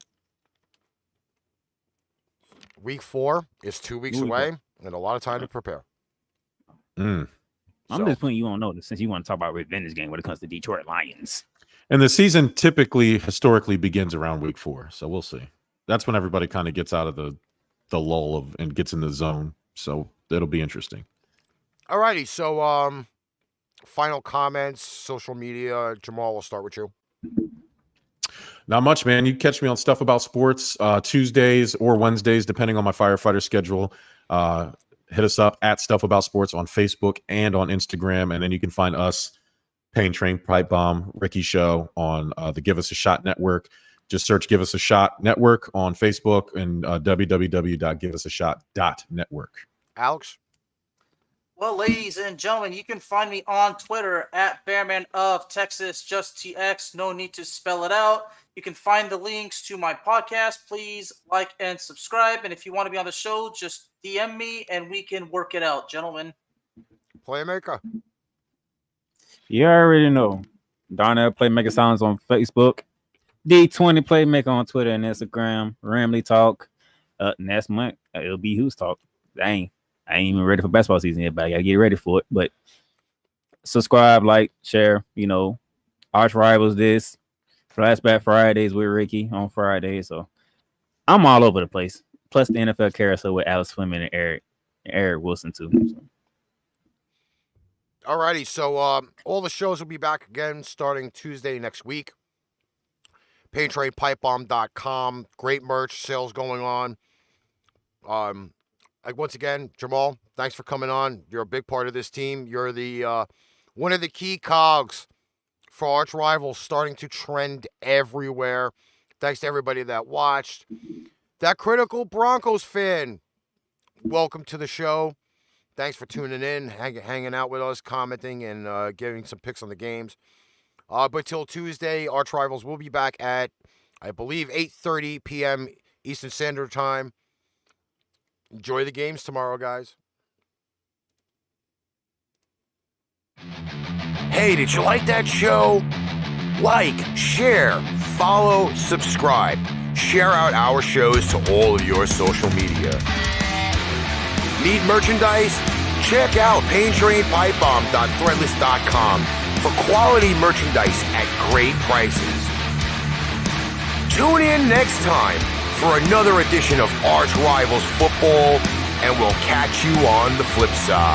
Week 4 is 2 weeks away and a lot of time to prepare. I'm just putting you on notice since you want to talk about revenge game when it comes to Detroit Lions. And the season historically begins around week 4. So we'll see. That's when everybody kind of gets out of the lull and gets in the zone. So it'll be interesting. All righty. So final comments, social media. Jamal, we'll start with you. Not much, man. You catch me on Stuff About Sports Tuesdays or Wednesdays, depending on my firefighter schedule. Hit us up at Stuff About Sports on Facebook and on Instagram. And then you can find us, Pain Train, Pipe Bomb, Ricky Show on the Give Us a Shot Network. Just search Give Us a Shot Network on Facebook and www.giveusashot.network. Alex? Well, ladies and gentlemen, you can find me on Twitter at Bearman of Texas, just TX. No need to spell it out. You can find the links to my podcast. Please like and subscribe. And if you want to be on the show, just DM me and we can work it out, gentlemen. Playmaker. You already know. Darnell Playmaker Sounds on Facebook. D20 Playmaker on Twitter and Instagram. Ramley Talk. Next month, it'll be Who's Talk. I ain't even ready for basketball season yet, but I gotta get ready for it. But subscribe, like, share, Arch Rivals this. Flashback Fridays with Ricky on Friday. So I'm all over the place. Plus the NFL carousel with Alex Fleming and Eric Wilson too. So. All righty. So all the shows will be back again starting Tuesday next week. PainTrainPipeBomb.com. Great merch sales going on. Once again, Jamal, thanks for coming on. You're a big part of this team. You're the one of the key cogs for Arch Rivals, starting to trend everywhere. Thanks to everybody that watched. That critical Broncos fan, welcome to the show. Thanks for tuning in, hanging out with us, commenting, and giving some picks on the games. But till Tuesday, Arch Rivals will be back at, I believe, 8:30 p.m. Eastern Standard Time. Enjoy the games tomorrow, guys. Hey, did you like that show? Like, share, follow, subscribe. share out our shows to all of your social media. Need merchandise? Check out paintrainpipebomb.threadless.com for quality merchandise at great prices. Tune in next time for another edition of ArchRivals Football, and we'll catch you on the flip side.